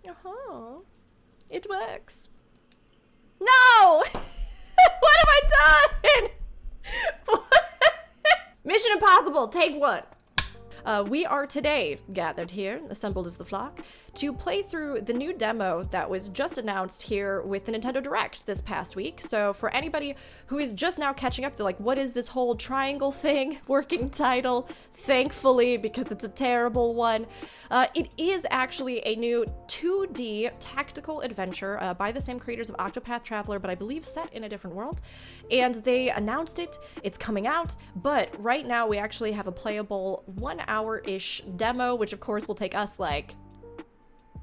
Uh-huh. It works. No! What have I done? Mission Impossible, take one. We are today gathered here, assembled as the flock, to play through the new demo that was just announced here with the Nintendo Direct this past week. So for anybody who is just now catching up, they're like, what is this whole triangle thing? Working title, thankfully, because it's a terrible one. It is actually a new 2D tactical adventure by the same creators of Octopath Traveler, but I believe set in a different world. And they announced it, it's coming out, but right now we actually have a playable 1 hour-ish demo, which of course will take us like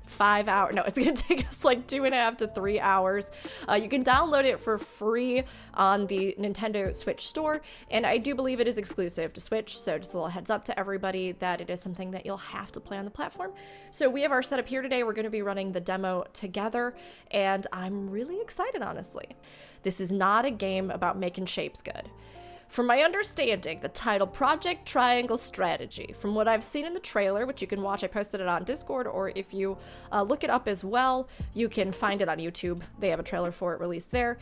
5 hours. No, it's gonna take us like 2.5 to 3 hours. You can download it for free on the Nintendo Switch store, and I do believe it is exclusive to Switch, so just a little heads up to everybody that it is something that you'll have to play on the platform. So we have our setup here today. We're going to be running the demo together, and I'm really excited, honestly. This is not a game about making shapes good. From my understanding, the title Project Triangle Strategy, from what I've seen in the trailer, which you can watch, I posted it on Discord, or if you look it up as well, you can find it on YouTube. They have a trailer for it released there.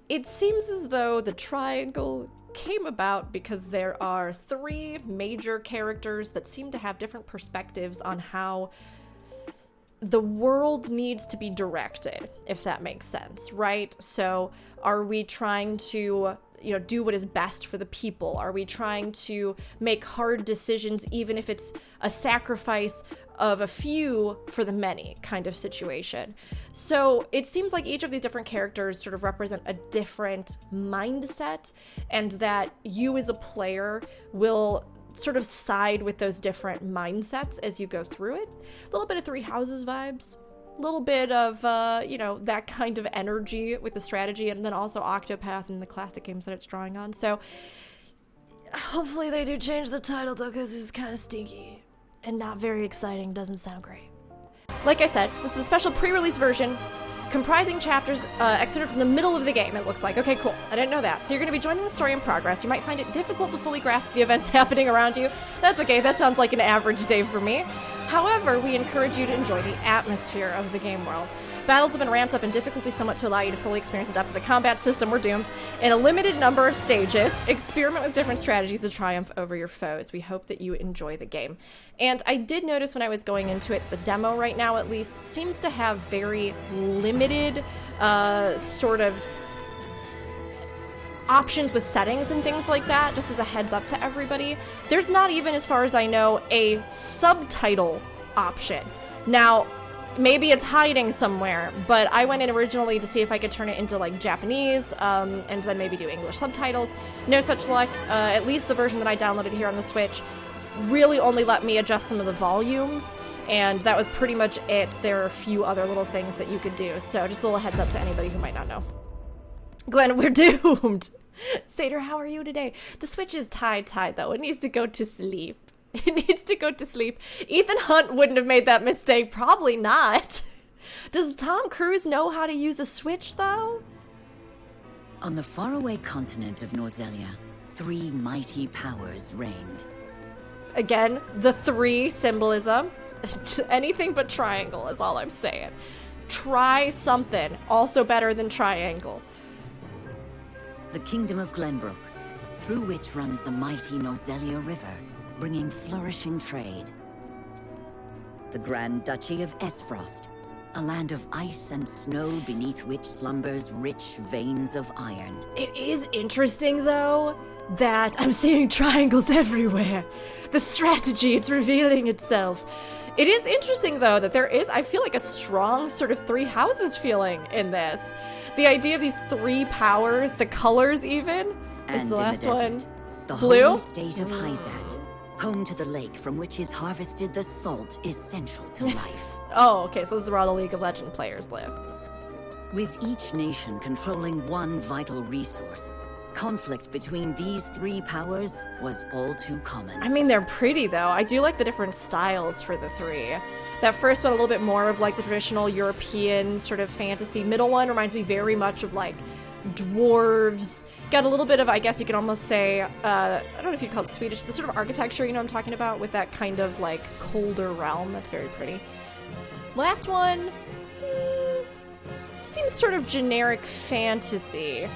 It seems as though the triangle came about because there are 3 major characters that seem to have different perspectives on how the world needs to be directed, if that makes sense, right? So are we trying to do what is best for the people? Are we trying to make hard decisions even if it's a sacrifice of a few for the many kind of situation? So it seems like each of these different characters sort of represent a different mindset, and that you as a player will sort of side with those different mindsets as you go through it. A little bit of Three Houses vibes. A little bit of, that kind of energy with the strategy, and then also Octopath and the classic games that it's drawing on. So hopefully they do change the title, though, because it's kind of stinky and not very exciting. Doesn't sound great. Like I said, this is a special pre-release version comprising chapters excerpted from the middle of the game, it looks like. Okay, cool. I didn't know that. So you're going to be joining the story in progress. You might find it difficult to fully grasp the events happening around you. That's okay. That sounds like an average day for me. However, we encourage you to enjoy the atmosphere of the game world. Battles have been ramped up in difficulty somewhat to allow you to fully experience the depth of the combat system. We're doomed. In a limited number of stages, experiment with different strategies to triumph over your foes. We hope that you enjoy the game. And I did notice when I was going into it, the demo right now at least seems to have very limited sort of options with settings and things like that, just as a heads up to everybody. There's not even, as far as I know, a subtitle option. Now, maybe it's hiding somewhere, but I went in originally to see if I could turn it into like Japanese, and then maybe do English subtitles. No such luck. At least the version that I downloaded here on the Switch really only let me adjust some of the volumes, and that was pretty much it. There are a few other little things that you could do, so just a little heads up to anybody who might not know. Glenn, we're doomed. Satyr, how are you today? The Switch is tied, though. It needs to go to sleep. It needs to go to sleep. Ethan Hunt wouldn't have made that mistake. Probably not. Does Tom Cruise know how to use a Switch, though? On the faraway continent of Norzelia, 3 mighty powers reigned. Again, the 3 symbolism. Anything but triangle is all I'm saying. Try something. Also better than triangle. The Kingdom of Glenbrook, through which runs the mighty Norzelia River, bringing flourishing trade. The Grand Duchy of Esfrost, a land of ice and snow beneath which slumbers rich veins of iron. It is interesting, though, that I'm seeing triangles everywhere. The strategy, it's revealing itself. It is interesting, though, that there is, I feel like, a strong sort of Three Houses feeling in this. The idea of these 3 powers, the colors even, and is the last one. The Blue? holy state of Hyzat, home to the lake from which is harvested the salt essential to life. Oh, okay, so this is where all the League of Legends players live. With each nation controlling one vital resource, conflict between these 3 powers was all too common. I mean, they're pretty, though. I do like the different styles for the 3. That first one, a little bit more of like the traditional European sort of fantasy. Middle one reminds me very much of like dwarves. Got a little bit of, I guess you could almost say, I don't know if you'd call it Swedish, the sort of architecture, you know what I'm talking about, with that kind of like colder realm. That's very pretty. Last one seems sort of generic fantasy.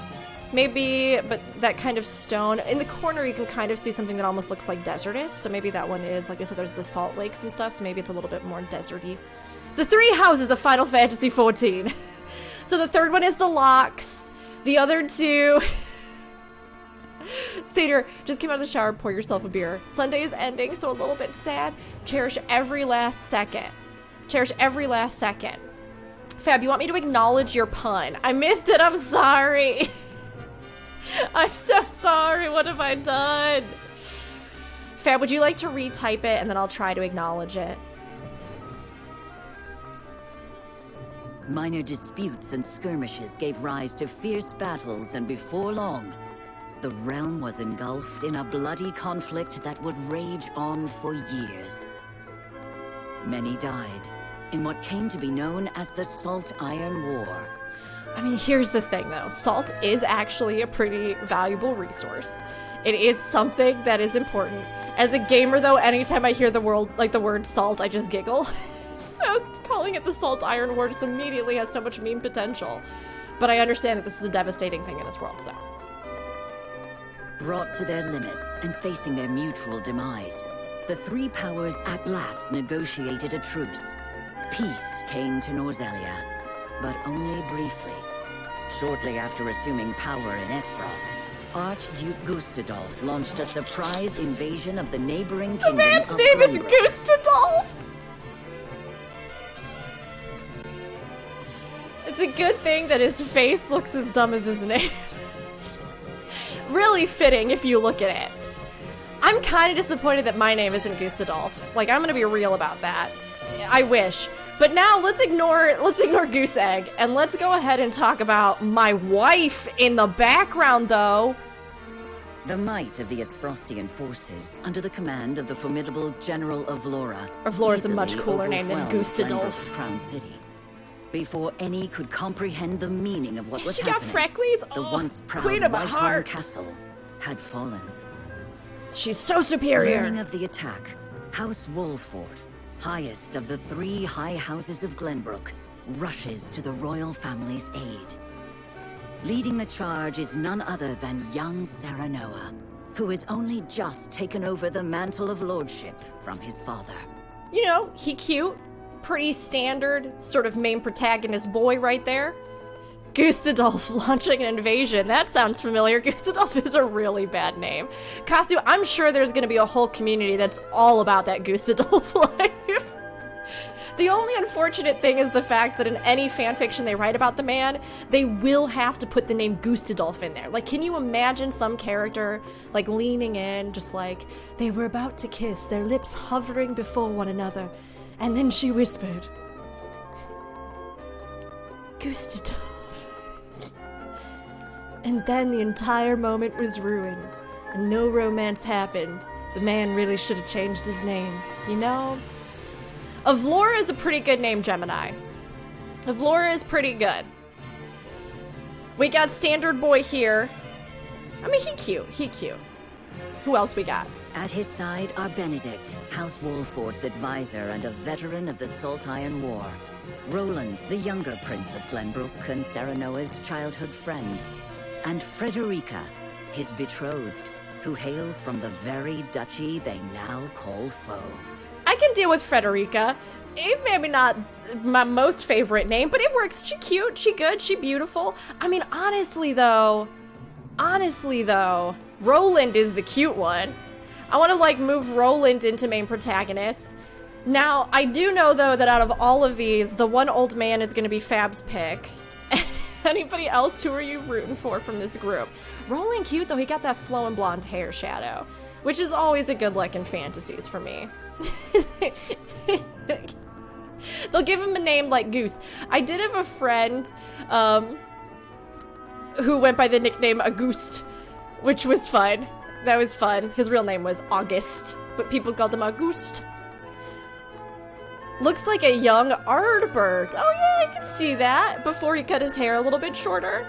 Maybe, but that kind of stone. In the corner, you can kind of see something that almost looks like desertous. So maybe that one is, like I said, there's the salt lakes and stuff. So maybe it's a little bit more deserty. The three houses of Final Fantasy XIV. So the third one is the locks. The other two... Seder, just came out of the shower, pour yourself a beer. Sunday is ending, so a little bit sad. Cherish every last second. Cherish every last second. Fab, you want me to acknowledge your pun? I missed it, I'm sorry. I'm so sorry, what have I done? Fab, would you like to retype it and then I'll try to acknowledge it? Minor disputes and skirmishes gave rise to fierce battles, and before long, the realm was engulfed in a bloody conflict that would rage on for years. Many died in what came to be known as the Salt Iron War. I mean, here's the thing though. Salt is actually a pretty valuable resource. It is something that is important. As a gamer though, anytime I hear the word salt, I just giggle. So calling it the Salt Iron War just immediately has so much meme potential. But I understand that this is a devastating thing in this world, so. Brought to their limits and facing their mutual demise, the three powers at last negotiated a truce. Peace came to Norzelia, but only briefly. Shortly after assuming power in Esfrost, Archduke Gustadolf launched a surprise invasion of the neighboring kingdom. The man's name is Gustadolf! It's a good thing that his face looks as dumb as his name. Really fitting if you look at it. I'm kind of disappointed that my name isn't Gustadolf. Like, I'm gonna be real about that. I wish. But now let's ignore Goose Egg and let's go ahead and talk about my wife in the background though. The might of the Esfrostian forces, under the command of the formidable General Avlora. Avlora's a much cooler name than Gustadolf. Crown City. Before any could comprehend the meaning of what was she happening, got freckles? the once proud Queen of my Whitehorn heart. Castle had fallen. She's so superior. Learning of the attack, House Wolfort, highest of the three high houses of Glenbrook, rushes to the royal family's aid. Leading the charge is none other than young Serenoa, who has only just taken over the mantle of lordship from his father. You know, he cute. Pretty standard, sort of main protagonist boy right there. Gustadolf launching an invasion. That sounds familiar. Gustadolf is a really bad name. Kasu, I'm sure there's going to be a whole community that's all about that Gustadolf life. The only unfortunate thing is the fact that in any fanfiction they write about the man, they will have to put the name Gustadolf in there. Like, can you imagine some character, like, leaning in, just like, they were about to kiss, their lips hovering before one another, and then she whispered, Gustadolf. And then the entire moment was ruined, and no romance happened. The man really should have changed his name, you know? Avlora is a pretty good name, Gemini. Avlora is pretty good. We got Standard Boy here. I mean, he cute. Who else we got? At his side are Benedict, House Wolfort's advisor and a veteran of the Salt Iron War. Roland, the younger prince of Glenbrook and Serenoa's childhood friend. And Frederica, his betrothed, who hails from the very duchy they now call foe. I can deal with Frederica. It's maybe not my most favorite name, but it works. She cute, she good, she beautiful. I mean, honestly though, Roland is the cute one. I want to, like, move Roland into main protagonist. Now, I do know, though, that out of all of these, the one old man is going to be Fab's pick. Anybody else, who are you rooting for from this group? Roland cute, though. He got that flowing blonde hair shadow, which is always a good look in fantasies for me. They'll give him a name like Goose. I did have a friend who went by the nickname Auguste, which was fun. That was fun. His real name was August, but people called him Auguste. Looks like a young Ardbert. Oh yeah, I can see that. Before he cut his hair a little bit shorter.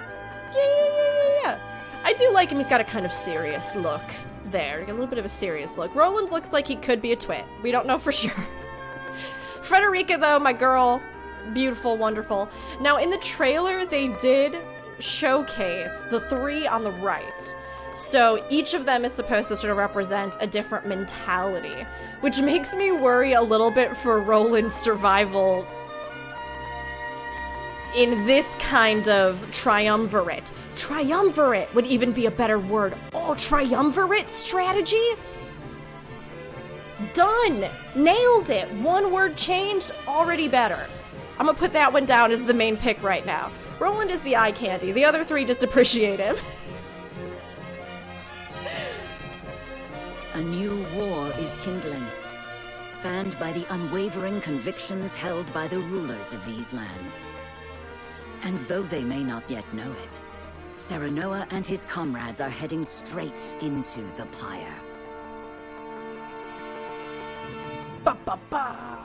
Yeah. I do like him. He's got a kind of serious look there. A little bit of a serious look. Roland looks like he could be a twit. We don't know for sure. Frederica, though, my girl, beautiful, wonderful. Now, in the trailer, they did showcase the 3 on the right. So each of them is supposed to sort of represent a different mentality, which makes me worry a little bit for Roland's survival in this kind of triumvirate. Triumvirate would even be a better word. Oh, triumvirate strategy? Done! Nailed it! 1 word changed, already better. I'm gonna put that one down as the main pick right now. Roland is the eye candy. The other 3 just appreciate him. A new war is kindling, fanned by the unwavering convictions held by the rulers of these lands. And though they may not yet know it, Serenoa and his comrades are heading straight into the pyre. Ba-ba-ba.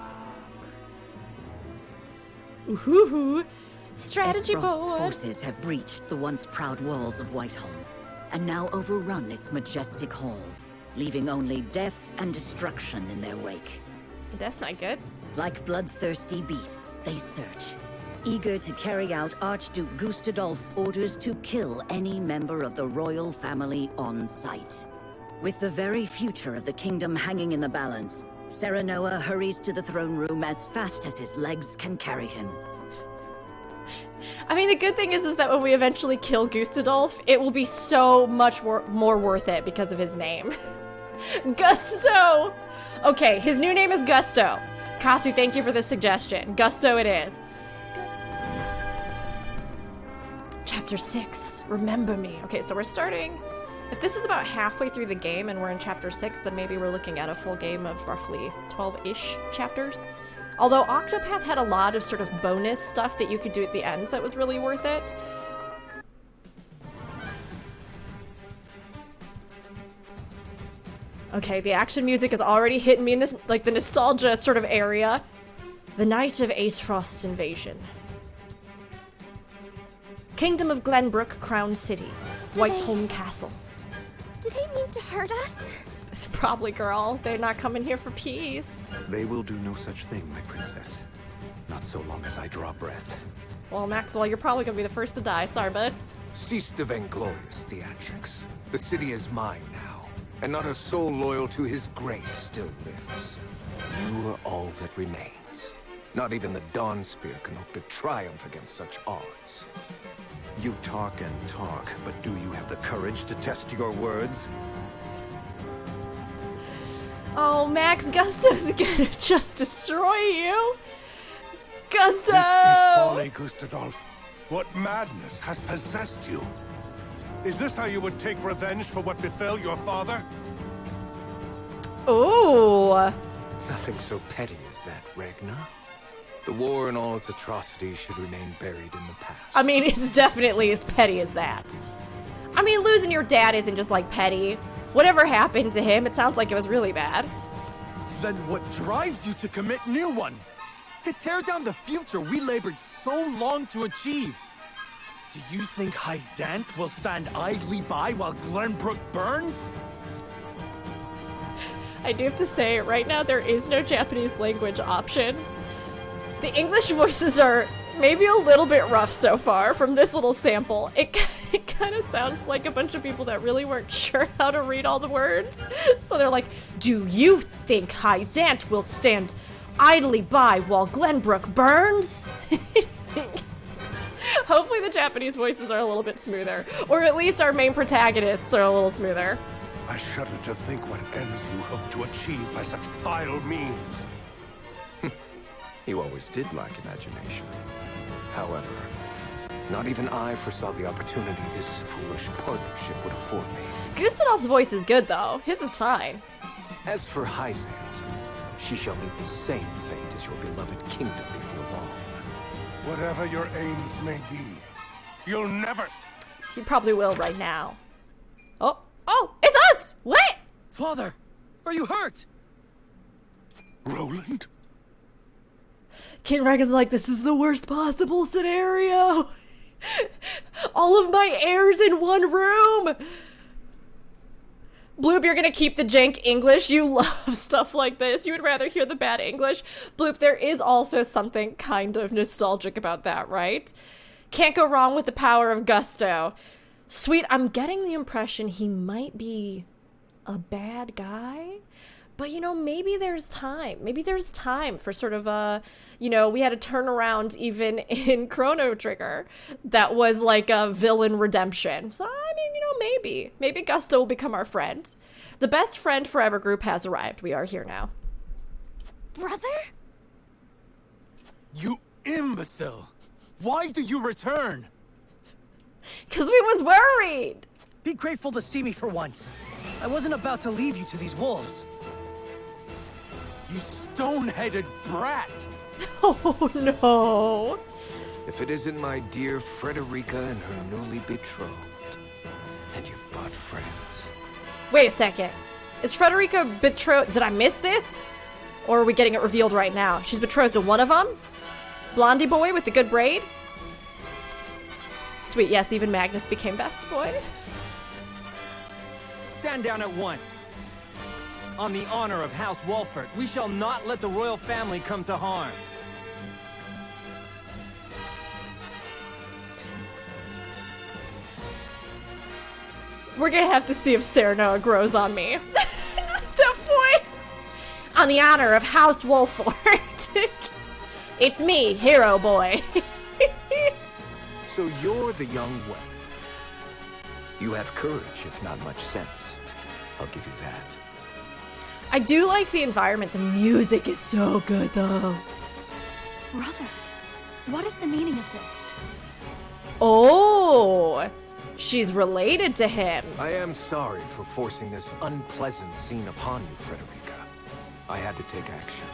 Ooh-hoo-hoo. Strategy Esfrost's board. forces have breached the once proud walls of Whiteholm, and now overrun its majestic halls, leaving only death and destruction in their wake. That's not good. Like bloodthirsty beasts, they search, eager to carry out Archduke Gustadolf's orders to kill any member of the royal family on sight. With the very future of the kingdom hanging in the balance, Serenoa hurries to the throne room as fast as his legs can carry him. I mean, the good thing is that when we eventually kill Gustadolf, it will be so much more worth it because of his name. Gusto! Okay, his new name is Gusto. Katsu, thank you for the suggestion. Gusto it is. Chapter 6, Remember Me. Okay, so we're starting... If this is about halfway through the game and we're in Chapter 6, then maybe we're looking at a full game of roughly 12-ish chapters. Although Octopath had a lot of sort of bonus stuff that you could do at the end that was really worth it. Okay, the action music is already hitting me in this, like, the nostalgia sort of area. The night of Aesfrost's invasion. Kingdom of Glenbrook, Crown City. Whiteholm Castle. Do they mean to hurt us? It's probably, girl. They're not coming here for peace. They will do no such thing, my princess. Not so long as I draw breath. Well, Maxwell, you're probably gonna be the first to die. Sorry, bud. Cease the vainglorious theatrics. The city is mine now, and not a soul loyal to his grace still lives. You are all that remains. Not even the Dawnspear can hope to triumph against such odds. You talk and talk, but do you have the courage to test your words? Oh, Max, Gusto's gonna just destroy you. Gusto! This is folly, Gustadolf. What madness has possessed you? Is this how you would take revenge for what befell your father? Ooh. Nothing so petty as that, Ragnar. The war and all its atrocities should remain buried in the past. I mean, it's definitely as petty as that. I mean, losing your dad isn't just, like, petty. Whatever happened to him, it sounds like it was really bad. Then what drives you to commit new ones? To tear down the future we labored so long to achieve? Do you think Hyzant will stand idly by while Glenbrook burns? I do have to say, right now there is no Japanese language option. The English voices are maybe a little bit rough so far from this little sample. It kind of sounds like a bunch of people that really weren't sure how to read all the words. So they're like, do you think Hyzant will stand idly by while Glenbrook burns? Hopefully the Japanese voices are a little bit smoother. Or at least our main protagonists are a little smoother. I shudder to think what ends you hope to achieve by such vile means. You always did lack imagination. However, not even I foresaw the opportunity this foolish partnership would afford me. Gustadolf's voice is good, though. His is fine. As for Hyzant, she shall meet the same fate as your beloved kingdom before long. Whatever your aims may be, you'll never... He probably will right now. Oh, it's us! What? Father, are you hurt? Roland? Kid Regan's like, this is the worst possible scenario. All of my heirs in one room. Bloop, you're gonna keep the jank English. You love stuff like this. You would rather hear the bad English. Bloop, there is also something kind of nostalgic about that, right? Can't go wrong with the power of gusto. Sweet, I'm getting the impression he might be a bad guy. But, you know, maybe there's time. Maybe there's time for sort of a, you know, we had a turnaround even in Chrono Trigger that was like a villain redemption. So, I mean, you know, maybe. Maybe Gusto will become our friend. The best friend forever group has arrived. We are here now. Brother? You imbecile! Why do you return? Because we was worried. Be grateful to see me for once. I wasn't about to leave you to these wolves. You stone-headed brat! Oh, no. If it isn't my dear Frederica and her newly betrothed. And you've brought friends. Wait a second. Is Frederica betrothed? Did I miss this? Or are we getting it revealed right now? She's betrothed to one of them? Blondie boy with the good braid? Sweet, yes, even Magnus became best boy. Stand down at once. On the honor of House Walford, we shall not let the royal family come to harm. We're gonna have to see if Serenoa grows on me. The voice! On the honor of House Wolford. It's me, hero boy. So you're the young one. You have courage, if not much sense. I'll give you that. I do like the environment. The music is so good, though. Brother, what is the meaning of this? Oh, she's related to him. I am sorry for forcing this unpleasant scene upon you, Frederica. I had to take action.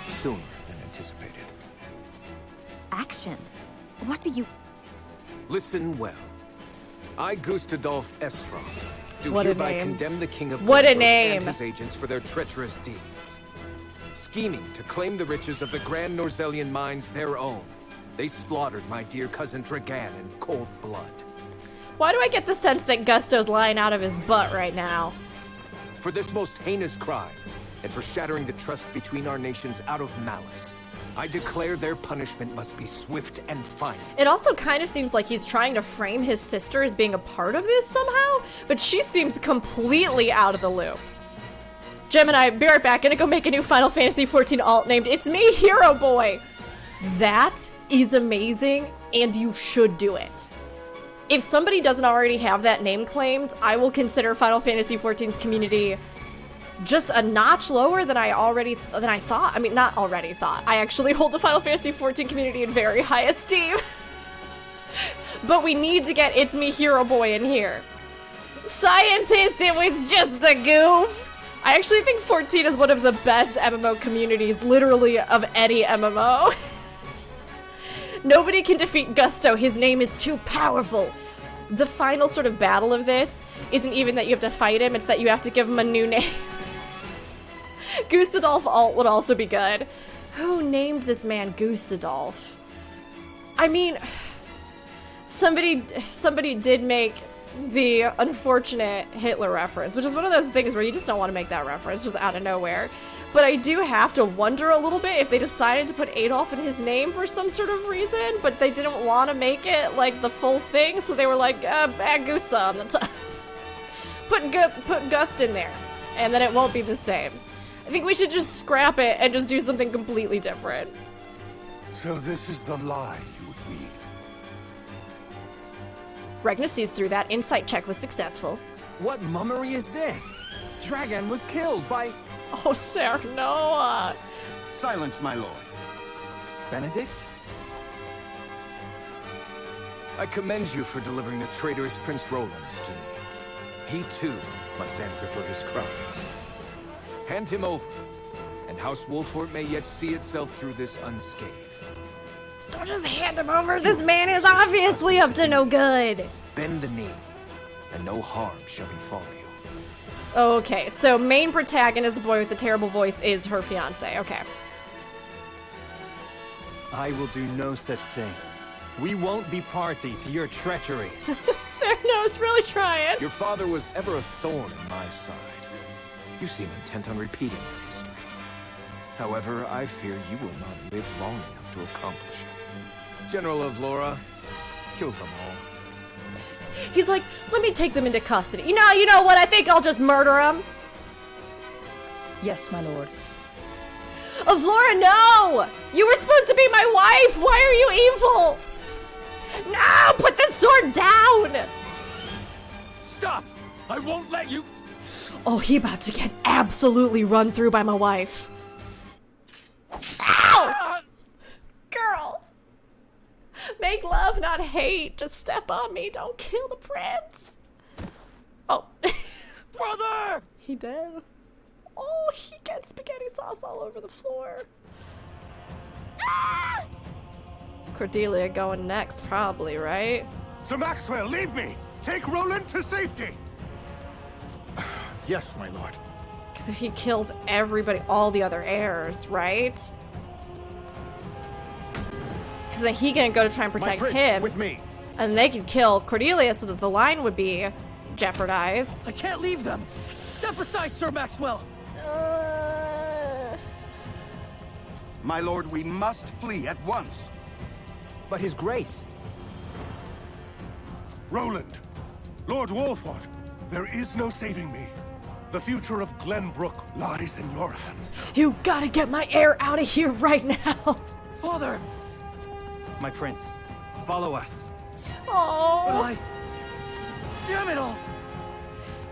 Sooner than anticipated. Action? What do you... Listen well. I, Gustadolf Esfrost, do What a hereby name. condemn the King of What a Glenbrook name. and his agents for their treacherous deeds. Scheming to claim the riches of the Grand Norzelian mines their own, they slaughtered my dear cousin Dragan in cold blood. Why do I get the sense that Gusto's lying out of his butt right now? For this most heinous crime, and for shattering the trust between our nations out of malice, I declare their punishment must be swift and final. It also kind of seems like he's trying to frame his sister as being a part of this somehow, but she seems completely out of the loop. Gemini, be right back. Gonna go make a new Final Fantasy XIV alt named It's Me, Hero Boy. That is amazing, and you should do it. If somebody doesn't already have that name claimed, I will consider Final Fantasy XIV's community just a notch lower than I thought. I mean, not already thought. I actually hold the Final Fantasy XIV community in very high esteem. But we need to get It's Me Hero Boy in here. Scientist, it was just a goof. I actually think 14 is one of the best MMO communities, literally, of any MMO. Nobody can defeat Gusto. His name is too powerful. The final sort of battle of this isn't even that you have to fight him, it's that you have to give him a new name. Gustadolf alt would also be good. Who named this man Gustadolf? I mean, somebody did make the unfortunate Hitler reference, which is one of those things where you just don't want to make that reference just out of nowhere. But I do have to wonder a little bit if they decided to put Adolf in his name for some sort of reason, but they didn't want to make it like the full thing, so they were like, add Gusta on the top. Put Gust in there, and then it won't be the same. I think we should just scrap it and just do something completely different. So this is the lie you would weave. Regna sees through that. Insight check was successful. What mummery is this? Dragan was killed by... Oh, Serenoa! Silence, my lord. Benedict? I commend you for delivering the traitorous Prince Roland to me. He, too, must answer for his crimes. Hand him over, and House Wolford may yet see itself through this unscathed. Don't just hand him over. This man is obviously up to no good. Bend the knee, and no harm shall befall you. Okay, so main protagonist, the boy with the terrible voice, is her fiance. Okay. I will do no such thing. We won't be party to your treachery. Cyrano's really trying. Your father was ever a thorn in my side. You seem intent on repeating the history. However, I fear you will not live long enough to accomplish it. General of Laura, kill them all. He's like, let me take them into custody. You know what? I think I'll just murder them. Yes, my lord. Of Laura, no! You were supposed to be my wife! Why are you evil? No! Put the sword down! Stop! I won't let you... Oh, he about to get absolutely run through by my wife. Ow! Girl. Make love, not hate. Just step on me. Don't kill the prince. Oh. Brother! He did. Oh, he gets spaghetti sauce all over the floor. Ah! Cordelia going next, probably, right? Sir Maxwell, leave me! Take Roland to safety! Yes, my lord. Because if he kills everybody, all the other heirs, right? Because then he gonna go to try and protect him. With me. And they can kill Cordelia so that the line would be jeopardized. I can't leave them. Step aside, Sir Maxwell. My lord, we must flee at once. But his grace. Roland! Lord Wolford, there is no saving me. The future of Glenbrook lies in your hands. You gotta get my heir out of here right now. Father! My prince, follow us. Oh. But I... Damn it all!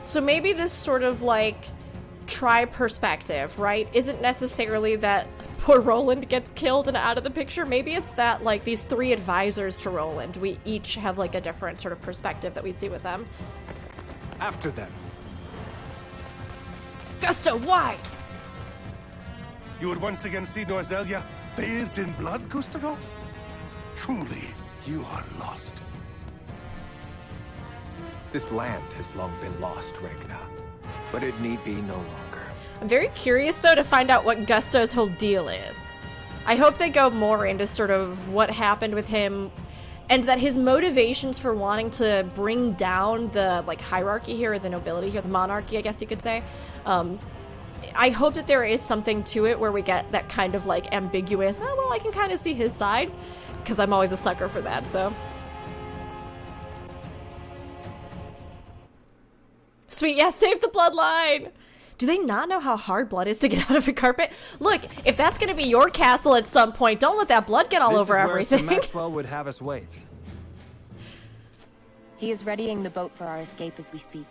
So maybe this sort of like tri-perspective, right, isn't necessarily that poor Roland gets killed and out of the picture. Maybe it's that like these three advisors to Roland, we each have like a different sort of perspective that we see with them. After them. Gusto, why? You would once again see Norzelia bathed in blood, Gustavo? Truly, you are lost. This land has long been lost, Regna. But it need be no longer. I'm very curious, though, to find out what Gusto's whole deal is. I hope they go more into sort of what happened with him, and that his motivations for wanting to bring down the, like, hierarchy here, or the nobility here, the monarchy, I guess you could say. I hope that there is something to it where we get that kind of, like, ambiguous, oh, well, I can kind of see his side, because I'm always a sucker for that, so... Sweet, yeah, save the bloodline! Do they not know how hard blood is to get out of a carpet? Look, if that's gonna be your castle at some point, don't let that blood get all over everything. Sir Maxwell would have us wait. He is readying the boat for our escape as we speak.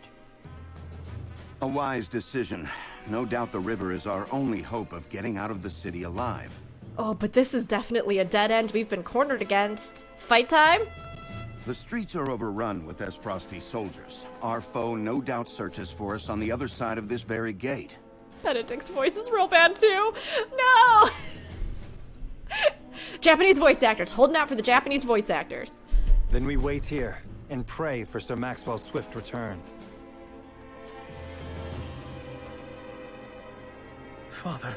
A wise decision. No doubt the river is our only hope of getting out of the city alive. Oh, but this is definitely a dead end we've been cornered against. Fight time? The streets are overrun with Frosty soldiers. Our foe no doubt searches for us on the other side of this very gate. Benedict's voice is real bad too. No! Japanese voice actors, holding out for the Japanese voice actors. Then we wait here and pray for Sir Maxwell's swift return. Father.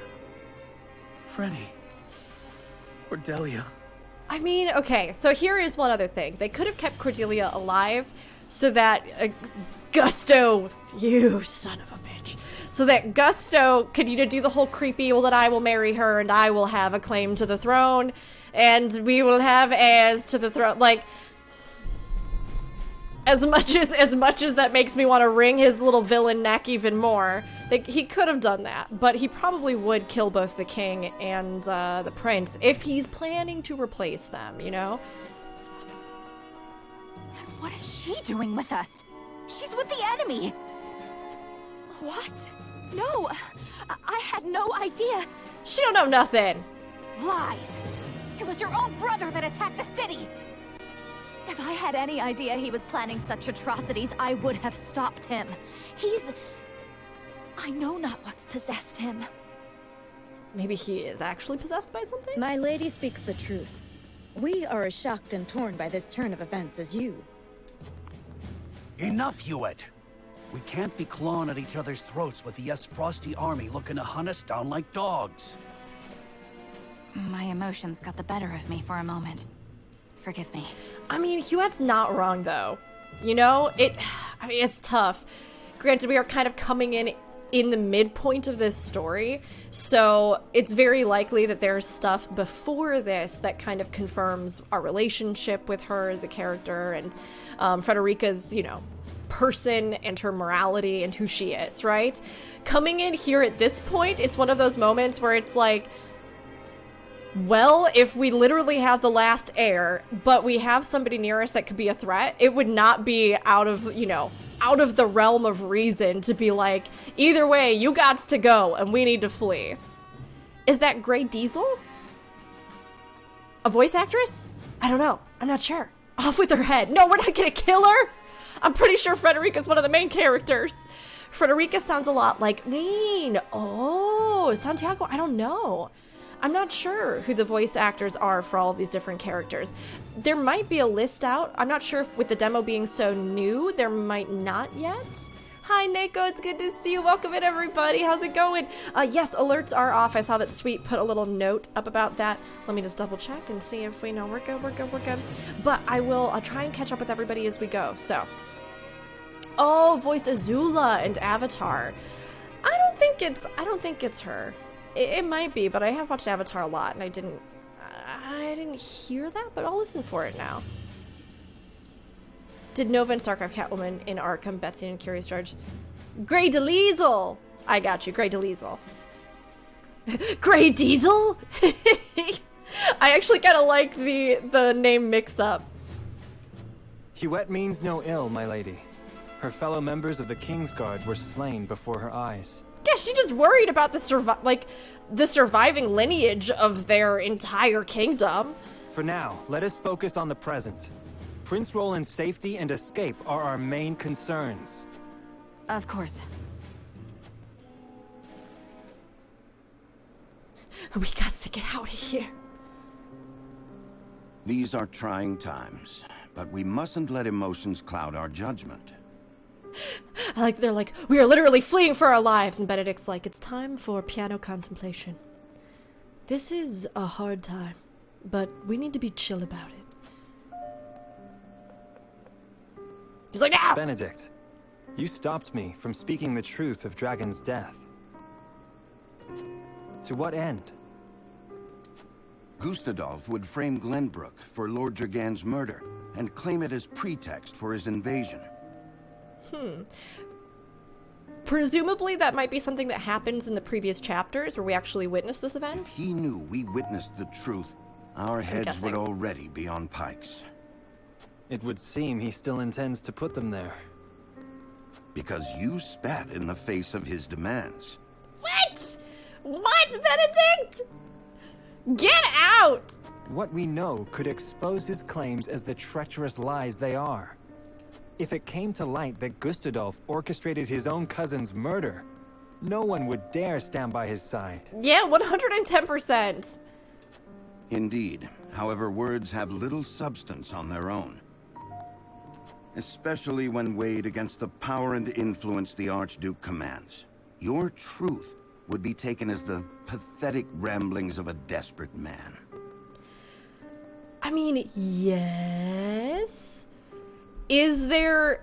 Freddy. Cordelia. I mean, okay, so here is one other thing. They could have kept Cordelia alive so that Gusto, you son of a bitch, so that Gusto could, you know, do the whole creepy, well, that I will marry her and I will have a claim to the throne and we will have heirs to the throne. Like, as much as that makes me want to wring his little villain neck even more, like, he could have done that, but he probably would kill both the king and the prince if he's planning to replace them, you know? And what is she doing with us? She's with the enemy! What? No, I had no idea. She don't know nothing. Lies. It was your own brother that attacked the city. If I had any idea he was planning such atrocities, I would have stopped him. I know not what's possessed him. Maybe he is actually possessed by something? My lady speaks the truth. We are as shocked and torn by this turn of events as you. Enough, Hewitt. We can't be clawing at each other's throats with the Frosty army looking to hunt us down like dogs. My emotions got the better of me for a moment. Forgive me. I mean, Huette's not wrong, though. You know, I mean, it's tough. Granted, we are kind of coming in the midpoint of this story, so it's very likely that there's stuff before this that kind of confirms our relationship with her as a character and Frederica's, you know, person and her morality and who she is, right? Coming in here at this point, it's one of those moments where it's like, well, if we literally have the last heir, but we have somebody near us that could be a threat, it would not be out of, you know, out of the realm of reason to be like, either way, you gots to go and we need to flee. Is that Grey Diesel? A voice actress? I don't know. I'm not sure. Off with her head. No, we're not gonna kill her. I'm pretty sure Frederica's one of the main characters. Frederica sounds a lot like Neen. Oh, Santiago, I don't know. I'm not sure who the voice actors are for all of these different characters. There might be a list out. I'm not sure if with the demo being so new, there might not yet. Hi, Neko. It's good to see you. Welcome in, everybody. How's it going? Yes, alerts are off. I saw that Sweet put a little note up about that. Let me just double check and see if we know we're good. But I'll try and catch up with everybody as we go. So, oh, voiced Azula and Avatar. I don't think it's her. It might be, but I have watched Avatar a lot, and I didn't hear that, but I'll listen for it now. Did Nova and Starcraft Catwoman in Arkham, Betsy and Curious George? Grey Diesel! I got you, Grey Diesel. Grey Diesel? I actually kind of like the name mix-up. Huette means no ill, my lady. Her fellow members of the Kingsguard were slain before her eyes. Yeah, she's just worried about the surviving lineage of their entire kingdom. For now, let us focus on the present. Prince Roland's safety and escape are our main concerns. Of course. We got to get out of here. These are trying times, but we mustn't let emotions cloud our judgment. They're like, we are literally fleeing for our lives, and Benedict's like, it's time for piano contemplation. This is a hard time, but we need to be chill about it. He's like, no! Benedict, you stopped me from speaking the truth of Dragon's death. To what end? Gustadolf would frame Glenbrook for Lord Dragan's murder and claim it as pretext for his invasion. Presumably that might be something that happens in the previous chapters where we actually witnessed this event. If he knew we witnessed the truth, our heads would already be on pikes. It would seem he still intends to put them there. Because you spat in the face of his demands. What? What, Benedict? Get out! What we know could expose his claims as the treacherous lies they are. If it came to light that Gustadolf orchestrated his own cousin's murder, no one would dare stand by his side. Yeah, 110%. Indeed. However, words have little substance on their own. Especially when weighed against the power and influence the Archduke commands. Your truth would be taken as the pathetic ramblings of a desperate man. I mean, yes. Is there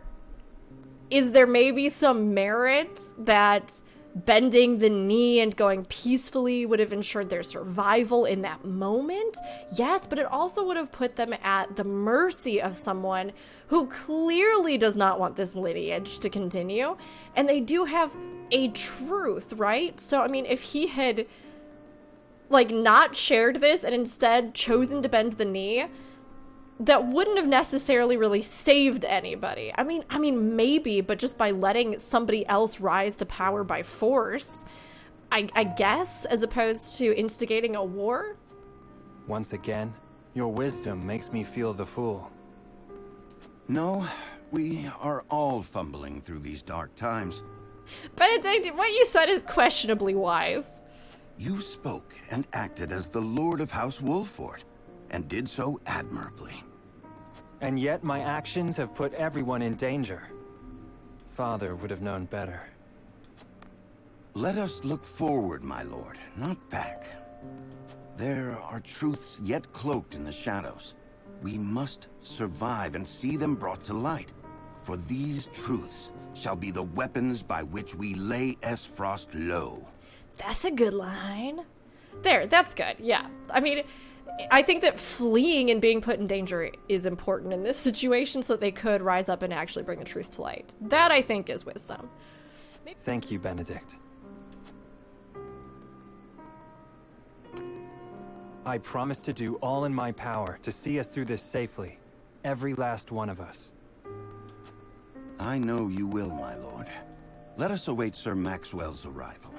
maybe some merit that bending the knee and going peacefully would have ensured their survival in that moment? Yes, but it also would have put them at the mercy of someone who clearly does not want this lineage to continue. And they do have a truth, right? So, I mean, if he had, not shared this and instead chosen to bend the knee, that wouldn't have necessarily really saved anybody. I mean, maybe, but just by letting somebody else rise to power by force, I guess, as opposed to instigating a war? Once again, your wisdom makes me feel the fool. No, we are all fumbling through these dark times. Benedict, what you said is questionably wise. You spoke and acted as the Lord of House Wolford, and did so admirably. And yet my actions have put everyone in danger. Father would have known better. Let us look forward, my lord, not back. There are truths yet cloaked in the shadows, We must survive and see them brought to light. For these truths shall be the weapons by which we lay Esfrost low. That's a good line. There, that's good, yeah. I mean, I think that fleeing and being put in danger is important in this situation so that they could rise up and actually bring the truth to light. That, I think, is wisdom. Thank you, Benedict. I promise to do all in my power to see us through this safely. Every last one of us. I know you will, my lord. Let us await Sir Maxwell's arrival.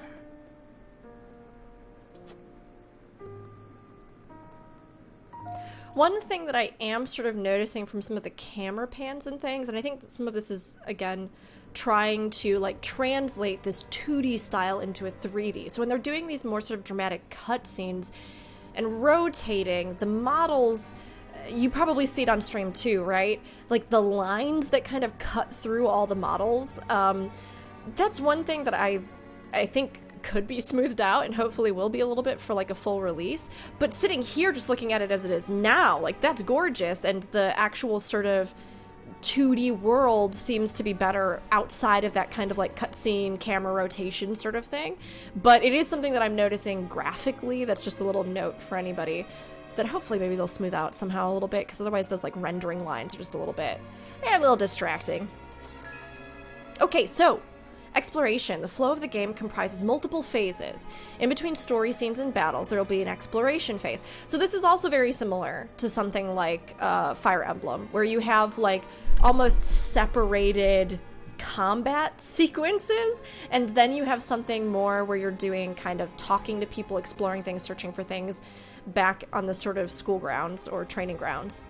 One thing that I am sort of noticing from some of the camera pans and things, and I think that some of this is, again, trying to like translate this 2D style into a 3D. So when they're doing these more sort of dramatic cutscenes and rotating, the models, you probably see it on stream too, right? Like the lines that kind of cut through all the models. That's one thing that I think could be smoothed out and hopefully will be a little bit for like a full release. But sitting here just looking at it as it is now, like that's gorgeous, and the actual sort of 2D world seems to be better outside of that kind of like cutscene camera rotation sort of thing. But it is something that I'm noticing graphically that's just a little note for anybody that hopefully maybe they'll smooth out somehow a little bit, because otherwise those like rendering lines are just a little distracting. Okay, so exploration. The flow of the game comprises multiple phases. In between story scenes and battles, there will be an exploration phase. So this is also very similar to something like Fire Emblem, where you have like almost separated combat sequences, and then you have something more where you're doing kind of talking to people, exploring things, searching for things back on the sort of school grounds or training grounds.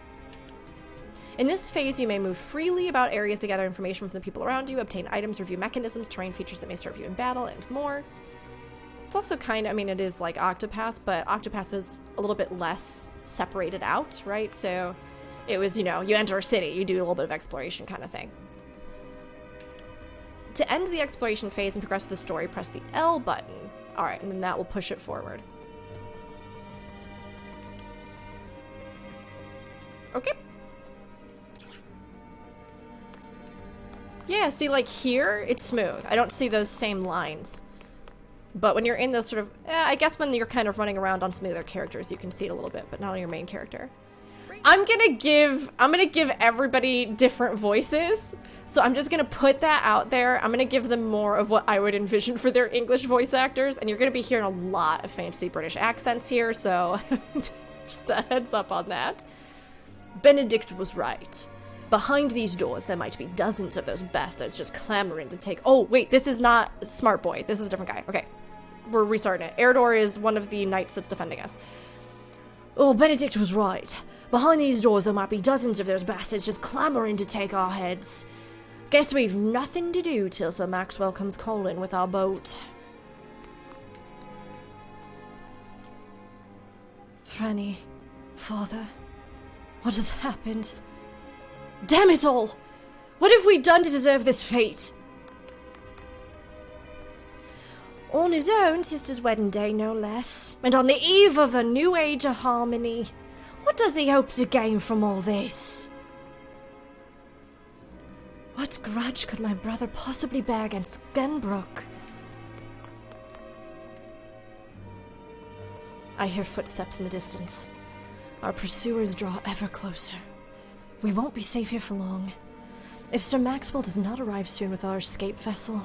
In this phase, you may move freely about areas to gather information from the people around you, obtain items, review mechanisms, terrain features that may serve you in battle, and more. It's also kind of, I mean, it is like Octopath, but Octopath is a little bit less separated out, right? So it was, you know, you enter a city, you do a little bit of exploration kind of thing. To end the exploration phase and progress with the story, press the L button. All right, and then that will push it forward. Okay. Yeah, see, like here, it's smooth. I don't see those same lines. But when you're in those sort of, I guess when you're kind of running around on some of the other characters, you can see it a little bit, but not on your main character. I'm gonna give everybody different voices. So I'm just gonna put that out there. I'm gonna give them more of what I would envision for their English voice actors, and you're gonna be hearing a lot of fancy British accents here, so just a heads up on that. Benedict was right. Behind these doors, there might be dozens of those bastards just clamoring to take— Oh, wait, this is not Smart Boy. This is a different guy. Okay, we're restarting it. Eredor is one of the knights that's defending us. Oh, Benedict was right. Behind these doors, there might be dozens of those bastards just clamoring to take our heads. Guess we've nothing to do till Sir Maxwell comes calling with our boat. Franny, father, what has happened? Damn it all! What have we done to deserve this fate? On his own sister's wedding day, no less, and on the eve of a new age of harmony. What does he hope to gain from all this? What grudge could my brother possibly bear against Glenbrook? I hear footsteps in the distance. Our pursuers draw ever closer. We won't be safe here for long. If Sir Maxwell does not arrive soon with our escape vessel.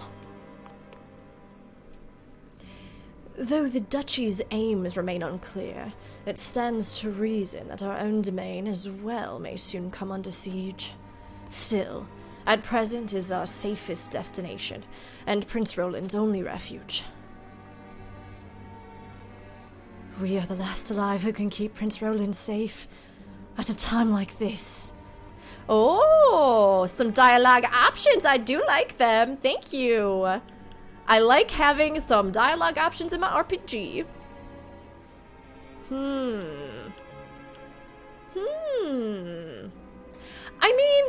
Though the Duchy's aims remain unclear, it stands to reason that our own domain as well may soon come under siege. Still, at present is our safest destination, and Prince Roland's only refuge. We are the last alive who can keep Prince Roland safe at a time like this. Oh, some dialogue options. I do like them. Thank you. I like having some dialogue options in my RPG. I mean,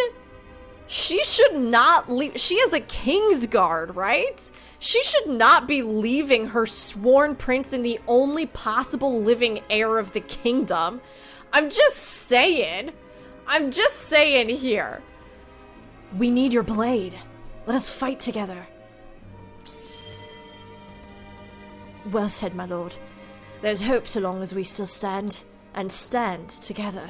she should not leave. She is a Kingsguard, right? She should not be leaving her sworn prince and the only possible living heir of the kingdom. I'm just saying. I'm just saying here. We need your blade. Let us fight together. Well said, my lord. There's hope so long as we still stand, and stand together.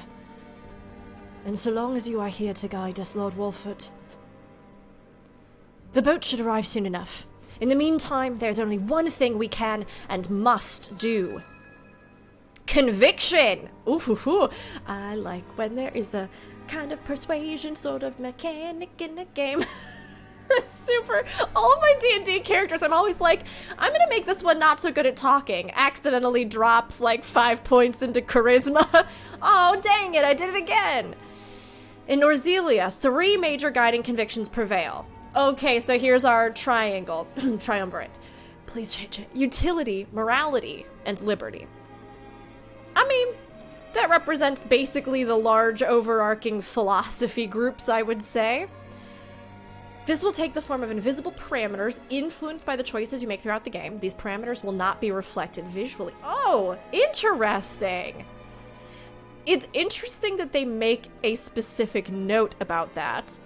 And so long as you are here to guide us, Lord Wolford. The boat should arrive soon enough. In the meantime, there's only one thing we can and must do. Conviction! Ooh, I like when there is a kind of persuasion sort of mechanic in a game. Super. All of my D&D characters, I'm always like, I'm gonna make this one not so good at talking. Accidentally drops like 5 points into charisma. Oh, dang it, I did it again. In Norzelia, 3 major guiding convictions prevail. Okay, so here's our triangle. Triumvirate. Please change it. Utility, morality, and liberty. I mean, that represents basically the large overarching philosophy groups, I would say. This will take the form of invisible parameters influenced by the choices you make throughout the game. These parameters will not be reflected visually. Oh, interesting. It's interesting that they make a specific note about that.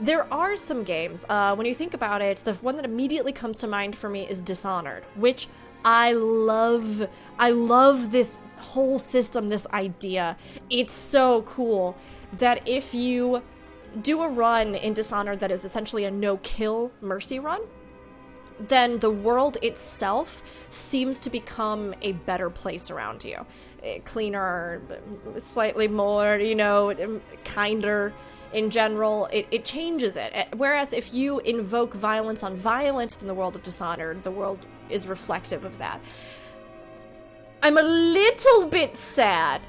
There are some games, when you think about it, the one that immediately comes to mind for me is Dishonored, which I love. I love this whole system, this idea. It's so cool that if you do a run in Dishonored that is essentially a no-kill mercy run, then the world itself seems to become a better place around you. Cleaner, slightly more, you know, kinder in general. It changes it. Whereas if you invoke violence on violence in the world of Dishonored, the world is reflective of that. I'm a little bit sad.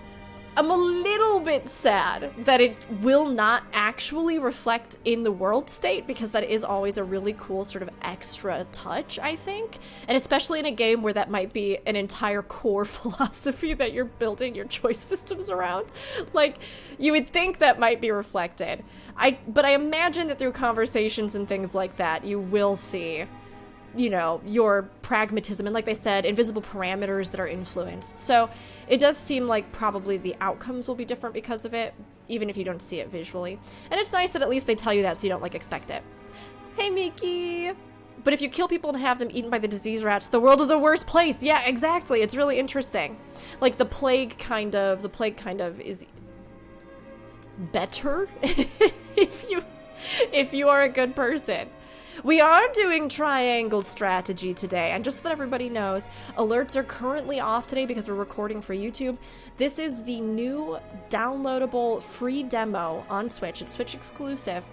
I'm a little bit sad that it will not actually reflect in the world state, because that is always a really cool sort of extra touch, I think. And especially in a game where that might be an entire core philosophy that you're building your choice systems around. Like, you would think that might be reflected. But I imagine that through conversations and things like that, you will see, you know, your pragmatism and, like they said, invisible parameters that are influenced. So it does seem like probably the outcomes will be different because of it, even if you don't see it visually. And it's nice that at least they tell you that so you don't, like, expect it. Hey, Miki! But if you kill people and have them eaten by the disease rats, the world is a worse place. Yeah, exactly. It's really interesting. Like, the plague kind of is better if you are a good person. We are doing triangle strategy today, and just so that everybody knows, alerts are currently off today because we're recording for YouTube. This is the new downloadable free demo on Switch. It's Switch exclusive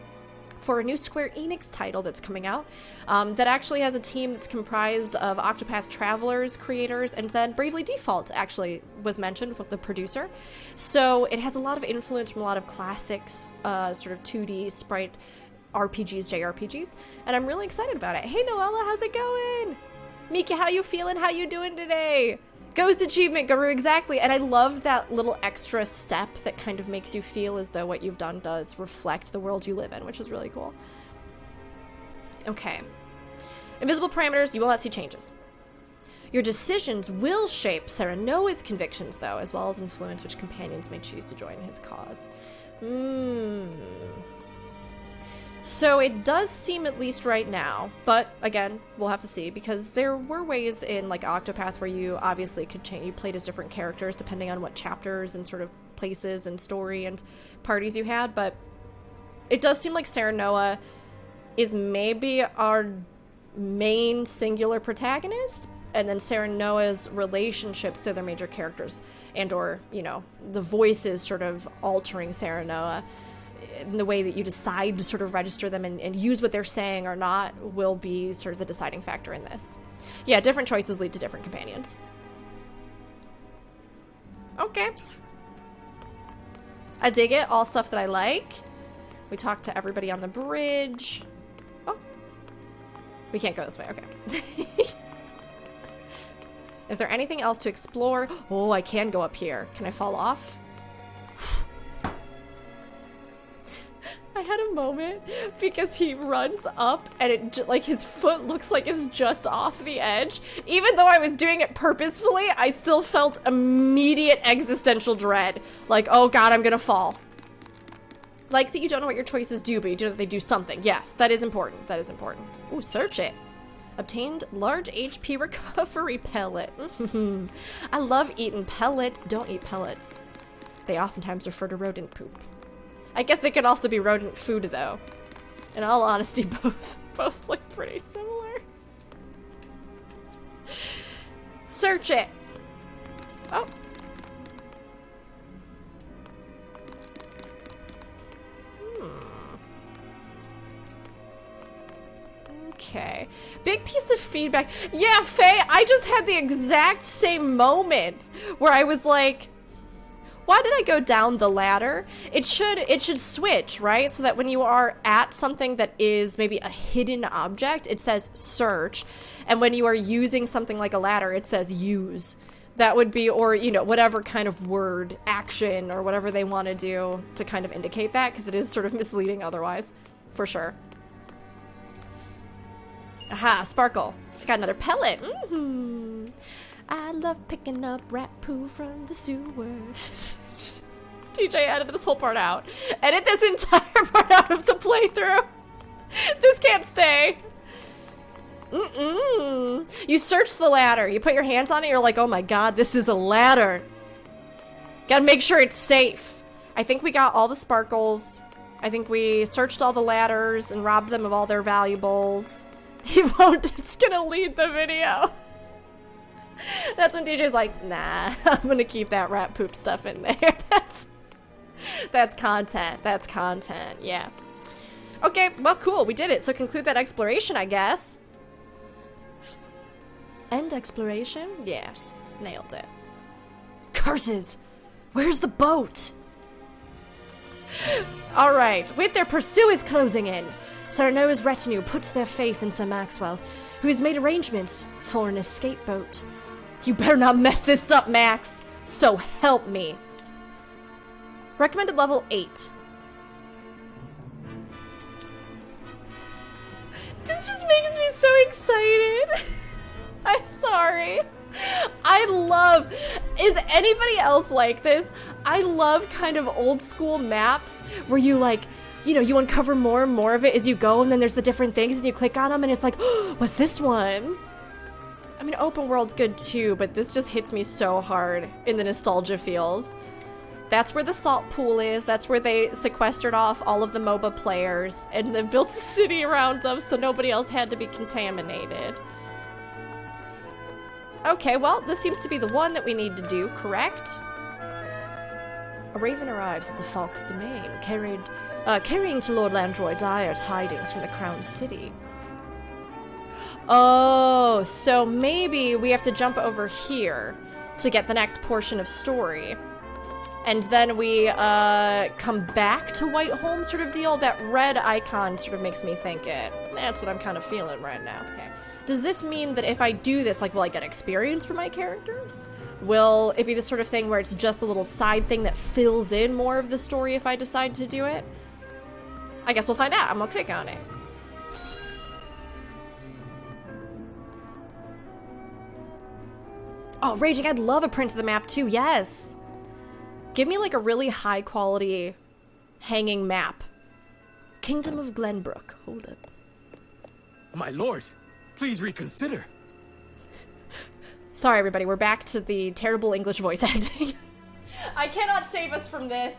for a new Square Enix title that's coming out that actually has a team that's comprised of Octopath Traveler's creators, and then Bravely Default actually was mentioned with the producer. So it has a lot of influence from a lot of classics, sort of 2D sprite RPGs, JRPGs, and I'm really excited about it. Hey Noella, how's it going? Miki, how you feeling? How you doing today? Ghost Achievement Guru, exactly. And I love that little extra step that kind of makes you feel as though what you've done does reflect the world you live in, which is really cool. Okay. Invisible parameters, you will not see changes. Your decisions will shape Serenoa's convictions, though, as well as influence which companions may choose to join his cause. So it does seem, at least right now, but again, we'll have to see, because there were ways in, like, Octopath where you obviously could change, you played as different characters depending on what chapters and sort of places and story and parties you had, but it does seem like Serenoa is maybe our main singular protagonist, and then Serenoa's relationships to their major characters and or, you know, the voices sort of altering Serenoa in the way that you decide to sort of register them and use what they're saying or not will be sort of the deciding factor in this. Yeah, different choices lead to different companions. Okay. I dig it. All stuff that I like. We talked to everybody on the bridge. Oh. We can't go this way. Okay. Is there anything else to explore? Oh, I can go up here. Can I fall off? I had a moment because he runs up and it, like, his foot looks like it's just off the edge. Even though I was doing it purposefully, I still felt immediate existential dread. Like, oh god, I'm gonna fall. Like that you don't know what your choices do, but you know that they do something. Yes, that is important. That is important. Ooh, search it. Obtained large HP recovery pellet. I love eating pellets. Don't eat pellets. They oftentimes refer to rodent poop. I guess they could also be rodent food, though. In all honesty, both look pretty similar. Search it. Oh. Okay. Big piece of feedback. Yeah, Faye, I just had the exact same moment where I was like, why did I go down the ladder? It should switch, right? So that when you are at something that is maybe a hidden object, it says search. And when you are using something like a ladder, it says use. That would be, or, you know, whatever kind of word, action, or whatever they want to do to kind of indicate that, because it is sort of misleading otherwise, for sure. Aha, sparkle. Got another pellet. I love picking up rat poo from the sewers. TJ edited this whole part out. Edit this entire part out of the playthrough. This can't stay. You search the ladder. You put your hands on it. You're like, oh my god, this is a ladder. Gotta make sure it's safe. I think we got all the sparkles. I think we searched all the ladders and robbed them of all their valuables. He won't. It's gonna lead the video. That's when DJ's like, nah, I'm gonna keep that rat poop stuff in there. That's content. That's content. Yeah. Okay, well, cool. We did it. So conclude that exploration, I guess. End exploration? Yeah. Nailed it. Curses! Where's the boat? Alright. With their pursuers closing in, Serenoa's retinue puts their faith in Sir Maxwell, who has made arrangements for an escape boat. You better not mess this up, Max. So help me. Recommended level 8. This just makes me so excited. I'm sorry. Is anybody else like this? I love kind of old school maps where you like, you know, you uncover more and more of it as you go, and then there's the different things and you click on them and it's like, oh, what's this one? I mean, open world's good too, but this just hits me so hard in the nostalgia feels. That's where the salt pool is. That's where they sequestered off all of the MOBA players and then built a city around them so nobody else had to be contaminated. Okay, well, this seems to be the one that we need to do, correct? A raven arrives at the Falk's domain, carrying to Lord Landroy dire tidings from the Crown City. Oh, so maybe we have to jump over here to get the next portion of story. And then we come back to Whiteholm sort of deal. That red icon sort of makes me think it. That's what I'm kind of feeling right now. Okay. Does this mean that if I do this, like, will I get experience for my characters? Will it be the sort of thing where it's just a little side thing that fills in more of the story if I decide to do it? I guess we'll find out. I'm gonna click on it. Oh, Raging, I'd love a print of the map too, yes! Give me like a really high quality hanging map. Kingdom of Glenbrook. Hold up. My lord, please reconsider. Sorry, everybody. We're back to the terrible English voice acting. I cannot save us from this.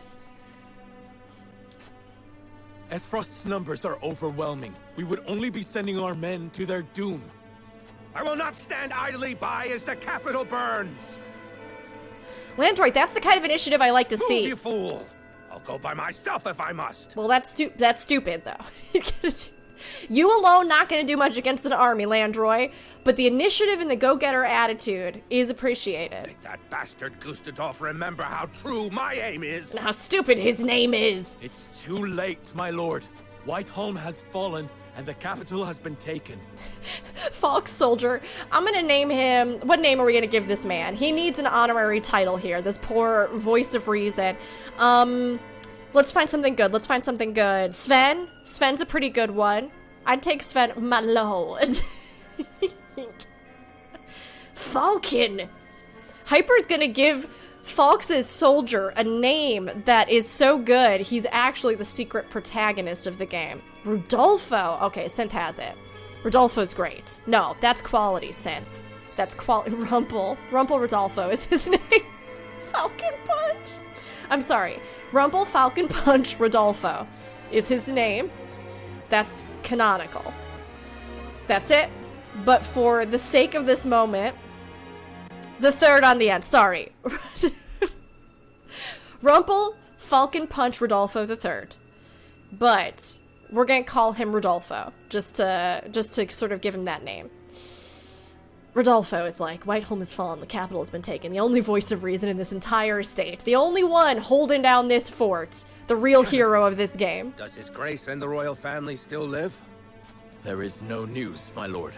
Esfrost's numbers are overwhelming. We would only be sending our men to their doom. I will not stand idly by as the capital burns. Landroid, that's the kind of initiative I like to see. You fool! I'll go by myself if I must. Well, that's stupid, though. You alone not gonna do much against an army, Landroy, but the initiative and the go-getter attitude is appreciated. Make that bastard Gustadolf remember how true my aim is. And how stupid his name is. It's too late, my lord. Whiteholm has fallen, and the capital has been taken. Falk Soldier. I'm gonna name him... What name are we gonna give this man? He needs an honorary title here, this poor voice of reason. Let's find something good. Let's find something good. Sven? Sven's a pretty good one. I'd take Sven. My lord. Falcon! Hyper's gonna give Falks' soldier, a name that is so good, he's actually the secret protagonist of the game. Rodolfo. Okay, Synth has it. Rodolfo's great. No, that's quality Synth. That's quality. Rumple Rodolfo is his name. Falcon Punch. I'm sorry. Rumple Falcon Punch Rodolfo is his name. That's canonical. That's it. But for the sake of this moment, the third on the end. Sorry. Rumple Falcon Punch Rodolfo the Third. But we're gonna call him Rodolfo, just to sort of give him that name. Rodolfo is like, Whiteholm has fallen, the capital has been taken, the only voice of reason in this entire state, the only one holding down this fort, the real hero of this game. Does His Grace and the royal family still live? There is no news, my lord.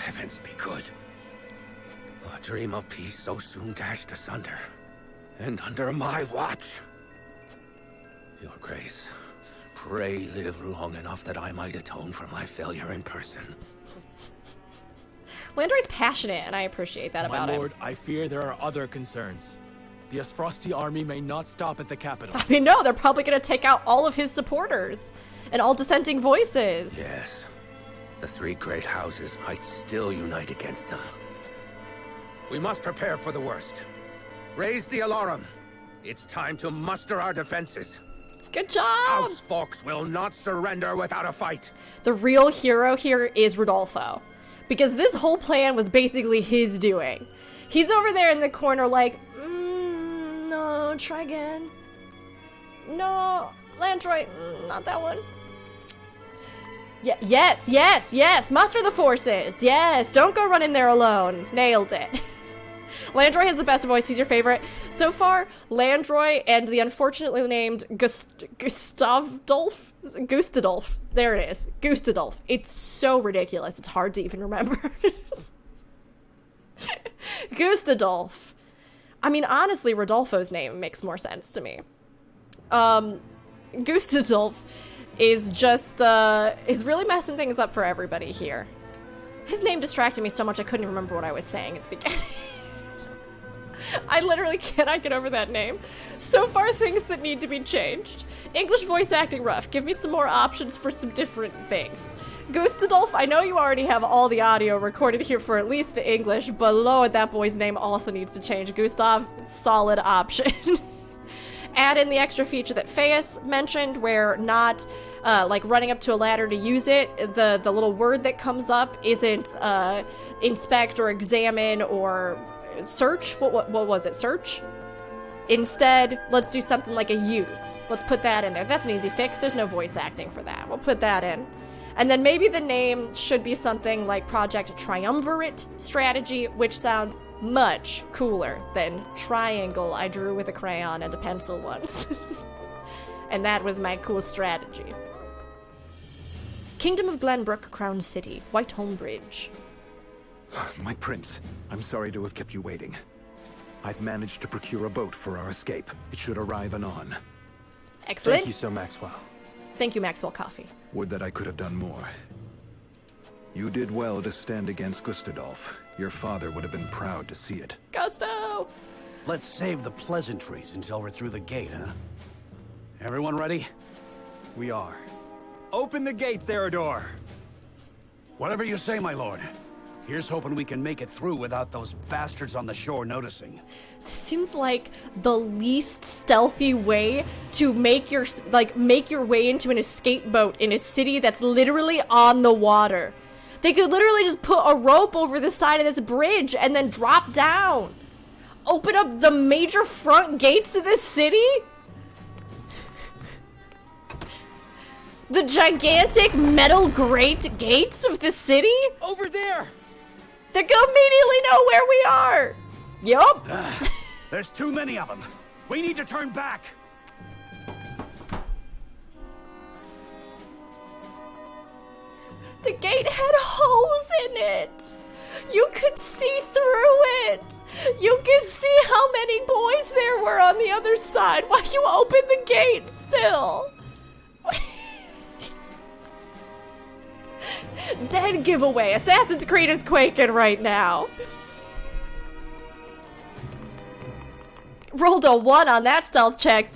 Heavens be good. A dream of peace so soon dashed asunder. And under my watch. Your Grace, pray live long enough that I might atone for my failure in person. Landry's passionate, and I appreciate that about him. My lord, I fear there are other concerns. The Esfrosti army may not stop at the capital. I mean, no, they're probably going to take out all of his supporters and all dissenting voices. Yes, the three great houses might still unite against them. We must prepare for the worst. Raise the alarm. It's time to muster our defenses. Good job! House Falks will not surrender without a fight. The real hero here is Rodolfo. Because this whole plan was basically his doing. He's over there in the corner like, no, try again. No, Landroid, not that one. Yeah, yes, muster the forces. Yes, don't go run in there alone. Nailed it. Landroy has the best voice. He's your favorite. So far, Landroy and the unfortunately named Gustadolf. There it is. Gustadolf. It's so ridiculous. It's hard to even remember. Gustadolf. I mean, honestly, Rodolfo's name makes more sense to me. Gustadolf is just, is really messing things up for everybody here. His name distracted me so much I couldn't even remember what I was saying at the beginning. I literally cannot get over that name. So far, things that need to be changed. English voice acting rough. Give me some more options for some different things. Gustadolf, I know you already have all the audio recorded here for at least the English, but Lord, that boy's name also needs to change. Gustav, solid option. Add in the extra feature that Feus mentioned, where not like running up to a ladder to use it, the little word that comes up isn't inspect or examine or search. What was it? Search? Instead, let's do something like a use. Let's put that in there. That's an easy fix. There's no voice acting for that. We'll put that in. And then maybe the name should be something like Project Triumvirate Strategy, which sounds much cooler than Triangle I drew with a crayon and a pencil once. And that was my cool strategy. Kingdom of Glenbrook, Crown City, Whiteholm Bridge. My prince, I'm sorry to have kept you waiting. I've managed to procure a boat for our escape. It should arrive anon. Excellent. Thank you so, Maxwell. Thank you, Maxwell Coffee. Would that I could have done more. You did well to stand against Gustadolf. Your father would have been proud to see it. Gusto! Let's save the pleasantries until we're through the gate, huh? Everyone ready? We are. Open the gates, Eridor! Whatever you say, my lord. Here's hoping we can make it through without those bastards on the shore noticing. This seems like the least stealthy way to make your way into an escape boat in a city that's literally on the water. They could literally just put a rope over the side of this bridge and then drop down. Open up the major front gates of this city? The gigantic metal grate gates of the city? Over there! They immediately know where we are! Yup! There's too many of them. We need to turn back. The gate had holes in it! You could see through it! You could see how many boys there were on the other side while you opened the gate still! Dead giveaway. Assassin's Creed is quaking right now. Rolled a 1 on that stealth check.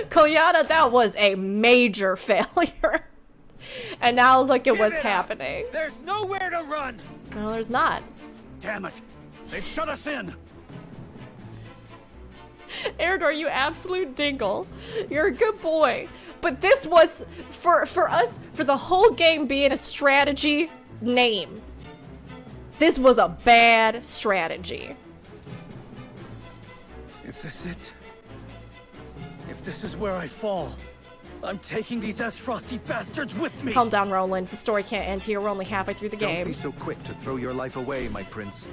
Koyana, that was a major failure. And now look at what's happening. There's nowhere to run! No, there's not. Damn it! They've shut us in! Eridor, you absolute dingle. You're a good boy. But this was, for us, for the whole game being a strategy name. This was a bad strategy. Is this it? If this is where I fall, I'm taking these S-Frosty bastards with me! Calm down, Roland. The story can't end here. We're only halfway through the game. Don't be so quick to throw your life away, my prince.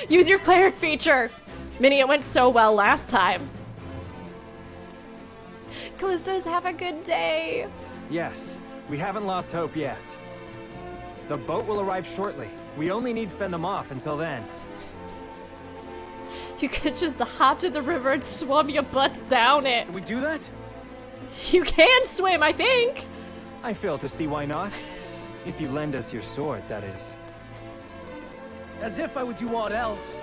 Use your cleric feature! Minnie, it went so well last time. Callisto's have a good day. Yes, we haven't lost hope yet. The boat will arrive shortly. We only need to fend them off until then. You could just hop to the river and swim your butts down it. Can we do that? You can swim, I think. I fail to see why not. If you lend us your sword, that is. As if I would do aught else.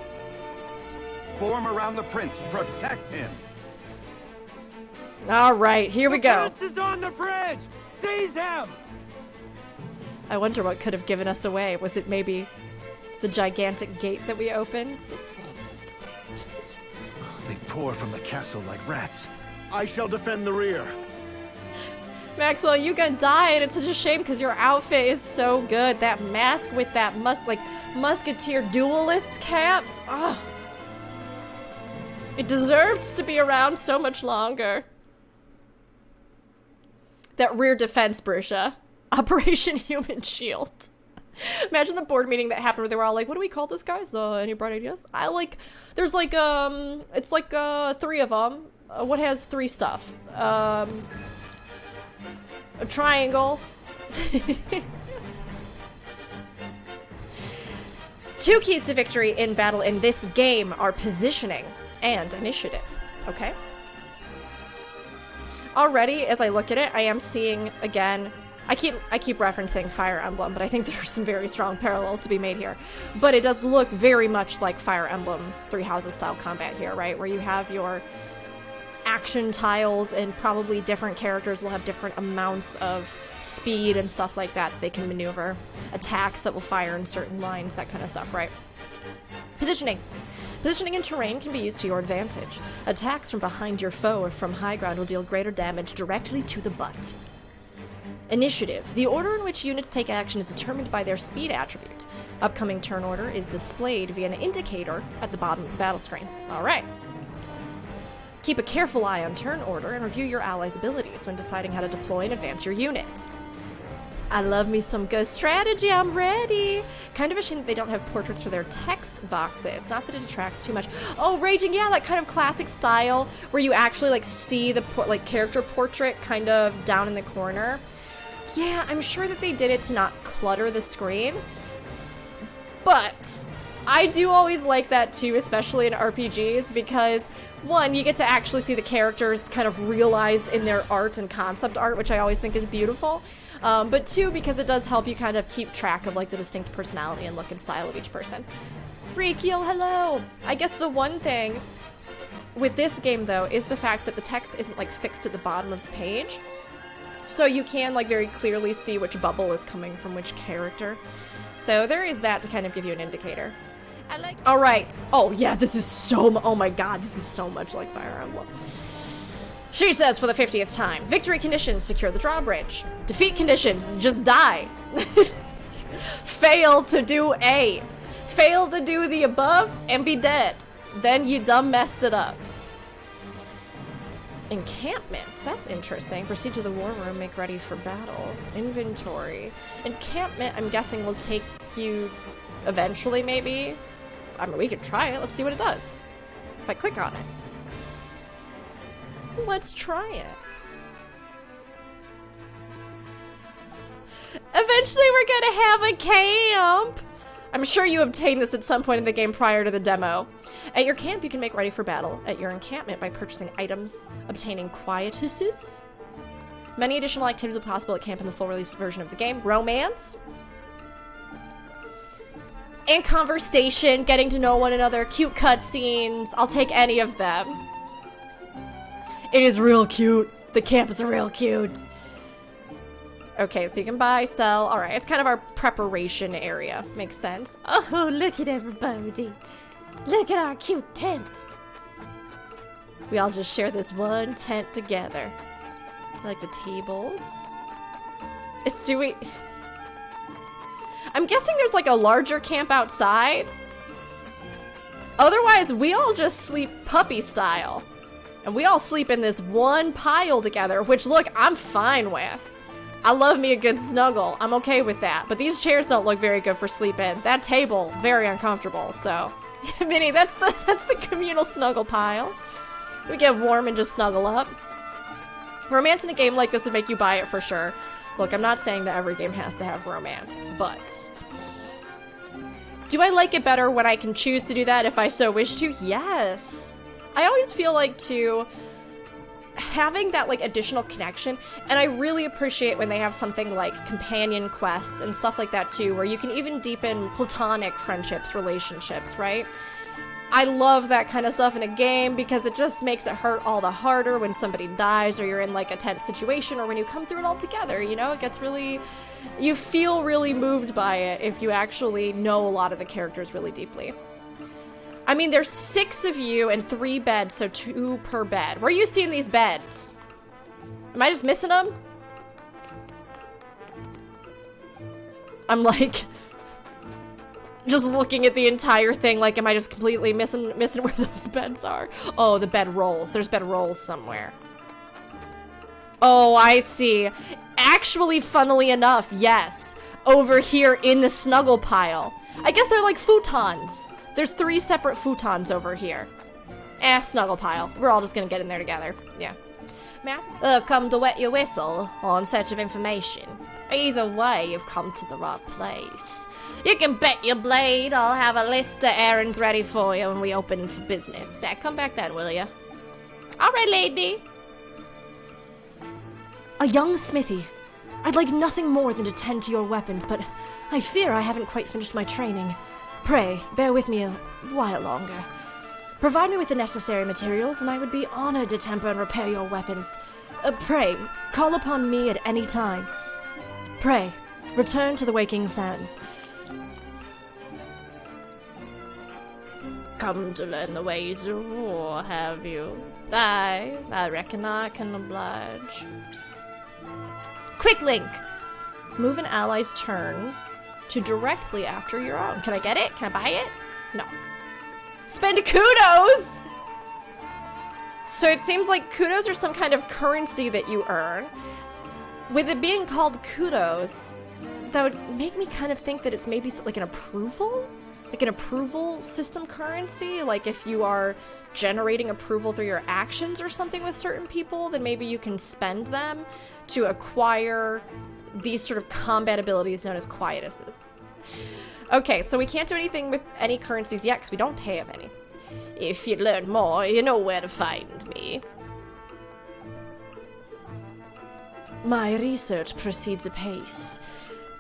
Form around the prince. Protect him. All right, here we go. The prince is on the bridge. Seize him. I wonder what could have given us away. Was it maybe the gigantic gate that we opened? They pour from the castle like rats. I shall defend the rear. Maxwell, you gonna die, and it's such a shame because your outfit is so good. That mask with that musketeer duelist cap. Ugh. It deserved to be around so much longer. That rear defense, Brusha. Operation Human Shield. Imagine the board meeting that happened where they were all like, what do we call this, guys? Any bright ideas? There's like, it's like, 3 of them. What has 3 stuff? A triangle. 2 keys to victory in battle in this game are positioning and initiative. Okay? Already, as I look at it, I am seeing, again, I keep referencing Fire Emblem, but I think there are some very strong parallels to be made here. But it does look very much like Fire Emblem 3 Houses style combat here, right? Where you have your action tiles and probably different characters will have different amounts of speed and stuff like that they can maneuver. Attacks that will fire in certain lines, that kind of stuff, right? Positioning. Positioning in terrain can be used to your advantage. Attacks from behind your foe or from high ground will deal greater damage directly to the butt. Initiative. The order in which units take action is determined by their speed attribute. Upcoming turn order is displayed via an indicator at the bottom of the battle screen. Alright. Keep a careful eye on turn order and review your allies' abilities when deciding how to deploy and advance your units. I love me some good strategy, I'm ready! Kind of a shame that they don't have portraits for their text boxes. Not that it detracts too much. Oh, Raging, yeah, that kind of classic style where you actually see the character portrait kind of down in the corner. Yeah, I'm sure that they did it to not clutter the screen. But I do always like that too, especially in RPGs, because one, you get to actually see the characters kind of realized in their art and concept art, which I always think is beautiful. But two, because it does help you kind of keep track of like the distinct personality and look and style of each person. Freakiel, hello! I guess the one thing with this game though is the fact that the text isn't like fixed at the bottom of the page. So you can like very clearly see which bubble is coming from which character. So there is that to kind of give you an indicator. Alright. Oh yeah, this is so oh my god, this is so much like Fire Emblem. She says for the 50th time, victory conditions, secure the drawbridge. Defeat conditions, just die. Fail to do A. Fail to do the above and be dead. Then you dumb messed it up. Encampment, that's interesting. Proceed to the war room, make ready for battle. Inventory. Encampment, I'm guessing, will take you eventually, maybe? I mean, we could try it. Let's see what it does. If I click on it. Let's try it. Eventually we're gonna have a camp! I'm sure you obtained this at some point in the game prior to the demo. At your camp, you can make ready for battle at your encampment by purchasing items, obtaining quietuses. Many additional activities are possible at camp in the full release version of the game. Romance. and conversation, getting to know one another, cute cutscenes. I'll take any of them. It is real cute. The camp is real cute. Okay, so you can buy, sell. All right, it's kind of our preparation area. Makes sense. Oh, look at everybody. Look at our cute tent. We all just share this one tent together. I like the tables. It's Stewie. I'm guessing there's like a larger camp outside. Otherwise, we all just sleep puppy style. And we all sleep in this one pile together, which, look, I'm fine with. I love me a good snuggle. I'm okay with that. But these chairs don't look very good for sleeping. That table, very uncomfortable, so. Minnie, that's the communal snuggle pile. We get warm and just snuggle up. Romance in a game like this would make you buy it for sure. Look, I'm not saying that every game has to have romance, but... Do I like it better when I can choose to do that if I so wish to? Yes. I always feel like, too, having that, like, additional connection, and I really appreciate when they have something like companion quests and stuff like that, too, where you can even deepen platonic friendships, relationships, right? I love that kind of stuff in a game because it just makes it hurt all the harder when somebody dies or you're in like a tense situation or when you come through it all together, you know? It gets really... You feel really moved by it if you actually know a lot of the characters really deeply. I mean, there's 6 of you and 3 beds, so 2 per bed. Where are you seeing these beds? Am I just missing them? I'm like... just looking at the entire thing like, am I just completely missing where those beds are? Oh, the bed rolls. There's bed rolls somewhere. Oh, I see. Actually, funnily enough, yes. Over here in the snuggle pile. I guess they're like futons. There's 3 separate futons over here. Snuggle pile. We're all just gonna get in there together. Yeah. Come to wet your whistle or in search of information. Either way, you've come to the right place. You can bet your blade I'll have a list of errands ready for you when we open for business. Come back then, will ya? All right, lady. A young smithy. I'd like nothing more than to tend to your weapons, but I fear I haven't quite finished my training. Pray, bear with me a while longer. Provide me with the necessary materials, and I would be honored to temper and repair your weapons. Pray, call upon me at any time. Pray, return to the Waking Sands. Come to learn the ways of war, have you? I reckon I can oblige. Quick link! Move an ally's turn to directly after your own. Can I get it? Can I buy it? No. Spend kudos! So it seems like kudos are some kind of currency that you earn. With it being called kudos, that would make me kind of think that it's maybe like an approval? Like an approval system currency? Like if you are generating approval through your actions or something with certain people, then maybe you can spend them to acquire these sort of combat abilities known as quietuses. Okay, so we can't do anything with any currencies yet because we don't have any. If you'd learn more, you know where to find me. My research proceeds apace,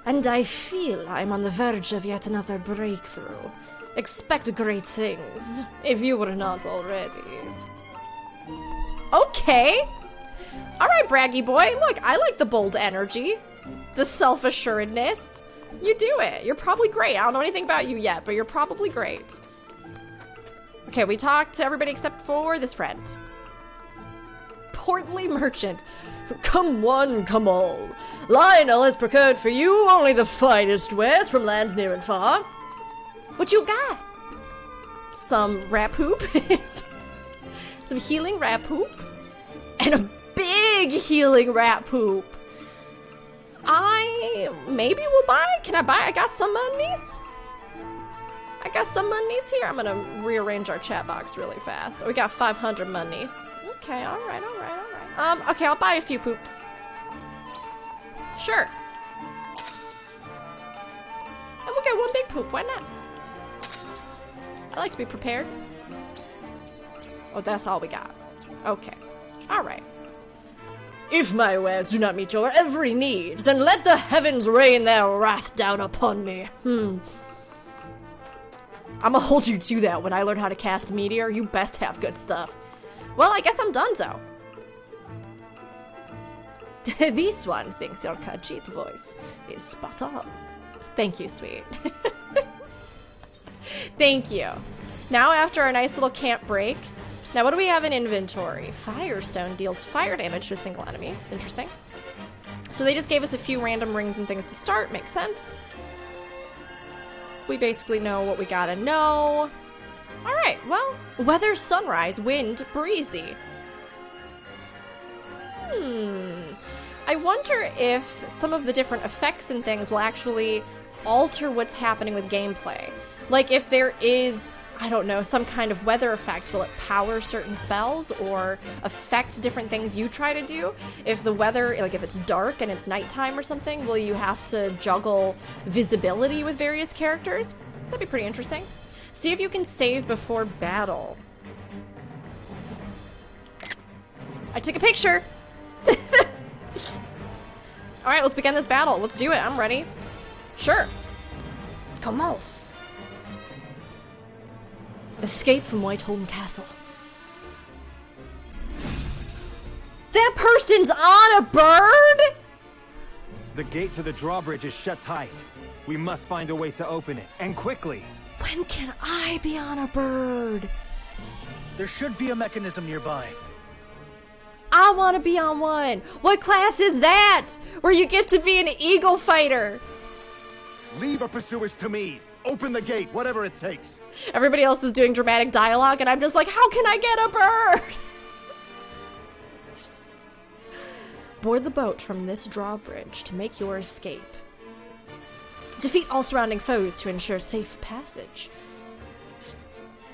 and I feel I'm on the verge of yet another breakthrough. Expect great things, if you were not already. Okay. Alright, braggy boy. Look, I like the bold energy. The self-assuredness. You do it. You're probably great. I don't know anything about you yet, but you're probably great. Okay, we talked to everybody except for this friend. Portly merchant. Come one, come all. Lionel has procured for you only the finest wares from lands near and far. What you got? Some rap hoop. Some healing rap hoop. And a big healing rap hoop. I maybe will buy. Can I buy? I got some monies. I got some monies here. I'm gonna rearrange our chat box really fast. Oh, we got 500 monies. Okay, alright. Okay, I'll buy a few poops. Sure. And we'll get one big poop, why not? I like to be prepared. Oh, that's all we got. Okay. Alright. If my wares do not meet your every need, then let the heavens rain their wrath down upon me. I'm gonna hold you to that. When I learn how to cast Meteor, you best have good stuff. Well, I guess I'm donezo. This one thinks your Khajiit voice is spot on. Thank you, sweet. Thank you. Now after our nice little camp break, now what do we have in inventory? Firestone deals fire damage to a single enemy. Interesting. So they just gave us a few random rings and things to start. Makes sense. We basically know what we gotta know. Alright, well, weather sunrise, wind breezy. I wonder if some of the different effects and things will actually alter what's happening with gameplay. Like if there is, I don't know, some kind of weather effect, will it power certain spells or affect different things you try to do? If the weather, like if it's dark and it's nighttime or something, will you have to juggle visibility with various characters? That'd be pretty interesting. See if you can save before battle. I took a picture! Alright, let's begin this battle. Let's do it. I'm ready. Sure. Commence. Escape from Whiteholm Castle. That person's on a bird?! The gate to the drawbridge is shut tight. We must find a way to open it, and quickly. When can I be on a bird? There should be a mechanism nearby. I want to be on one. What class is that? Where you get to be an eagle fighter. Leave our pursuers to me. Open the gate, whatever it takes. Everybody else is doing dramatic dialogue, and I'm just like, how can I get a bird? Board the boat from this drawbridge to make your escape. Defeat all surrounding foes to ensure safe passage.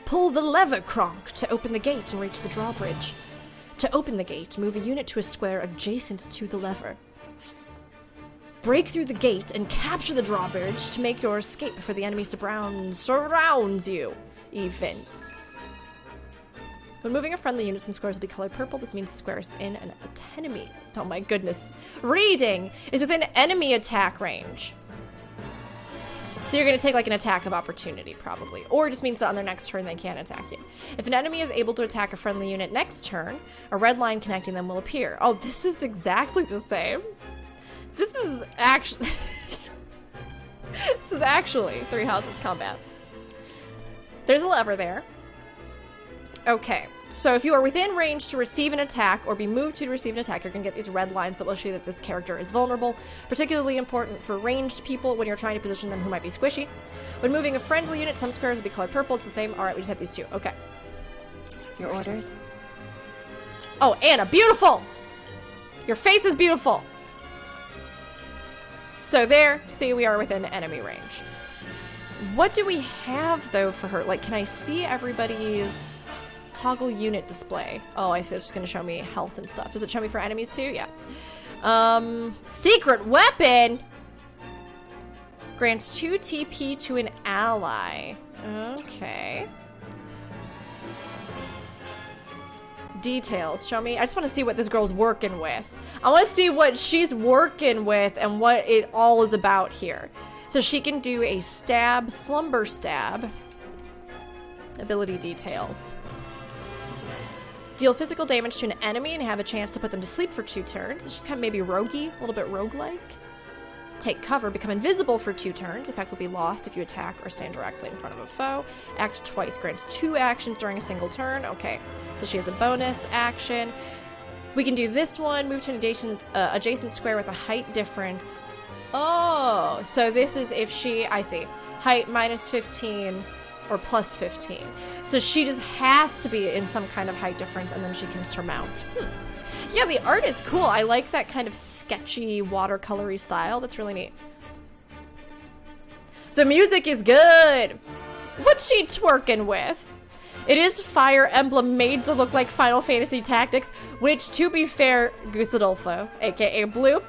Pull the lever, Kronk, to open the gate and reach the drawbridge. To open the gate, move a unit to a square adjacent to the lever. Break through the gate and capture the drawbridge to make your escape before the enemy surrounds you, even. When moving a friendly unit, some squares will be colored purple. This means squares in an enemy. Oh my goodness. Reading is within enemy attack range. So you're going to take like an attack of opportunity, probably. Or it just means that on their next turn, they can't attack you. If an enemy is able to attack a friendly unit next turn, a red line connecting them will appear. Oh, this is exactly the same. This is actually... this is actually Three Houses combat. There's a lever there. Okay, so if you are within range to receive an attack or be moved to receive an attack, you're going to get these red lines that will show you that this character is vulnerable. Particularly important for ranged people when you're trying to position them who might be squishy. When moving a friendly unit, some squares will be colored purple. It's the same. Alright, we just have these two. Okay. Your orders? Oh, Anna, beautiful! Your face is beautiful! So there, see, we are within enemy range. What do we have, though, for her? Like, can I see everybody's toggle unit display? Oh, I see. It's just going to show me health and stuff. Does it show me for enemies, too? Yeah. Secret weapon! Grants 2 TP to an ally. Okay. Details. Show me. I just want to see what this girl's working with. I want to see what she's working with and what it all is about here. So she can do a stab, slumber stab. Ability details. Deal physical damage to an enemy and have a chance to put them to sleep for 2 turns. It's just kind of maybe roguey, a little bit roguelike. Take cover, become invisible for 2 turns. Effect will be lost if you attack or stand directly in front of a foe. Act twice, grants 2 actions during a single turn. Okay, so she has a bonus action. We can do this one, move to an adjacent square with a height difference. Oh, so this is if she, I see, height minus 15 or plus 15. So she just has to be in some kind of height difference and then she can surmount. Yeah, the art is cool. I like that kind of sketchy, watercolory style. That's really neat. The music is good. What's she twerking with? It is Fire Emblem made to look like Final Fantasy Tactics, which, to be fair, Gustadolfo, aka Bloop,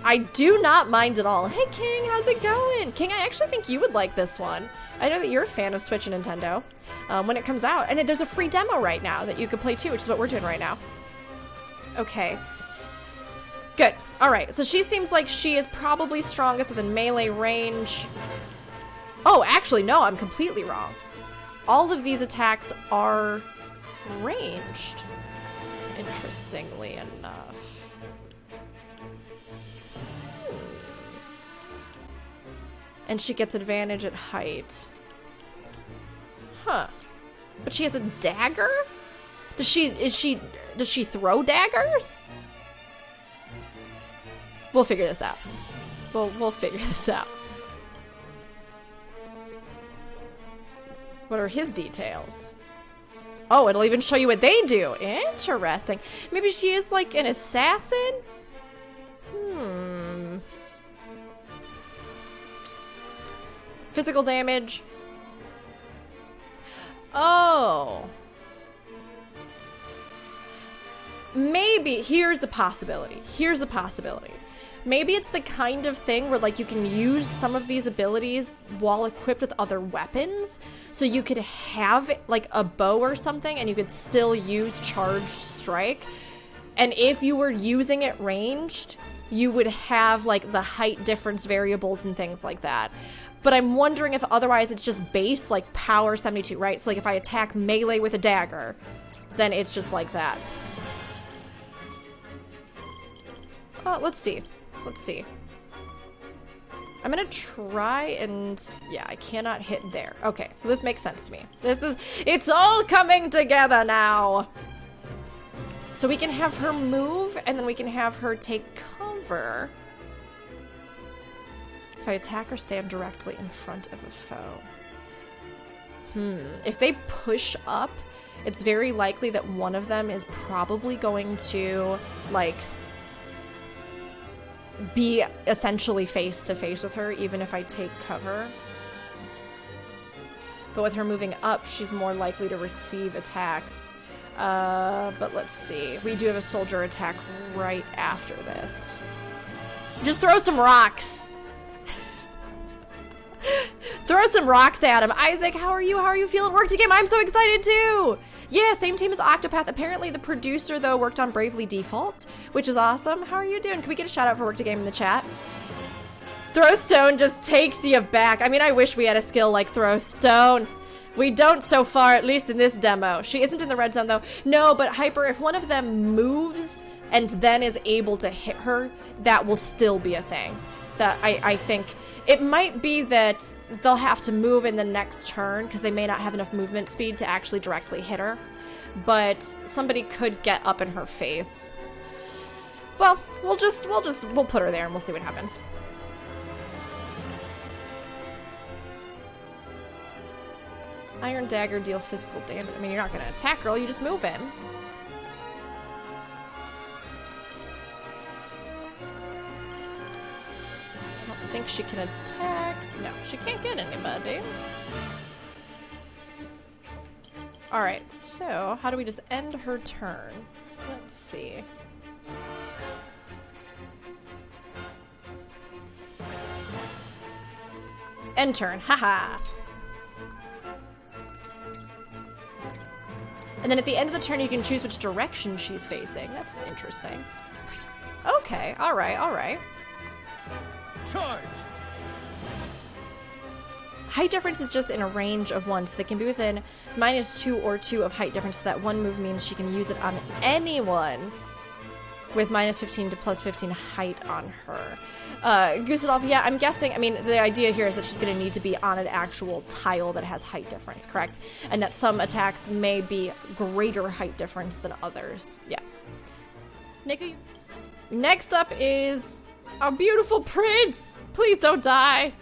I do not mind at all. Hey, King, how's it going? King, I actually think you would like this one. I know that you're a fan of Switch and Nintendo when it comes out. And there's a free demo right now that you can play too, which is what we're doing right now. Okay. Good. Alright, so she seems like she is probably strongest within melee range. Oh, actually, no, I'm completely wrong. All of these attacks are ranged, interestingly enough. And she gets advantage at height. Huh. But she has a dagger? Does she throw daggers? We'll figure this out. We'll figure this out. What are his details? Oh, it'll even show you what they do. Interesting. Maybe she is like an assassin? Physical damage. Oh. Maybe, here's a possibility. Here's a possibility. Maybe it's the kind of thing where, like, you can use some of these abilities while equipped with other weapons. So you could have, like, a bow or something, and you could still use charged strike. And if you were using it ranged, you would have, like, the height difference variables and things like that. But I'm wondering if otherwise it's just base, like, power 72, right? So, like, if I attack melee with a dagger, then it's just like that. Let's see. Let's see. I'm gonna try and... yeah, I cannot hit there. Okay, so this makes sense to me. It's all coming together now! So we can have her move, and then we can have her take cover. If I attack or stand directly in front of a foe. If they push up, it's very likely that one of them is probably going to, like... be essentially face to face with her, even if I take cover. But with her moving up, she's more likely to receive attacks. But let's see. We do have a soldier attack right after this. Just throw some rocks. Throw some rocks at him. Isaac, how are you? How are you feeling? Worked again. I'm so excited too. Yeah, same team as Octopath. Apparently the producer, though, worked on Bravely Default, which is awesome. How are you doing? Can we get a shout out for Worked a Game in the chat? Throw Stone just takes you back. I mean, I wish we had a skill like Throw Stone. We don't so far, at least in this demo. She isn't in the red zone, though. No, but Hyper, if one of them moves and then is able to hit her, that will still be a thing. That I think... it might be that they'll have to move in the next turn because they may not have enough movement speed to actually directly hit her. But somebody could get up in her face. Well, we'll put her there and we'll see what happens. Iron Dagger deal physical damage. I mean, you're not going to attack her, you just move him. I think she can attack. No, she can't get anybody. Alright, so how do we just end her turn? Let's see. End turn, haha. And then at the end of the turn, you can choose which direction she's facing. That's interesting. Okay, alright, alright. Charge! Height difference is just in a range of 1, so they can be within -2 or 2 of height difference, so that 1 move means she can use it on anyone with -15 to +15 height on her. Gusadolf, yeah, I'm guessing, I mean, the idea here is that she's going to need to be on an actual tile that has height difference, correct? And that some attacks may be greater height difference than others. Yeah. Nico, next up is... our beautiful prince! Please don't die!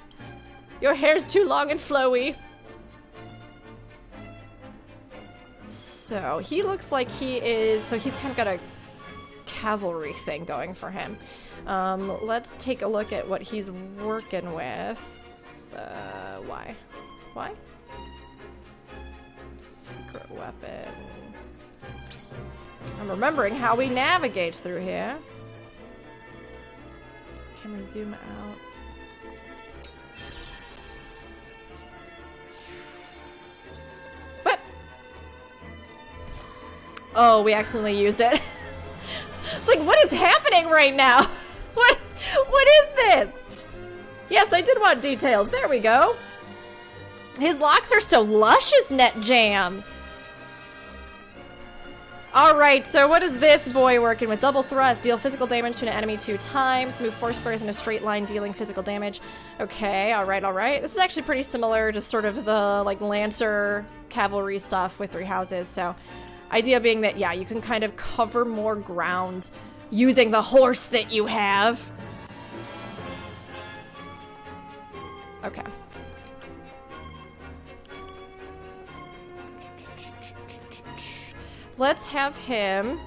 Your hair's too long and flowy. So, he looks like he is... so he's kind of got a cavalry thing going for him. Let's take a look at what he's working with. Why? Why? Secret weapon. I'm remembering how we navigate through here. Can we zoom out? What? Oh, we accidentally used it. It's like, what is happening right now? What is this? Yes, I did want details. There we go. His locks are so luscious, Net Jam. Alright, so what is this boy working with? Double thrust. Deal physical damage to an enemy 2 times. Move 4 squares in a straight line, dealing physical damage. Okay, alright, alright. This is actually pretty similar to sort of the, like, Lancer cavalry stuff with 3 houses. So, idea being that, yeah, you can kind of cover more ground using the horse that you have. Okay. Let's have him.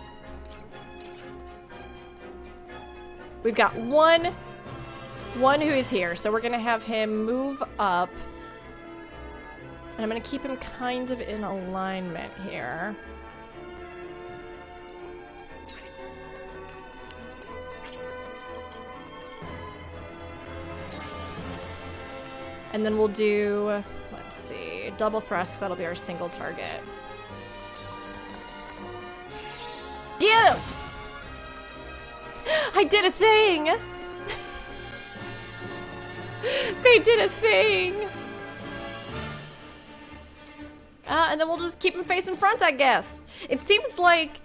We've got one who is here, so we're gonna have him move up. And I'm gonna keep him kind of in alignment here. And then we'll do, let's see, double thrust, that'll be our single target. Yeah! I did a thing! They did a thing! And then we'll just keep him facing front, I guess. It seems like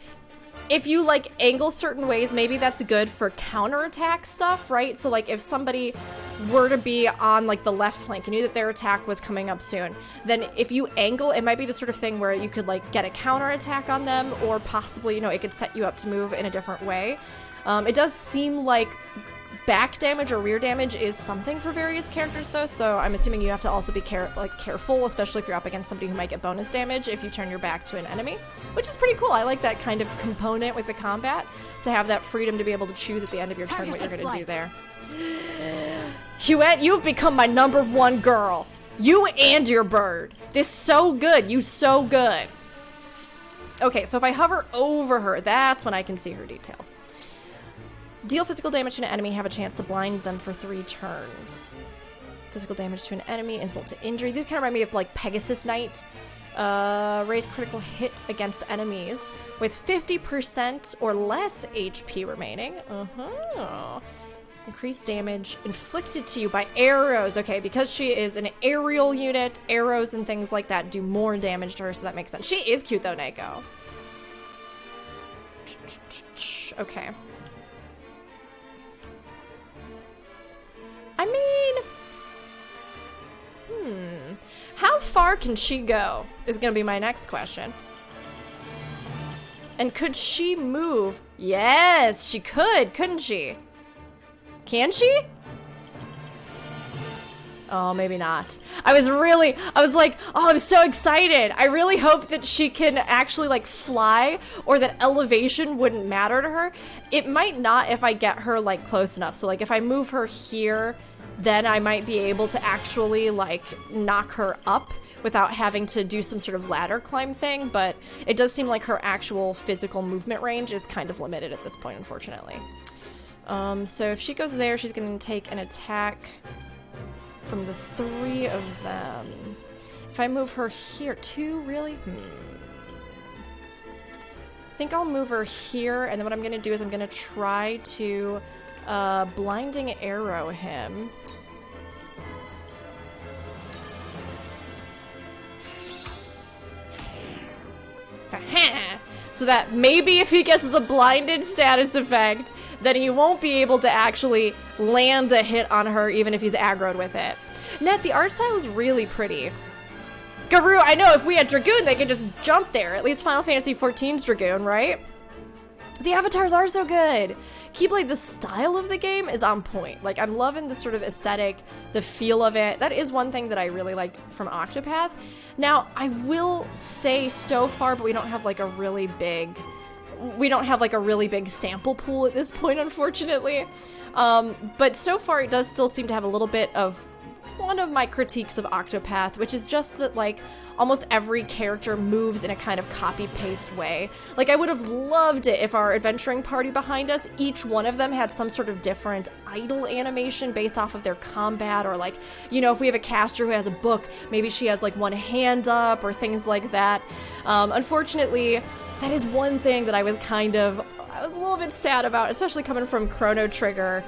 if you, like, angle certain ways, maybe that's good for counterattack stuff, right? So, like, if somebody were to be on, like, the left flank and knew that their attack was coming up soon, then if you angle, it might be the sort of thing where you could, like, get a counterattack on them, or possibly, you know, it could set you up to move in a different way. It does seem like back damage or rear damage is something for various characters, though, so I'm assuming you have to also be careful, especially if you're up against somebody who might get bonus damage if you turn your back to an enemy, which is pretty cool. I like that kind of component with the combat, to have that freedom to be able to choose at the end of your turn what you're going to do there. Huette, you've become my #1 girl. You and your bird. This so good. You so good. Okay, so if I hover over her, that's when I can see her details. Deal physical damage to an enemy, have a chance to blind them for 3 turns. Physical damage to an enemy, insult to injury. These kind of remind me of, like, Pegasus Knight. Raise critical hit against enemies with 50% or less HP remaining. Increased damage inflicted to you by arrows. Okay, because she is an aerial unit, arrows and things like that do more damage to her, so that makes sense. She is cute, though, Neko. Okay. I mean, how far can she go is gonna be my next question. And could she move? Yes, she could, couldn't she? Can she? Oh, maybe not. I was like, oh, I'm so excited. I really hope that she can actually, like, fly, or that elevation wouldn't matter to her. It might not if I get her, like, close enough. So, like, if I move her here, then I might be able to actually, like, knock her up without having to do some sort of ladder climb thing, but it does seem like her actual physical movement range is kind of limited at this point, unfortunately. So if she goes there, she's gonna take an attack from the 3 of them. If I move her here, 2, really? I think I'll move her here, and then what I'm gonna do is I'm gonna try to blinding arrow him. So that maybe if he gets the blinded status effect, then he won't be able to actually land a hit on her even if he's aggroed with it. Net, the art style is really pretty. Garou, I know if we had Dragoon, they could just jump there. At least Final Fantasy XIV's Dragoon, right? The avatars are so good. Keyblade, the style of the game is on point. Like, I'm loving the sort of aesthetic, the feel of it. That is one thing that I really liked from Octopath. Now, I will say so far, but we don't have like a really big sample pool at this point, unfortunately. But so far it does still seem to have a little bit of one of my critiques of Octopath, which is just that, like, almost every character moves in a kind of copy-paste way. Like, I would have loved it if our adventuring party behind us, each one of them had some sort of different idle animation based off of their combat, or, like, you know, if we have a caster who has a book, maybe she has, like, one hand up, or things like that. Unfortunately, that is one thing that I was a little bit sad about, especially coming from Chrono Trigger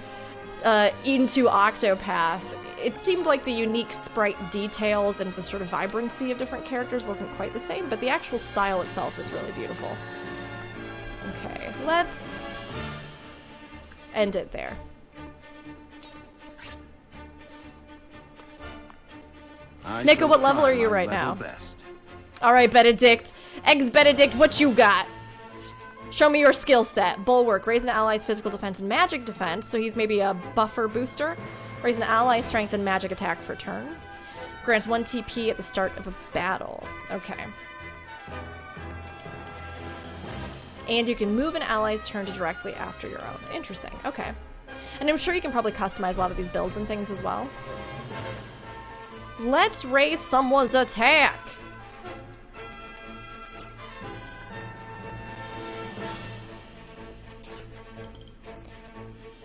into Octopath, it seemed like the unique sprite details and the sort of vibrancy of different characters wasn't quite the same, but the actual style itself is really beautiful. Okay, let's end it there. Nico, what level are you right now? Alright, Benedict. Ex-Benedict, what you got? Show me your skill set. Bulwark. Raise an ally's physical defense and magic defense, so he's maybe a buffer booster. Raise an ally's strength and magic attack for turns. Grants 1 TP at the start of a battle. Okay. And you can move an ally's turn to directly after your own. Interesting. Okay. And I'm sure you can probably customize a lot of these builds and things as well. Let's raise someone's attack.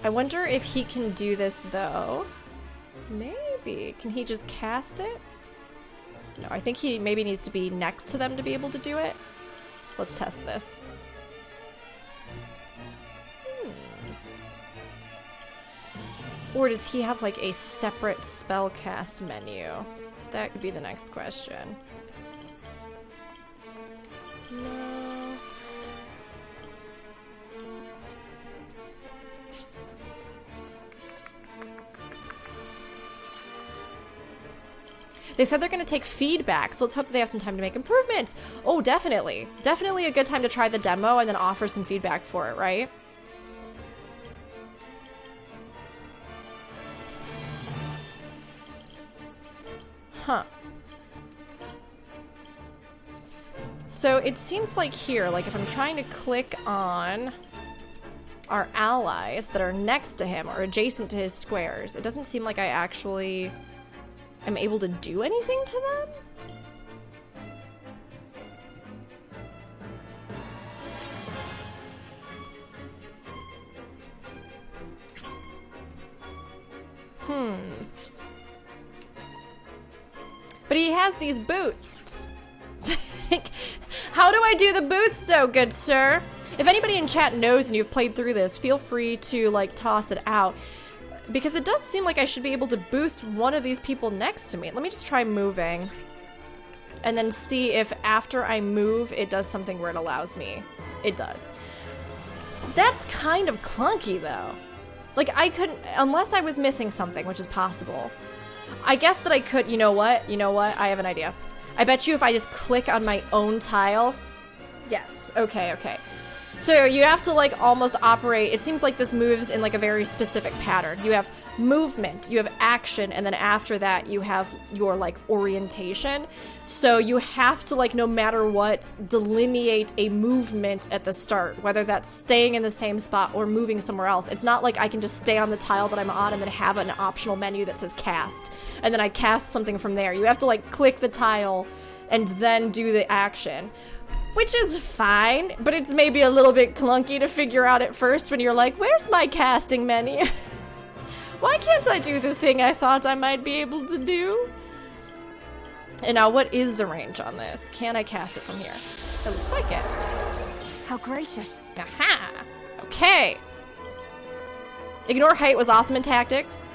I wonder if he can do this, though. Maybe. Can he just cast it? No, I think he maybe needs to be next to them to be able to do it. Let's test this. Or does he have, like, a separate spellcast menu? That could be the next question. No. They said they're going to take feedback, so let's hope that they have some time to make improvements. Oh, definitely. Definitely a good time to try the demo and then offer some feedback for it, right? Huh. So it seems like here, like if I'm trying to click on our allies that are next to him or adjacent to his squares, it doesn't seem like I actually am able to do anything to them? But he has these boosts. How do I do the boost, oh good sir? If anybody in chat knows and you've played through this, feel free to like toss it out. Because it does seem like I should be able to boost one of these people next to me. Let me just try moving. And then see if after I move, it does something where it allows me. It does. That's kind of clunky though. Like I couldn't, unless I was missing something, which is possible. I guess that I could, you know what? I have an idea. I bet you if I just click on my own tile. Yes, okay. So you have to like almost operate, it seems like this moves in like a very specific pattern. You have movement, you have action, and then after that you have your like orientation. So you have to like no matter what delineate a movement at the start, whether that's staying in the same spot or moving somewhere else. It's not like I can just stay on the tile that I'm on and then have an optional menu that says cast, and then I cast something from there. You have to like click the tile and then do the action. Which is fine, but it's maybe a little bit clunky to figure out at first when you're like, where's my casting menu? Why can't I do the thing I thought I might be able to do? And now, what is the range on this? Can I cast it from here? It looks like it. How gracious. Aha! Okay. Ignore height was awesome in tactics.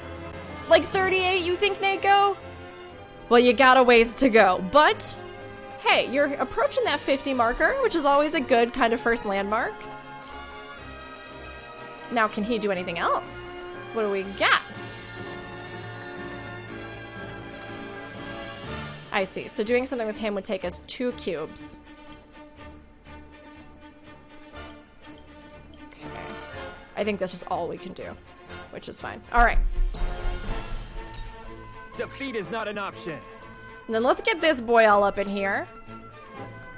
Like 38, you think, Nako? Well, you got a ways to go, but hey, you're approaching that 50 marker, which is always a good kind of first landmark. Now, can he do anything else? What do we got? I see. So doing something with him would take us 2 cubes. Okay. I think that's just all we can do, which is fine. All right. Defeat is not an option. And then let's get this boy all up in here.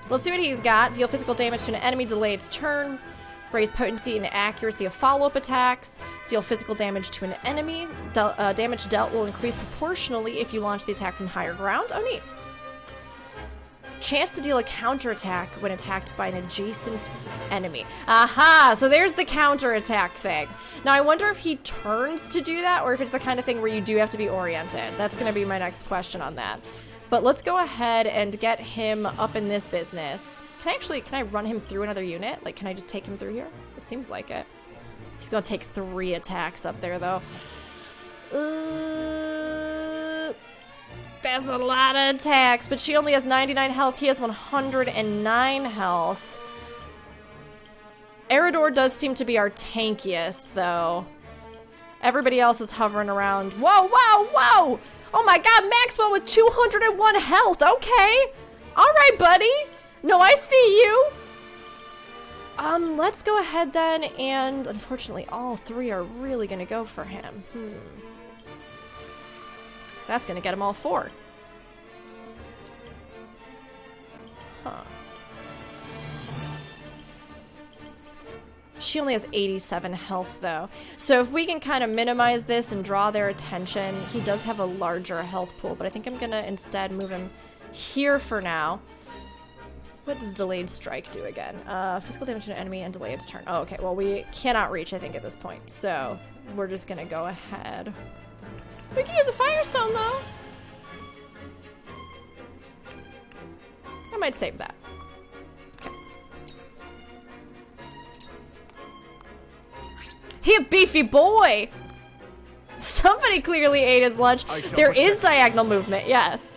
Let's see what he's got. Deal physical damage to an enemy, delay its turn. Raise potency and accuracy of follow-up attacks. Deal physical damage to an enemy. Damage dealt will increase proportionally if you launch the attack from higher ground. Oh, neat. Chance to deal a counterattack when attacked by an adjacent enemy. Aha! So there's the counterattack thing. Now, I wonder if he turns to do that, or if it's the kind of thing where you do have to be oriented. That's going to be my next question on that. But let's go ahead and get him up in this business. Can I run him through another unit? Like, can I just take him through here? It seems like it. He's gonna take 3 attacks up there, though. That's a lot of attacks, but she only has 99 health. He has 109 health. Eridor does seem to be our tankiest, though. Everybody else is hovering around. Whoa, whoa, whoa! Oh my god, Maxwell with 201 health. Okay. Alright, buddy. No, I see you. Let's go ahead then, and unfortunately all three are really gonna go for him. That's gonna get him all four. Huh. She only has 87 health, though. So if we can kind of minimize this and draw their attention, he does have a larger health pool, but I think I'm gonna instead move him here for now. What does delayed strike do again? Physical damage to an enemy and delay its turn. Oh, okay. Well, we cannot reach, I think, at this point. So we're just gonna go ahead. We can use a Firestone, though. I might save that. Okay. He a beefy boy! Somebody clearly ate his lunch. There is diagonal movement, yes.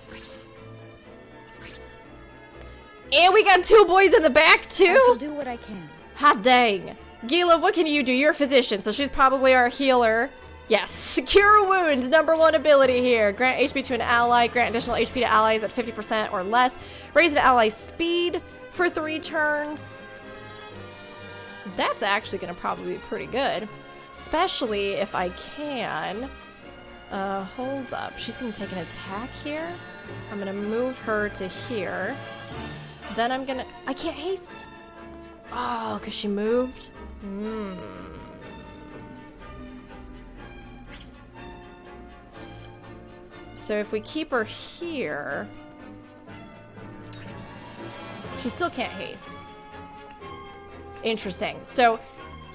And we got two boys in the back, too? I shall do what I can. Hot dang. Gila, what can you do? You're a physician, so she's probably our healer. Yes. Cure wounds, #1 ability here. Grant HP to an ally. Grant additional HP to allies at 50% or less. Raise an ally's speed for 3 turns. That's actually going to probably be pretty good. Especially if I can. Hold up. She's going to take an attack here. I'm going to move her to here. Then I'm gonna... I can't haste! Oh, because she moved? So if we keep her here... She still can't haste. Interesting. So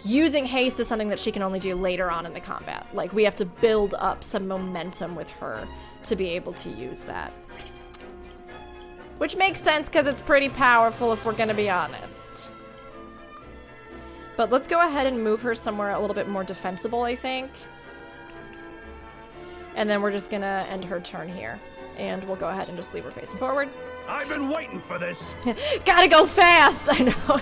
using haste is something that she can only do later on in the combat. Like, we have to build up some momentum with her to be able to use that. Which makes sense because it's pretty powerful if we're going to be honest. But let's go ahead and move her somewhere a little bit more defensible, I think. And then we're just going to end her turn here. And we'll go ahead and just leave her facing forward. I've been waiting for this. Gotta go fast! I know.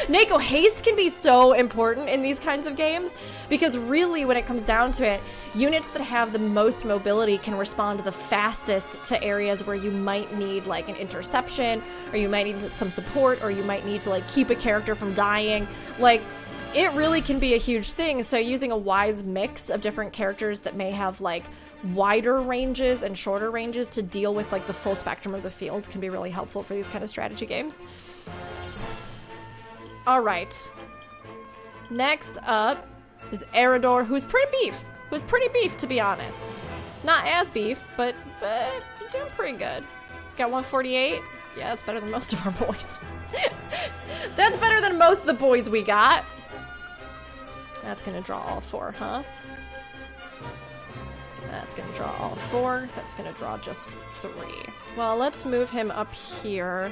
Neko, haste can be so important in these kinds of games because really when it comes down to it, units that have the most mobility can respond the fastest to areas where you might need like an interception, or you might need some support, or you might need to like keep a character from dying. Like, it really can be a huge thing. So using a wise mix of different characters that may have like wider ranges and shorter ranges to deal with like the full spectrum of the field can be really helpful for these kind of strategy games. All right. Next up is Eridor, who's pretty beef, to be honest. Not as beef, but you're doing pretty good. Got 148. Yeah, that's better than most of our boys. That's better than most of the boys we got. That's gonna draw all 4, huh? That's gonna draw all 4. That's gonna draw just 3. Well, let's move him up here.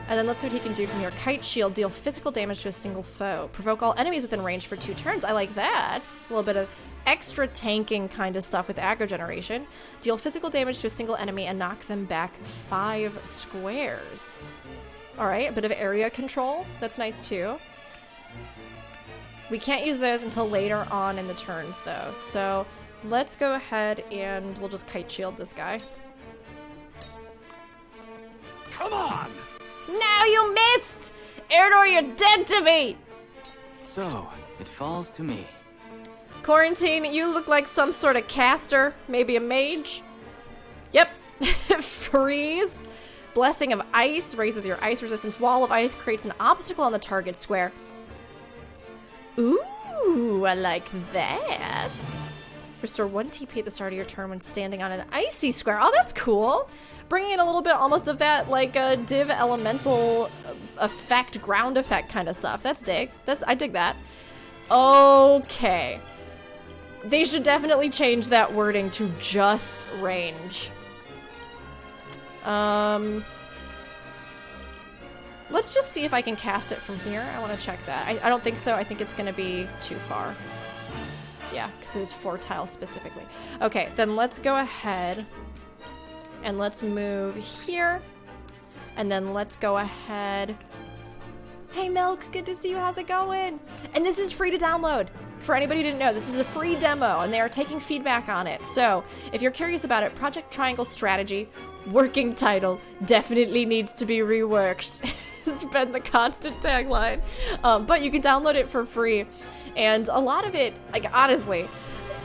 And then let's see what he can do from here. Kite Shield, deal physical damage to a single foe. Provoke all enemies within range for 2 turns. I like that. A little bit of extra tanking kind of stuff with aggro generation. Deal physical damage to a single enemy and knock them back 5 squares. Alright, a bit of area control. That's nice too. We can't use those until later on in the turns though. So let's go ahead and we'll just Kite Shield this guy. Come on! No, you missed! Eridor, you're dead to me! So, it falls to me. Quarantine, you look like some sort of caster. Maybe a mage? Yep. Freeze. Blessing of Ice raises your ice resistance. Wall of Ice creates an obstacle on the target square. Ooh, I like that. Restore 1 TP at the start of your turn when standing on an icy square. Oh, that's cool. Bringing in a little bit almost of that, like, div elemental effect, ground effect kind of stuff. That's dig. I dig that. Okay. They should definitely change that wording to just range. Let's just see if I can cast it from here. I want to check that. I don't think so. I think it's going to be too far. Yeah, because it is 4 tiles specifically. Okay, then let's go ahead and let's move here. And then let's go ahead. Hey Milk, good to see you. How's it going? And this is free to download. For anybody who didn't know, this is a free demo and they are taking feedback on it. So if you're curious about it, Project Triangle Strategy, working title, definitely needs to be reworked. Has been the constant tagline. But you can download it for free. And a lot of it, like, honestly,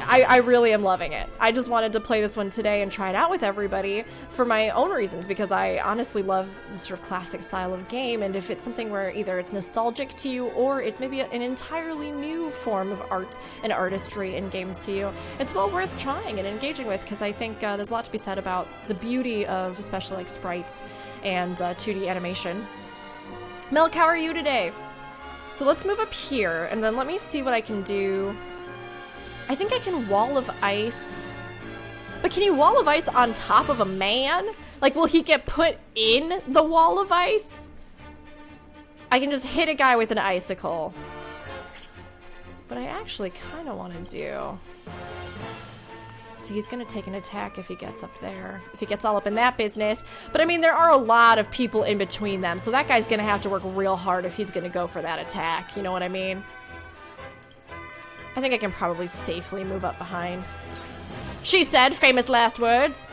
I really am loving it. I just wanted to play this one today and try it out with everybody for my own reasons, because I honestly love this sort of classic style of game, and if it's something where either it's nostalgic to you or it's maybe an entirely new form of art and artistry in games to you, it's well worth trying and engaging with, because I think there's a lot to be said about the beauty of especially like sprites and 2D animation. Milk, how are you today? So let's move up here, and then let me see what I can do. I think I can wall of ice. But can you wall of ice on top of a man? Like, will he get put in the wall of ice? I can just hit a guy with an icicle. But I actually kind of want to do... So he's going to take an attack if he gets up there. If he gets all up in that business. But I mean, there are a lot of people in between them. So that guy's going to have to work real hard if he's going to go for that attack. You know what I mean? I think I can probably safely move up behind. She said, famous last words.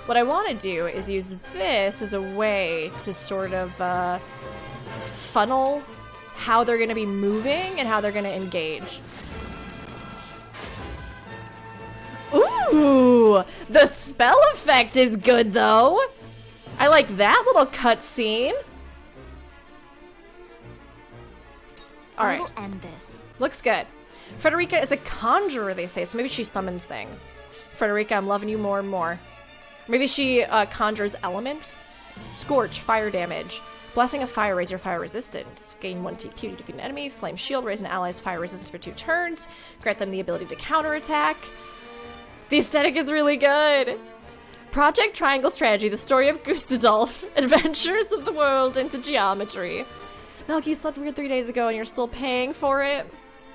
What I want to do is use this as a way to sort of funnel how they're going to be moving and how they're going to engage. Ooh, the spell effect is good though. I like that little cutscene. All right. I will end this. Looks good. Frederica is a conjurer, they say, so maybe she summons things. Frederica, I'm loving you more and more. Maybe she conjures elements. Scorch, fire damage. Blessing of Fire, raise your fire resistance. Gain 1 TP to defeat an enemy. Flame Shield, raise an ally's fire resistance for 2 turns. Grant them the ability to counterattack. The aesthetic is really good. Project Triangle Strategy, the story of Gustadolf. Adventures of the world into geometry. Melky, you slept weird 3 days ago and you're still paying for it?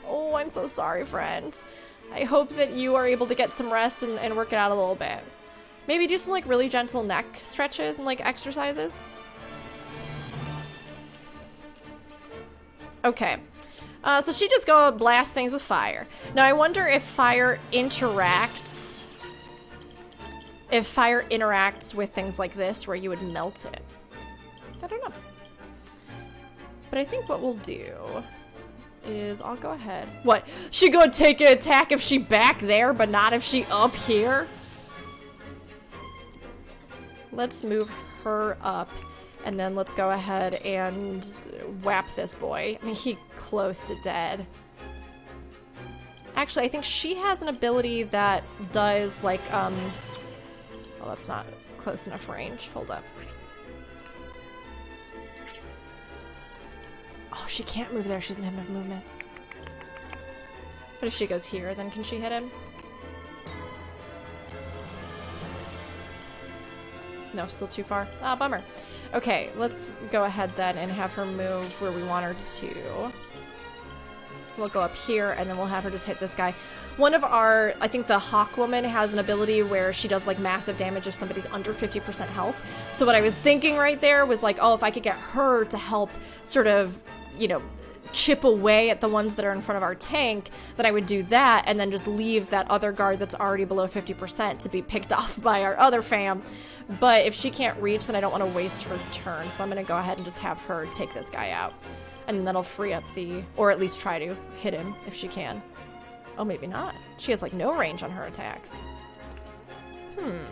Oh, I'm so sorry, friend. I hope that you are able to get some rest and work it out a little bit. Maybe do some like really gentle neck stretches and like exercises. Okay. So she just go blast things with fire. Now I wonder if fire interacts... If fire interacts with things like this where you would melt it. I don't know. But I think what we'll do is I'll go ahead. What? She gonna take an attack if she back there, but not if she up here? Let's move her up. And then let's go ahead and whap this boy. I mean, he close to dead. Actually, I think she has an ability that does, like, oh, that's not close enough range. Hold up. Oh, she can't move there. She doesn't have enough movement. What if she goes here? Then can she hit him? No, still too far. Ah, bummer. Okay, let's go ahead then and have her move where we want her to. We'll go up here and then we'll have her just hit this guy. One of our, I think the Hawk Woman has an ability where she does like massive damage if somebody's under 50% health. So what I was thinking right there was like, oh, if I could get her to help sort of, you know, chip away at the ones that are in front of our tank, then I would do that and then just leave that other guard that's already below 50% to be picked off by our other fam. But if she can't reach, then I don't want to waste her turn, so I'm going to go ahead and just have her take this guy out. And that'll free up the... or at least try to hit him if she can. Oh, maybe not. She has, like, no range on her attacks. Really?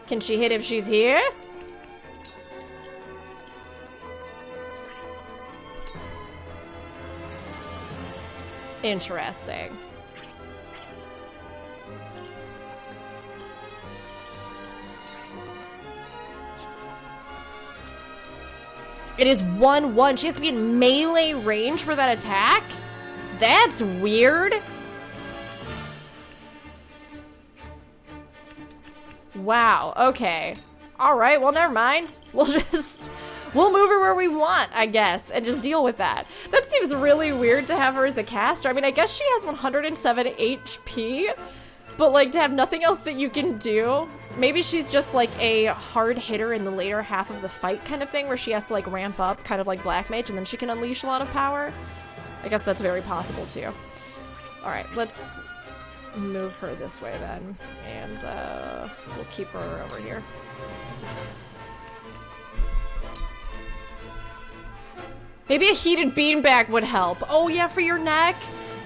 Can she hit if she's here? Interesting. It is 1-1. She has to be in melee range for that attack? That's weird. Wow, okay. Alright, well, never mind. We'll move her where we want, I guess, and just deal with that. That seems really weird to have her as a caster. I mean, I guess she has 107 HP, but like to have nothing else that you can do. Maybe she's just like a hard hitter in the later half of the fight kind of thing where she has to like ramp up kind of like Black Mage and then she can unleash a lot of power. I guess that's very possible too. Alright, let's move her this way then, and we'll keep her over here. Maybe a heated beanbag would help. Oh yeah, for your neck?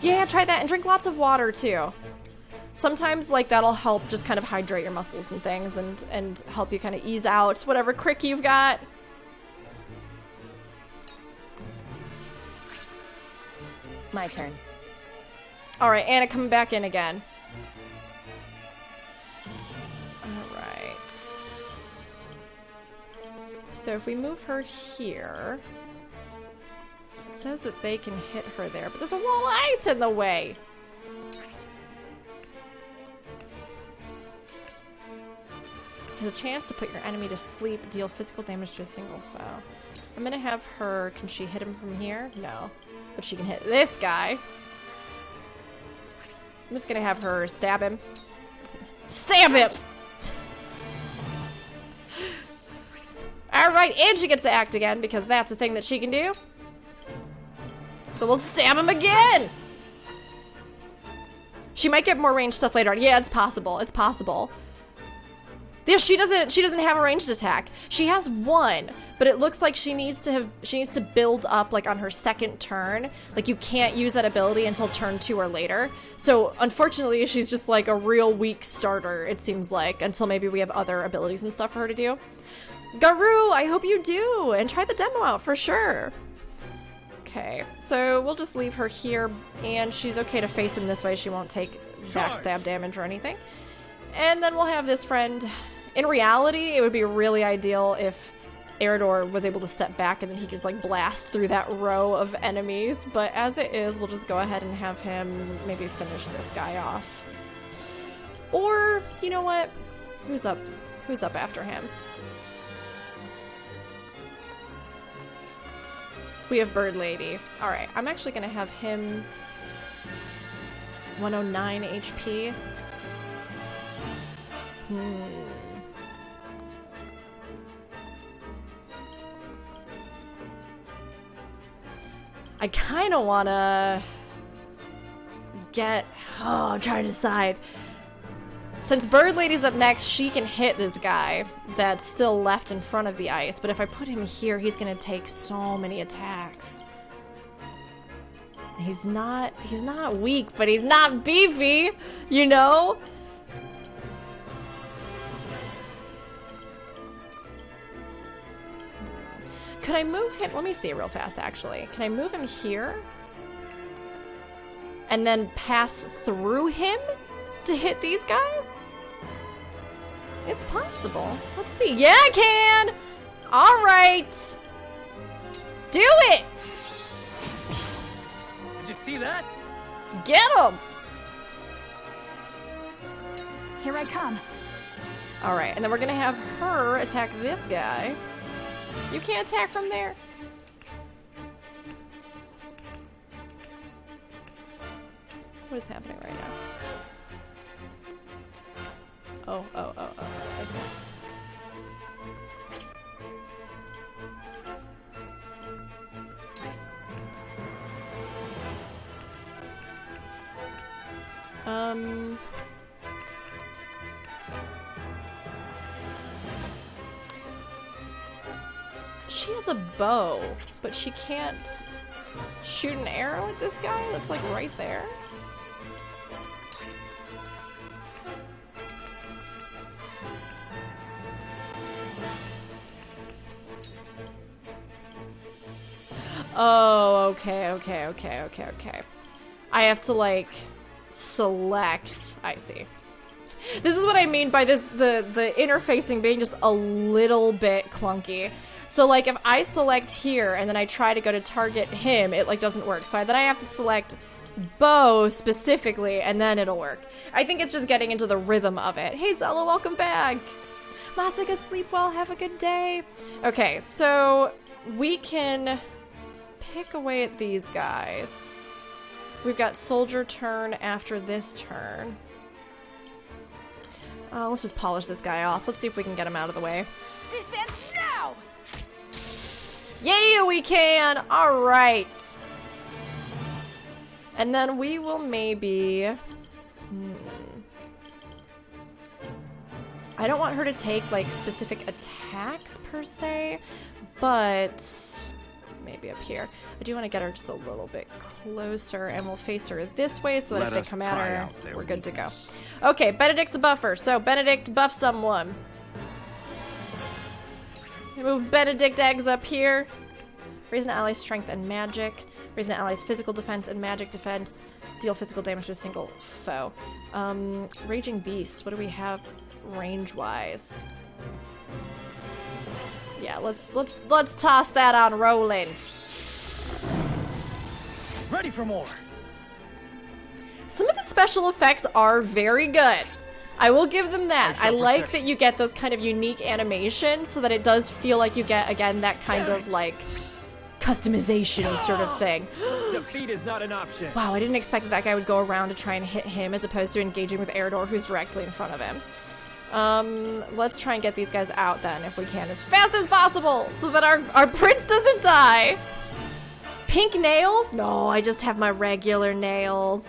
Yeah, try that, and drink lots of water too. Sometimes like that'll help just kind of hydrate your muscles and things and help you kind of ease out whatever crick you've got. My turn. Alright, Anna coming back in again. Alright. So if we move her here, it says that they can hit her there, but there's a wall of ice in the way. Has a chance to put your enemy to sleep, deal physical damage to a single foe. I'm gonna have her, can she hit him from here? No. But she can hit this guy. I'm just gonna have her stab him. Stab him! Alright, and she gets to act again because that's a thing that she can do. So we'll stab him again! She might get more ranged stuff later on. Yeah, it's possible. It's possible. Yeah, she doesn't have a ranged attack. She has one, but it looks like she needs to build up like on her second turn. Like you can't use that ability until turn 2 or later. So unfortunately, she's just like a real weak starter, it seems like, until maybe we have other abilities and stuff for her to do. Garu, I hope you do, and try the demo out for sure. Okay, so we'll just leave her here, and she's okay to face him this way. She won't take backstab damage or anything. And then we'll have this friend. In reality, it would be really ideal if Eredor was able to step back and then he could just like blast through that row of enemies. But as it is, we'll just go ahead and have him maybe finish this guy off. Or, you know what? Who's up? Who's up after him? We have Bird Lady. Alright, I'm actually gonna have him 109 HP. I kind of want to get... Oh, I'm trying to decide. Since Bird Lady's up next, she can hit this guy that's still left in front of the ice. But if I put him here, he's going to take so many attacks. He's not weak, but he's not beefy, you know? Could I move him? Let me see real fast, actually. Can I move him here? And then pass through him to hit these guys? It's possible. Let's see. Yeah, I can! Alright! Do it! Did you see that? Get him! Here I come. Alright, and then we're gonna have her attack this guy. You can't attack from there. What is happening right now? Oh. I see. She has a bow, but she can't shoot an arrow at this guy that's like right there. Oh, okay. I have to like select. I see. This is what I mean by this, the interfacing being just a little bit clunky. So like if I select here and then I try to go to target him, it like doesn't work. So then I have to select bow specifically, and then it'll work. I think it's just getting into the rhythm of it. Hey Zella, welcome back. Masika, sleep well, have a good day. Okay, so we can pick away at these guys. We've got soldier turn after this turn. Let's just polish this guy off. Let's see if we can get him out of the way. This ends now! Yeah, we can! Alright. And then we will maybe... I don't want her to take, like, specific attacks, per se, but maybe up here. I do want to get her just a little bit closer, and we'll face her this way so that if they come at her, we're good to go. Okay, Benedict's a buffer, so Benedict, buff someone. Move Benedict eggs up here. Raise an ally's strength and magic. Raise an ally's physical defense and magic defense. Deal physical damage to a single foe. Raging Beast, what do we have range-wise? Yeah, let's toss that on Roland. Ready for more. Some of the special effects are very good. I will give them that. I like that you get those kind of unique animations so that it does feel like you get, again, that kind of, like, customization sort of thing. Defeat is not an option. Wow, I didn't expect that guy would go around to try and hit him as opposed to engaging with Eredor, who's directly in front of him. Let's try and get these guys out then, if we can, as fast as possible, so that our prince doesn't die. Pink nails? No, I just have my regular nails.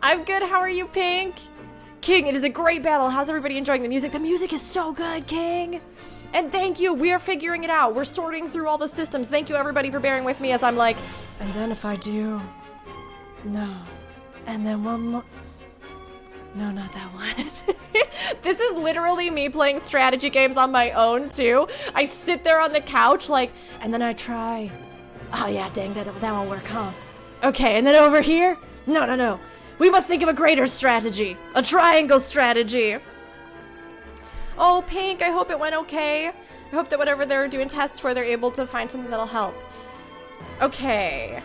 I'm good, how are you, Pink? King, it is a great battle. How's everybody enjoying the music? The music is so good, King. And thank you, we are figuring it out. We're sorting through all the systems. Thank you, everybody, for bearing with me as I'm like, and then if I do, no. And then one more. No, not that one. This is literally me playing strategy games on my own, too. I sit there on the couch, like, and then I try. Oh, yeah, dang, that won't work, huh? Okay, and then over here? No, no, no. We must think of a greater strategy. A triangle strategy. Oh, Pink, I hope it went okay. I hope that whatever they're doing tests for, they're able to find something that'll help. Okay.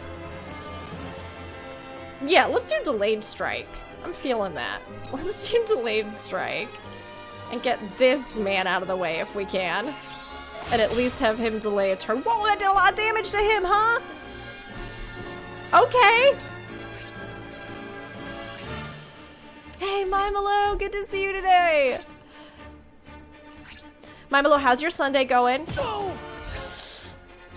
Yeah, let's do delayed strike. I'm feeling that. Let's do delayed strike. And get this man out of the way if we can. And at least have him delay a turn. Whoa, that did a lot of damage to him, huh? Okay. Hey, Mimolo, good to see you today. Mimolo, how's your Sunday going?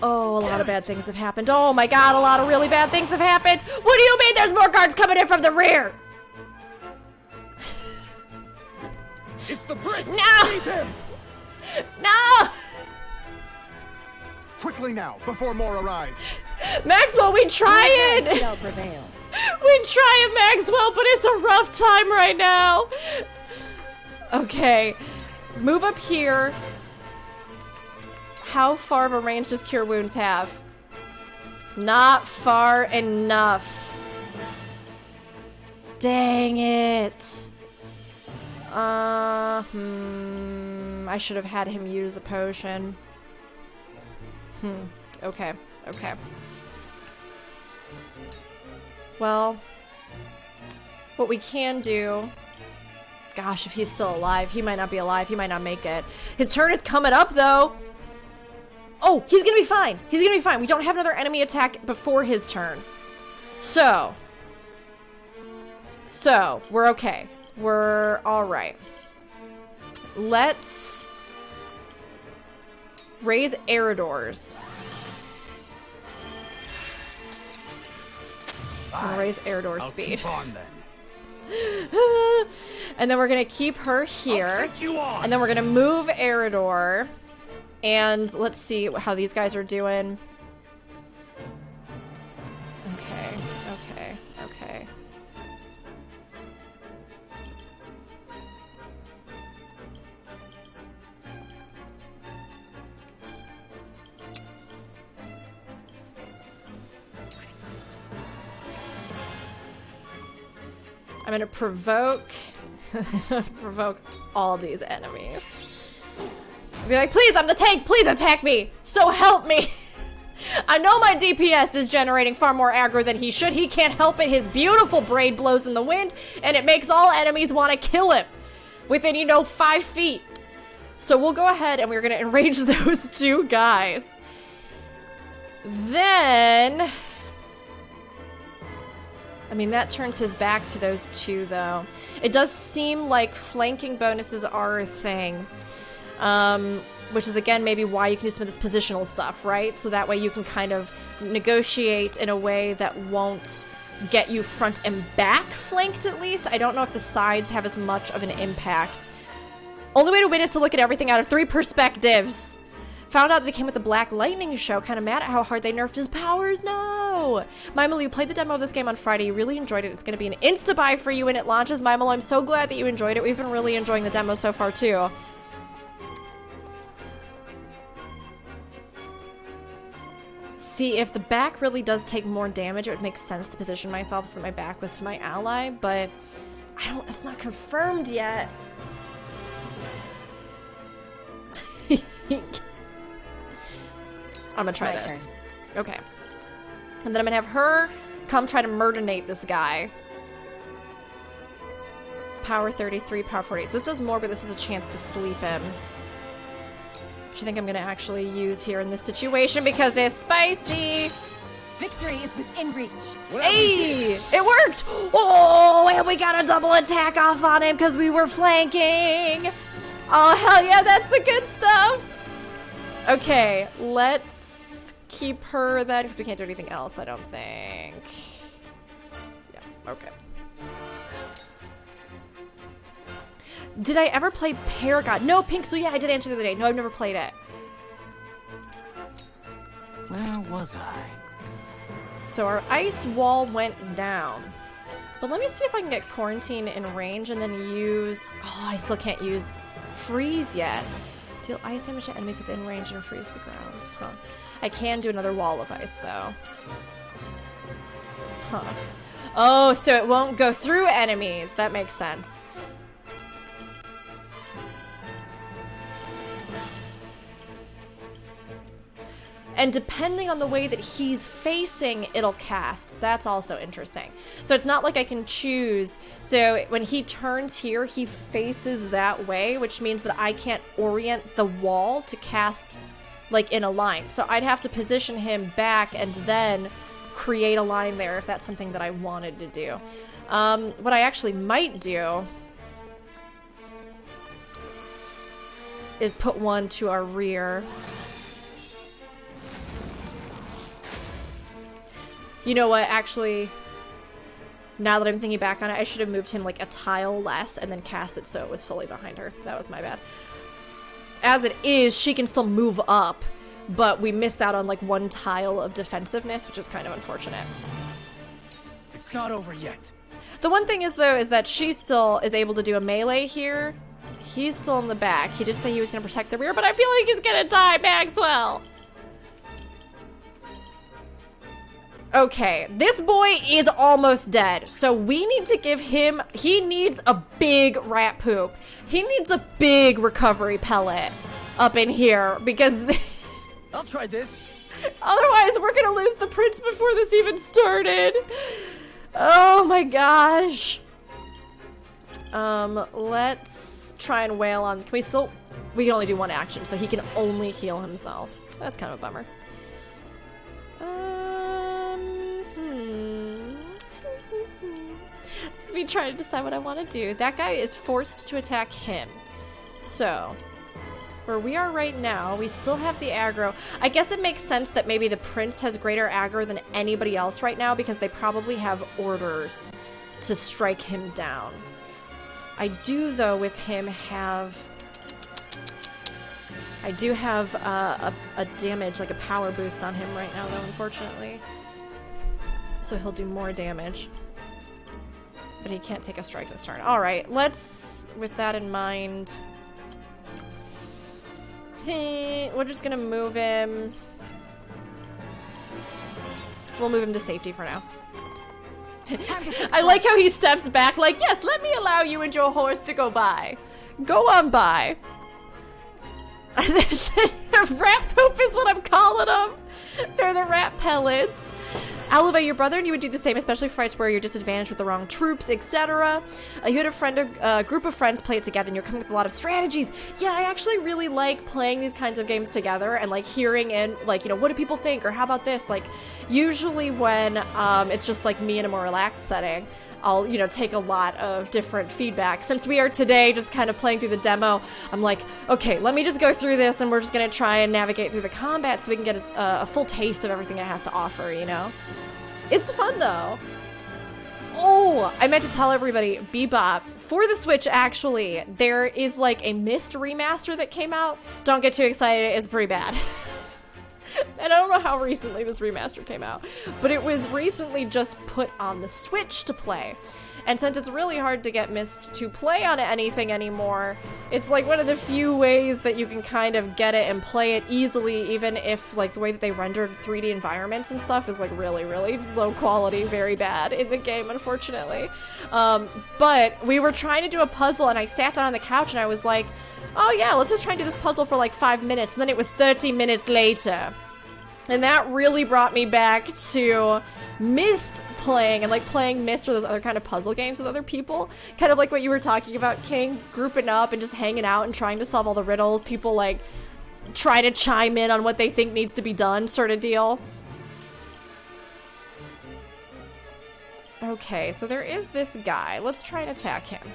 Oh, a lot of bad things have happened. Oh my god, a lot of really bad things have happened. What do you mean there's more guards coming in from the rear? It's the prince! No! Seize him! No! Quickly now, before more arrive. Maxwell, we trying! Shall prevail. We trying, Maxwell, but it's a rough time right now. Okay, move up here. How far of a range does Cure Wounds have? Not far enough. Dang it. I should have had him use a potion. Okay, okay. Well, what we can do... Gosh, if he's still alive. He might not be alive. He might not make it. His turn is coming up, though. Oh, he's gonna be fine. He's gonna be fine. We don't have another enemy attack before his turn. So, we're okay. We're alright. Let's raise Eredor's. I'm gonna raise Eredor's speed. Keep on, then. And then we're gonna keep her here. And then we're gonna move Eredor. And let's see how these guys are doing. Okay, okay, okay. I'm gonna provoke all these enemies. I'll be like, please, I'm the tank, please attack me! So help me! I know my DPS is generating far more aggro than he should. He can't help it. His beautiful braid blows in the wind, and it makes all enemies want to kill him within, you know, 5 feet. So we'll go ahead and we're going to enrage those 2 guys. Then... I mean, that turns his back to those 2, though. It does seem like flanking bonuses are a thing. Which is, again, maybe why you can do some of this positional stuff, right? So that way you can kind of negotiate in a way that won't get you front and back flanked, at least. I don't know if the sides have as much of an impact. Only way to win is to look at everything out of 3 perspectives. Found out that they came with the Black Lightning show. Kind of mad at how hard they nerfed his powers. No! Mimelo, you played the demo of this game on Friday. You really enjoyed it. It's going to be an insta-buy for you when it launches. Mimelo, I'm so glad that you enjoyed it. We've been really enjoying the demo so far, too. See, if the back really does take more damage, it would make sense to position myself so that my back was to my ally, but it's not confirmed yet. I'm gonna try this. Okay. And then I'm gonna have her come try to murder-nate this guy. Power 33, power 48. So this does more, but this is a chance to sleep him. Which I think I'm gonna actually use here in this situation because it's spicy. Victory is within reach. Hey, it worked. Oh, and we got a double attack off on him because we were flanking. Oh, hell yeah, that's the good stuff. Okay, let's keep her then because we can't do anything else, I don't think. Yeah, okay. Did I ever play Paragon? No, Pink, so yeah, I did answer the other day. No, I've never played it. Where was I? So our ice wall went down. But let me see if I can get quarantine in range and then use... Oh, I still can't use freeze yet. Deal ice damage to enemies within range and freeze the ground. Huh. I can do another wall of ice, though. Huh. Oh, so it won't go through enemies. That makes sense. And depending on the way that he's facing, it'll cast. That's also interesting. So it's not like I can choose. So when he turns here, he faces that way, which means that I can't orient the wall to cast like in a line. So I'd have to position him back and then create a line there if that's something that I wanted to do. What I actually might do is put one to our rear. You know what, actually, now that I'm thinking back on it, I should have moved him like a tile less and then cast it so it was fully behind her. That was my bad. As it is, she can still move up, but we missed out on like one tile of defensiveness, which is kind of unfortunate. It's not over yet. The one thing is, though, is that she still is able to do a melee here. He's still in the back. He did say he was going to protect the rear, but I feel like he's going to die, Maxwell. Okay, this boy is almost dead, so we need to give him, he needs a big rat poop. He needs a big recovery pellet up in here, because I'll try this. Otherwise, we're gonna lose the prince before this even started. Oh my gosh. Let's try and wail on, we can only do one action, so he can only heal himself. That's kind of a bummer. So we try to decide what I want to do. That guy is forced to attack him. So, where we are right now, we still have the aggro. I guess it makes sense that maybe the prince has greater aggro than anybody else right now because they probably have orders to strike him down. I do, though, with him have... I do have a damage, like a power boost on him right now, though, unfortunately. So he'll do more damage. But he can't take a strike this turn. Alright, let's, with that in mind... We're just gonna move him... We'll move him to safety for now. I like how he steps back like, yes, let me allow you and your horse to go by. Go on by. Rat poop is what I'm calling them. They're the rat pellets. Elevate your brother, and you would do the same, especially for fights where you're disadvantaged with the wrong troops, etc. You had a group of friends play it together, and you're coming with a lot of strategies. Yeah, I actually really like playing these kinds of games together and like hearing in, like, you know, what do people think, or how about this? Like, usually when it's just like me in a more relaxed setting, I'll, you know, take a lot of different feedback. Since we are today just kind of playing through the demo, I'm like, okay, let me just go through this, and we're just gonna try and navigate through the combat so we can get a full taste of everything it has to offer, you know? It's fun, though. Oh, I meant to tell everybody, Bebop, for the Switch, actually, there is, like, a Myst remaster that came out. Don't get too excited, it's pretty bad. And I don't know how recently this remaster came out, but it was recently just put on the Switch to play. And since it's really hard to get Myst to play on anything anymore, it's like one of the few ways that you can kind of get it and play it easily, even if like the way that they rendered 3D environments and stuff is like really, really low quality, very bad in the game, unfortunately. But we were trying to do a puzzle, and I sat down on the couch and I was like, oh yeah, let's just try and do this puzzle for like 5 minutes. And then it was 30 minutes later. And that really brought me back to Myst playing, and like playing Myst or those other kind of puzzle games with other people. Kind of like what you were talking about, King, grouping up and just hanging out and trying to solve all the riddles. People like try to chime in on what they think needs to be done, sort of deal. Okay, so there is this guy. Let's try and attack him.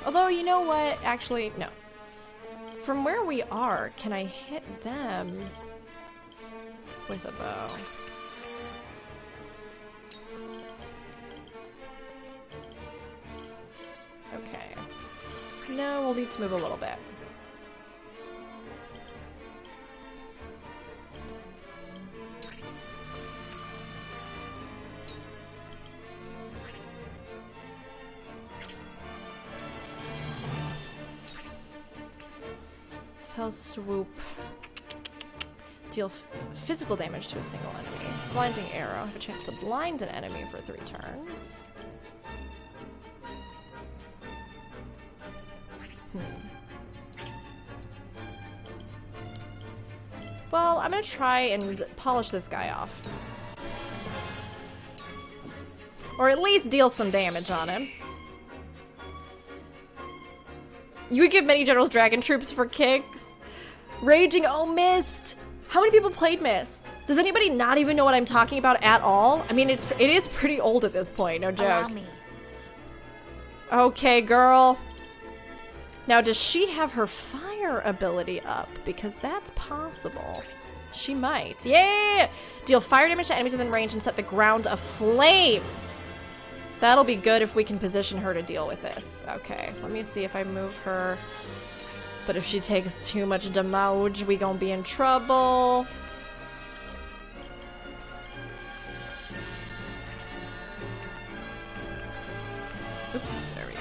Although, you know what? Actually, no. From where we are, can I hit them with a bow? Okay. No, we'll need to move a little bit. Fell swoop. Deal physical damage to a single enemy. Blinding arrow. Have a chance to blind an enemy for 3 turns. Well, I'm gonna try and polish this guy off. Or at least deal some damage on him. You would give many generals dragon troops for kicks. Raging, oh, Myst! How many people played Myst? Does anybody not even know what I'm talking about at all? I mean, it is pretty old at this point, no joke. Allow me. Okay, girl. Now, does she have her fire ability up? Because that's possible. She might. Yeah! Deal fire damage to enemies within range and set the ground aflame. That'll be good if we can position her to deal with this. Okay, let me see if I move her. But if she takes too much damage, we gonna be in trouble. Oops, there we go.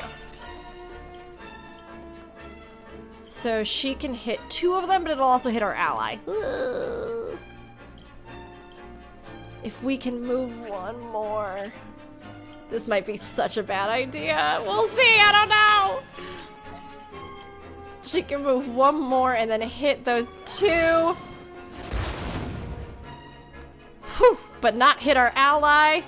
So she can hit 2 of them, but it'll also hit our ally. Ugh. If we can move 1 more. This might be such a bad idea. We'll see, I don't know. She can move 1 more and then hit those 2. Whew, but not hit our ally.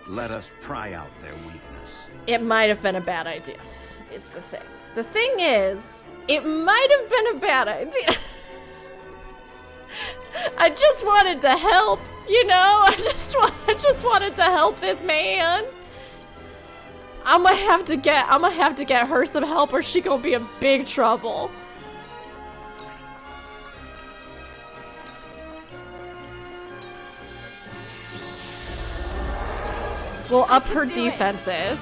Let us pry out their weakness. It might have been a bad idea, is the thing. The thing is, it might have been a bad idea. I just wanted to help, you know? I just wanted to help this man. I'm gonna have to get her some help, or she gonna be in big trouble. We'll up her defenses.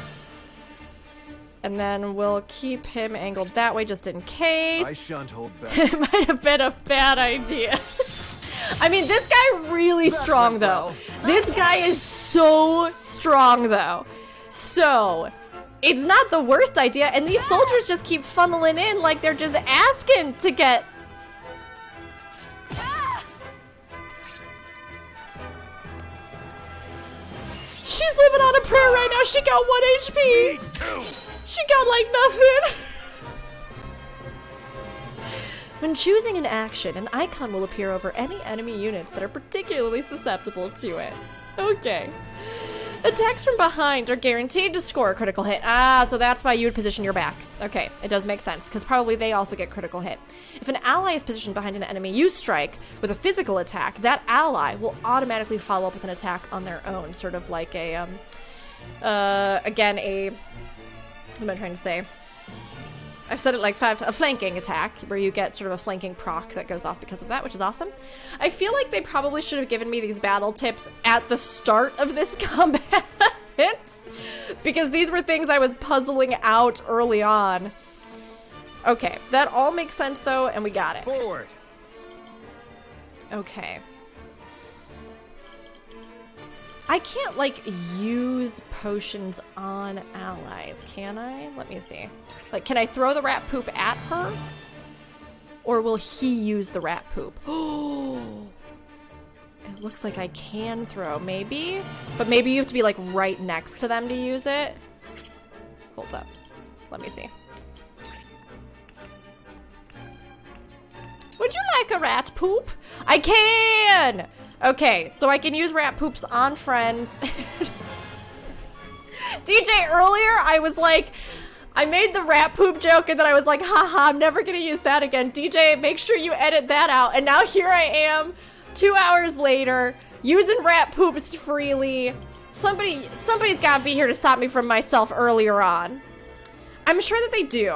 And then we'll keep him angled that way just in case. I shan't hold back. It might have been a bad idea. I mean, this guy really strong, though. This guy is so strong, though. So, it's not the worst idea, and these soldiers just keep funneling in like they're just asking to get... She's living on a prayer right now. She got 1 HP. She got like nothing. When choosing an action, an icon will appear over any enemy units that are particularly susceptible to it. Okay. Attacks from behind are guaranteed to score a critical hit. Ah, so that's why you would position your back. Okay, it does make sense, because probably they also get critical hit. If an ally is positioned behind an enemy you strike with a physical attack, that ally will automatically follow up with an attack on their own. Sort of like a, again, what am I trying to say? I've said it like 5 times. A flanking attack, where you get sort of a flanking proc that goes off because of that, which is awesome. I feel like they probably should have given me these battle tips at the start of this combat. Because these were things I was puzzling out early on. Okay, that all makes sense though, and we got it. Forward. Okay. I can't, like, use potions on allies, can I? Let me see. Like, can I throw the rat poop at her? Or will he use the rat poop? Oh, it looks like I can throw, maybe? But maybe you have to be, like, right next to them to use it. Hold up. Let me see. Would you like a rat poop? I can! Okay, so I can use rat poops on friends. DJ, earlier I was like, I made the rat poop joke and then I was like, haha, I'm never gonna use that again. DJ, make sure you edit that out. And now here I am, 2 hours later, using rat poops freely. Somebody's gotta be here to stop me from myself earlier on. I'm sure that they do.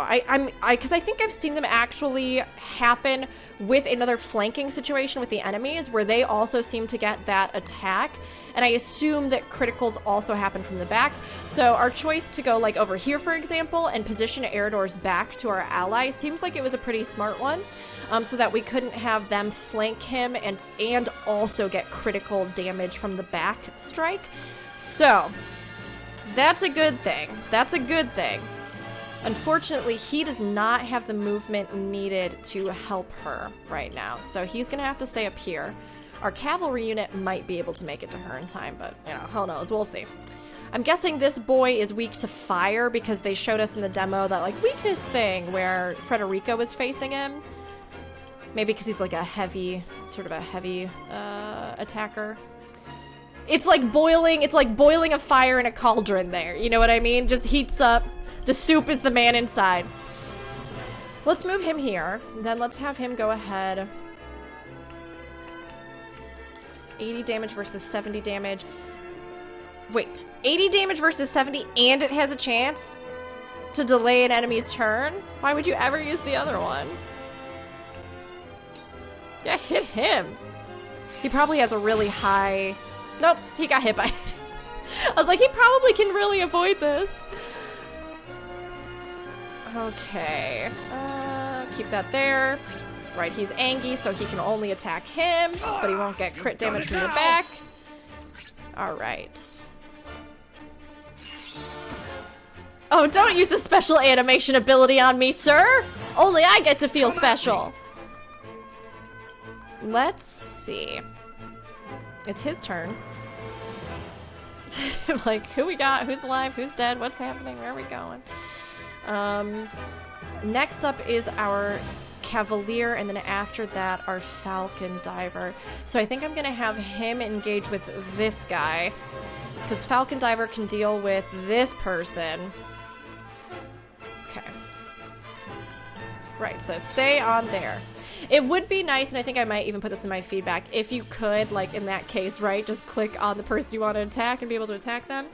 Because I think I've seen them actually happen with another flanking situation with the enemies where they also seem to get that attack. And I assume that criticals also happen from the back. So our choice to go like over here, for example, and position Eredor's back to our ally seems like it was a pretty smart one. So that we couldn't have them flank him and also get critical damage from the back strike. So that's a good thing. That's a good thing. Unfortunately, he does not have the movement needed to help her right now, so he's gonna have to stay up here. Our cavalry unit might be able to make it to her in time, but, you know, who knows, we'll see. I'm guessing this boy is weak to fire because they showed us in the demo that, like, weakness thing where Frederica was facing him. Maybe because he's, like, a heavy attacker. It's like boiling a fire in a cauldron there, you know what I mean? Just heats up. The soup is the man inside. Let's move him here. Then let's have him go ahead. 80 damage versus 70 damage. Wait, 80 damage versus 70 and it has a chance to delay an enemy's turn? Why would you ever use the other one? Yeah, hit him. He probably has a really high... Nope, he got hit by it. I was like, he probably can really avoid this. Okay, keep that there. Right, he's Angie, so he can only attack him, but he won't get crit damage from the back. Alright. Oh, don't use the special animation ability on me, sir! Only I get to feel special! Let's see. It's his turn. Like, who we got? Who's alive? Who's dead? What's happening? Where are we going? Next up is our Cavalier, and then after that, our Falcon Diver. So I think I'm gonna have him engage with this guy, because Falcon Diver can deal with this person. Okay. Right, so stay on there. It would be nice, and I think I might even put this in my feedback, if you could, like in that case, right, just click on the person you want to attack and be able to attack them.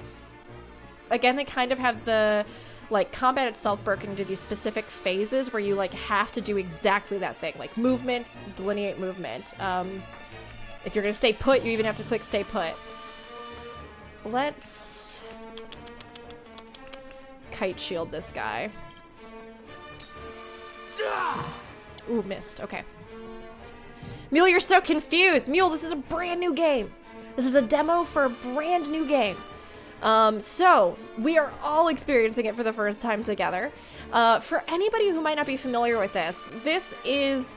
Again, they kind of have the... like, combat itself broken into these specific phases where you, like, have to do exactly that thing. Like, movement, delineate movement. If you're gonna stay put, you even have to click stay put. Let's... kite shield this guy. Ooh, missed. Okay. Mule, you're so confused! Mule, this is a brand new game! This is a demo for a brand new game. So, we are all experiencing it for the first time together. For anybody who might not be familiar with this, this is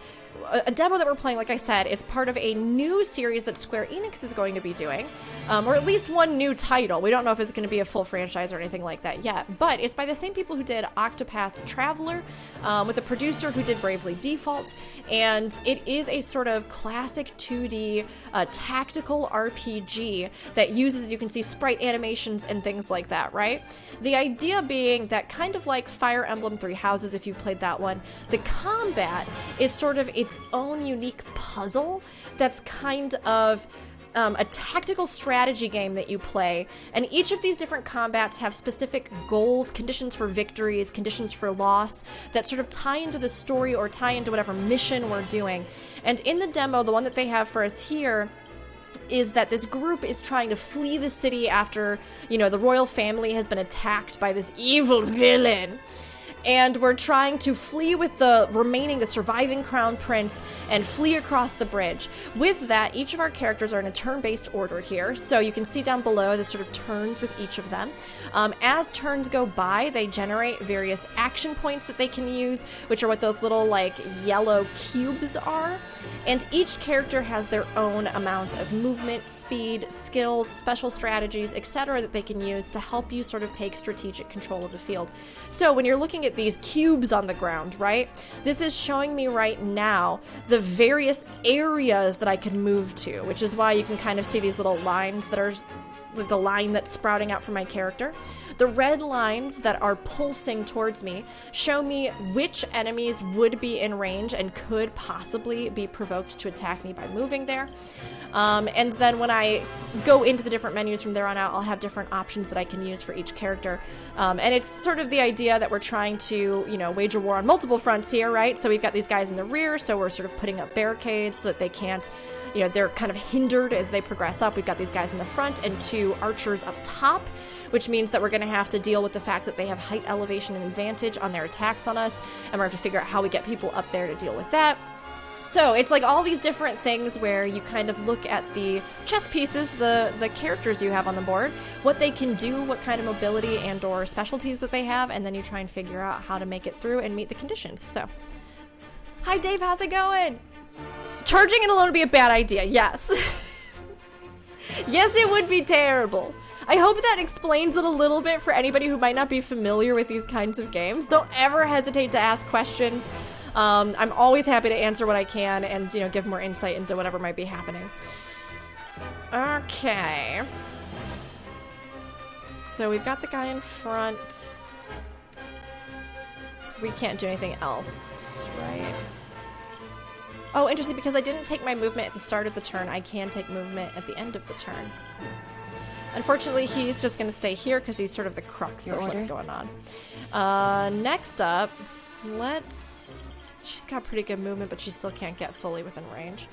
a demo that we're playing, like I said, it's part of a new series that Square Enix is going to be doing, or at least one new title. We don't know if it's going to be a full franchise or anything like that yet, but it's by the same people who did Octopath Traveler, with a producer who did Bravely Default, and it is a sort of classic 2D tactical RPG that uses, you can see, sprite animations and things like that, right? The idea being that, kind of like Fire Emblem Three Houses, if you played that one, the combat is sort of its own unique puzzle that's kind of a tactical strategy game that you play, and each of these different combats have specific goals, conditions for victories, conditions for loss, that sort of tie into the story or tie into whatever mission we're doing. And in the demo, the one that they have for us here, is that this group is trying to flee the city after, you know, the royal family has been attacked by this evil villain. And we're trying to flee with the surviving crown prince and flee across the bridge. With that, each of our characters are in a turn-based order here. So you can see down below the sort of turns with each of them. As turns go by, they generate various action points that they can use, which are what those little, like, yellow cubes are. And each character has their own amount of movement, speed, skills, special strategies, etc. that they can use to help you sort of take strategic control of the field. So when you're looking at these cubes on the ground, right? This is showing me right now the various areas that I can move to, which is why you can kind of see these little lines that are like the line that's sprouting out from my character. The red lines that are pulsing towards me show me which enemies would be in range and could possibly be provoked to attack me by moving there. And then when I go into the different menus from there on out, I'll have different options that I can use for each character. And it's sort of the idea that we're trying to, you know, wage a war on multiple fronts here, right? So we've got these guys in the rear, so we're sort of putting up barricades so that they can't, you know, they're kind of hindered as they progress up. We've got these guys in the front and two archers up top, which means that we're going to have to deal with the fact that they have height elevation and advantage on their attacks on us, and we're going to have to figure out how we get people up there to deal with that. So it's like all these different things where you kind of look at the chess pieces, the characters you have on the board, what they can do, what kind of mobility and or specialties that they have, and then you try and figure out how to make it through and meet the conditions. So, hi Dave, how's it going? Charging it alone would be a bad idea, yes. Yes, it would be terrible. I hope that explains it a little bit for anybody who might not be familiar with these kinds of games. Don't ever hesitate to ask questions. I'm always happy to answer what I can and, you know, give more insight into whatever might be happening. Okay. So we've got the guy in front. We can't do anything else, right? Oh, interesting, because I didn't take my movement at the start of the turn, I can take movement at the end of the turn. Unfortunately, he's just going to stay here because he's sort of the crux of what's going on. Next up, she's got pretty good movement, but she still can't get fully within range.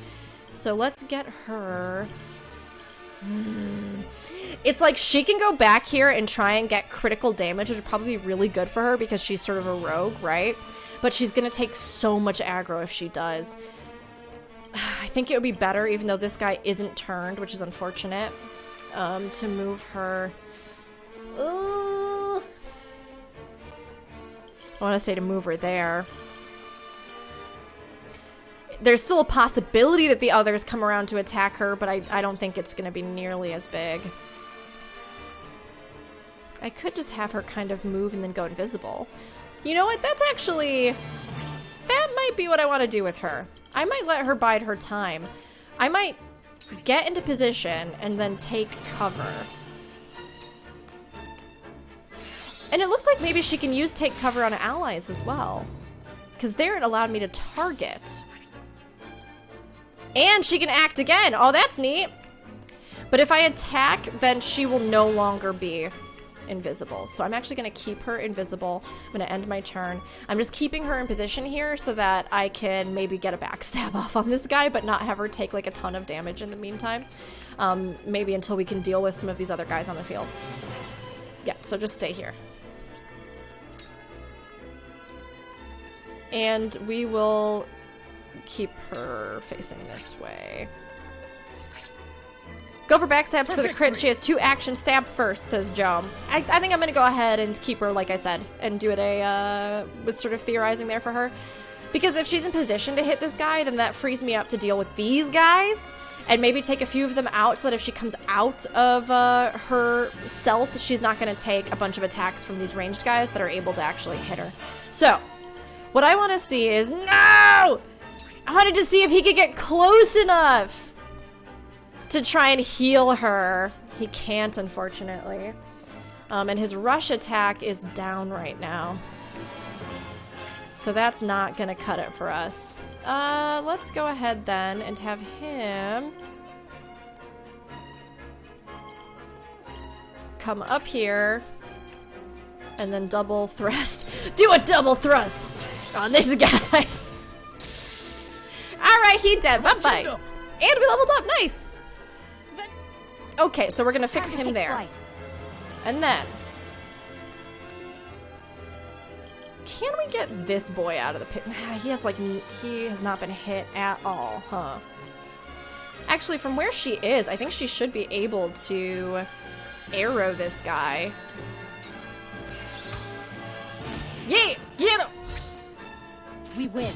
So let's get her... It's like she can go back here and try and get critical damage, which would probably be really good for her because she's sort of a rogue, right? But she's going to take so much aggro if she does. I think it would be better, even though this guy isn't turned, which is unfortunate, to move her. I want to say to move her there. There's still a possibility that the others come around to attack her, but I don't think it's going to be nearly as big. I could just have her kind of move and then go invisible. You know what? That's actually... That might be what I want to do with her. I might let her bide her time. I might get into position and then take cover. And it looks like maybe she can use take cover on allies as well. Because there it allowed me to target. And she can act again. Oh, that's neat. But if I attack, then she will no longer be invisible. So I'm actually going to keep her invisible. I'm going to end my turn. I'm just keeping her in position here so that I can maybe get a backstab off on this guy, but not have her take like a ton of damage in the meantime. Maybe until we can deal with some of these other guys on the field. Yeah, so just stay here. And we will keep her facing this way. Go for backstabs for the crit. She has 2 actions. Stab first, says Joe. I think I'm going to go ahead and keep her, like I said, and do it was sort of theorizing there for her. Because if she's in position to hit this guy, then that frees me up to deal with these guys. And maybe take a few of them out so that if she comes out of her stealth, she's not going to take a bunch of attacks from these ranged guys that are able to actually hit her. So, what I want to see is... No! I wanted to see if he could get close enough to try and heal her. He can't, unfortunately. And his rush attack is down right now. So that's not going to cut it for us. Let's go ahead then and have him come up here and then double thrust. Do a double thrust on this guy. Alright, he dead. Bye-bye. And we leveled up. Nice. Okay, so we're going to fix him there. And then... Can we get this boy out of the pit? He has not been hit at all, huh? Actually, from where she is, I think she should be able to arrow this guy. Yeah! Get him! We win.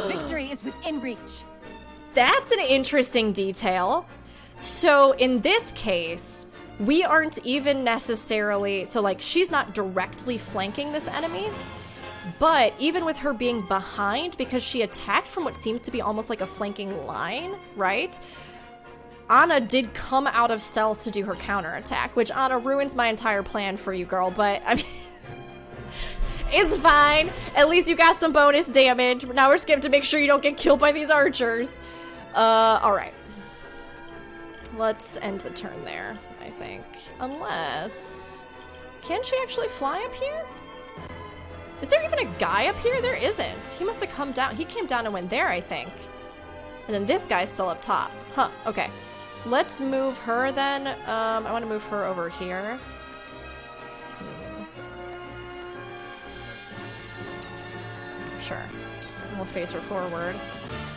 Victory is within reach. That's an interesting detail. So, in this case... We aren't even necessarily... So, like, she's not directly flanking this enemy. But even with her being behind, because she attacked from what seems to be almost like a flanking line, right? Anna did come out of stealth to do her counterattack, which, Anna, ruins my entire plan for you, girl. But, I mean... it's fine. At least you got some bonus damage. Now we're skipped to make sure you don't get killed by these archers. Alright. Let's end the turn there, I think. Unless... Can she actually fly up here? Is there even a guy up here? There isn't. He must have come down. He came down and went there, I think. And then this guy's still up top. Huh, okay. Let's move her then. I want to move her over here. Sure. And we'll face her forward.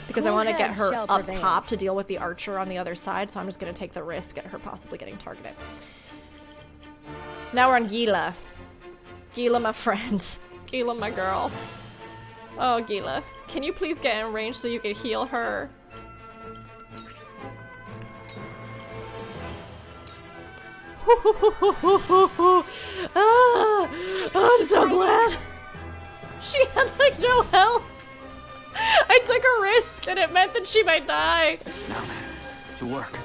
Because I want to get her up top to deal with the archer on the other side, so I'm just going to take the risk at her possibly getting targeted. Now we're on Gila. Gila, my friend. Gila, my girl. Oh, Gila. Can you please get in range so you can heal her? Oh, I'm so glad. She had, like, no health. I took a risk, and it meant that she might die. Now, to work.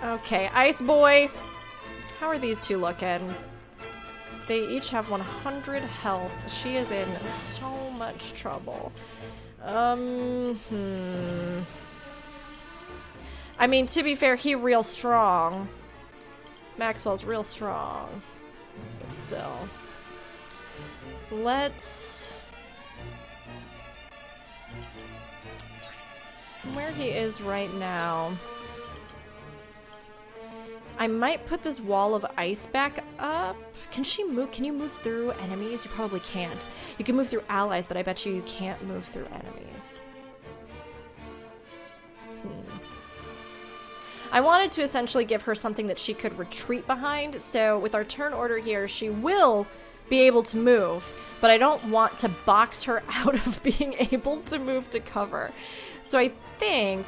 Okay, Ice Boy. How are these two looking? They each have 100 health. She is in so much trouble. I mean, to be fair, he real strong. Maxwell's real strong. But still. Let's... From where he is right now... I might put this wall of ice back up. Can she move? Can you move through enemies? You probably can't. You can move through allies, but I bet you can't move through enemies. I wanted to essentially give her something that she could retreat behind, so with our turn order here, she will be able to move, but I don't want to box her out of being able to move to cover. So I think...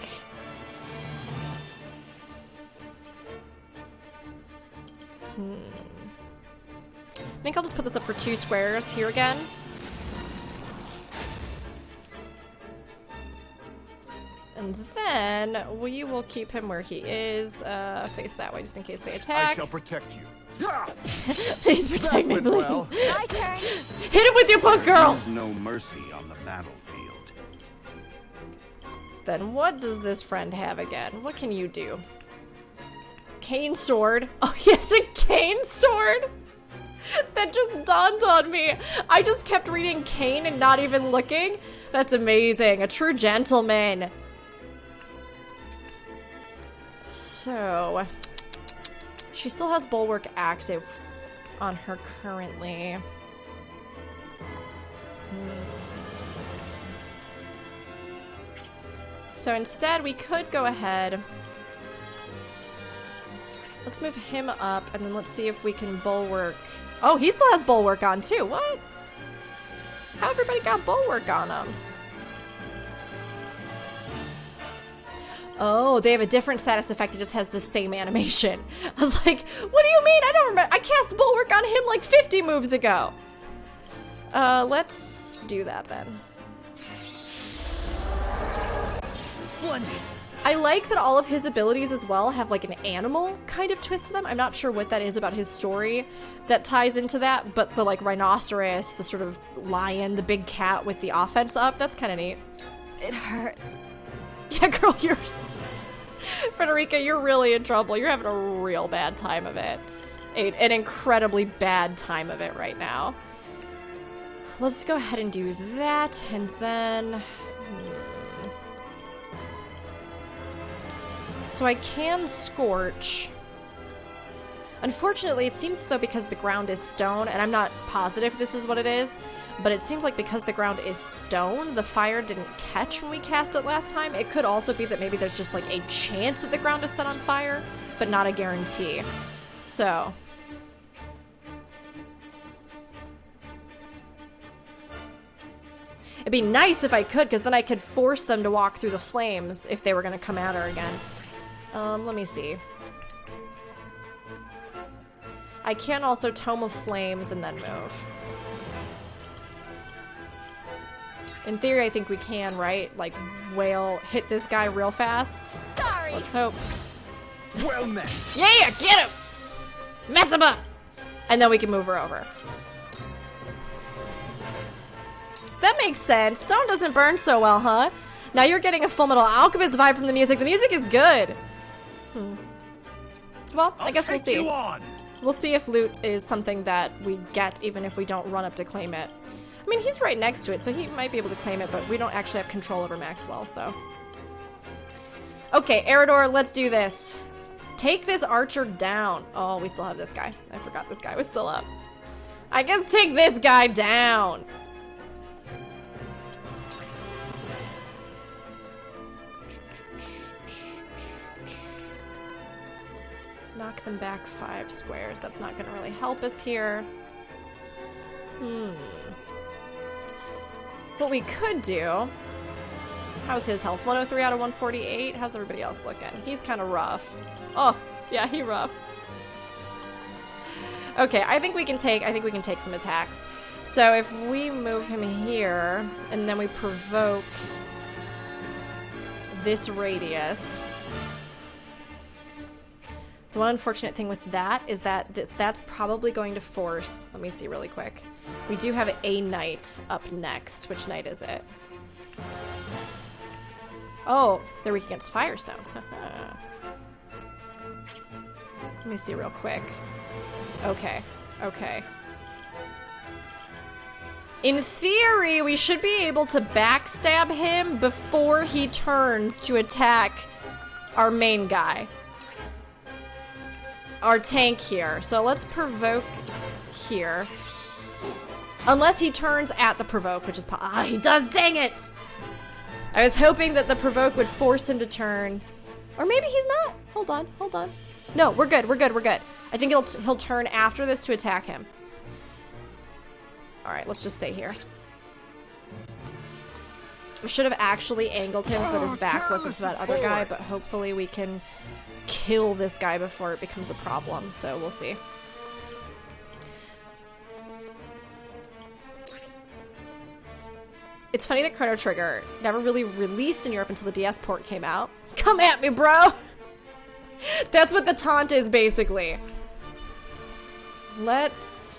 I think I'll just put this up for 2 squares here again. And then we will keep him where he is, face that way just in case they attack. I shall protect you. Please protect me, please. Well. My turn. Hit him with your book, girl! There's no mercy on the battlefield. Then what does this friend have again? What can you do? Cane sword. Oh, he has a cane sword? That just dawned on me. I just kept reading cane and not even looking. That's amazing. A true gentleman. So, she still has Bulwark active on her currently. So instead, we could go ahead. Let's move him up, and then let's see if we can Bulwark. Oh, he still has Bulwark on, too. What? How everybody got bulwark on them? Oh, they have a different status effect. It just has the same animation. I was like, what do you mean? I don't remember. I cast bulwark on him like 50 moves ago. Let's do that then. Splendid. I like that all of his abilities as well have like an animal kind of twist to them. I'm not sure what that is about his story that ties into that, but the like rhinoceros, the sort of lion, the big cat with the offense up, that's kind of neat. It hurts. Yeah, girl, you're... Frederica, you're really in trouble. You're having a real bad time of it. An incredibly bad time of it right now. Let's go ahead and do that, and then... So I can Scorch. Unfortunately, it seems though because the ground is stone, and I'm not positive this is what it is, but it seems like because the ground is stone, the fire didn't catch when we cast it last time. It could also be that maybe there's just like a chance that the ground is set on fire, but not a guarantee. So... it'd be nice if I could, because then I could force them to walk through the flames if they were going to come at her again. Let me see. I can also Tome of Flames and then move. In theory, I think we can, right? Like, hit this guy real fast. Sorry. Let's hope. Well met. Yeah, get him! Mess him up! And then we can move her over. That makes sense. Stone doesn't burn so well, huh? Now you're getting a Full Metal Alchemist vibe from the music. The music is good. Well, I guess we'll see. We'll see if loot is something that we get even if we don't run up to claim it. I mean, he's right next to it, so he might be able to claim it, but we don't actually have control over Maxwell, so. Okay, Eridor, let's do this. Take this archer down. Oh, we still have this guy. I forgot this guy was still up. I guess take this guy down. Knock them back 5 squares. That's not going to really help us here. What we could do... How's his health? 103 out of 148? How's everybody else looking? He's kind of rough. Oh, yeah, he's rough. Okay, I think we can take some attacks. So if we move him here, and then we provoke this radius... The one unfortunate thing with that is that that's probably going to force... Let me see really quick. We do have a knight up next. Which knight is it? Oh, they're weak against firestones. Let me see real quick. Okay. In theory, we should be able to backstab him before he turns to attack our main guy. Our tank here. So let's provoke here. Unless he turns at the provoke, which is he does, dang it! I was hoping that the provoke would force him to turn. Or maybe he's not. Hold on. No, we're good. I think he'll turn after this to attack him. Alright, let's just stay here. We should have actually angled him so that his back wasn't to that other guy, but hopefully we can kill this guy before it becomes a problem, so we'll see. It's funny that Chrono Trigger never really released in Europe until the DS port came out. Come at me, bro! That's what the taunt is, basically. Let's...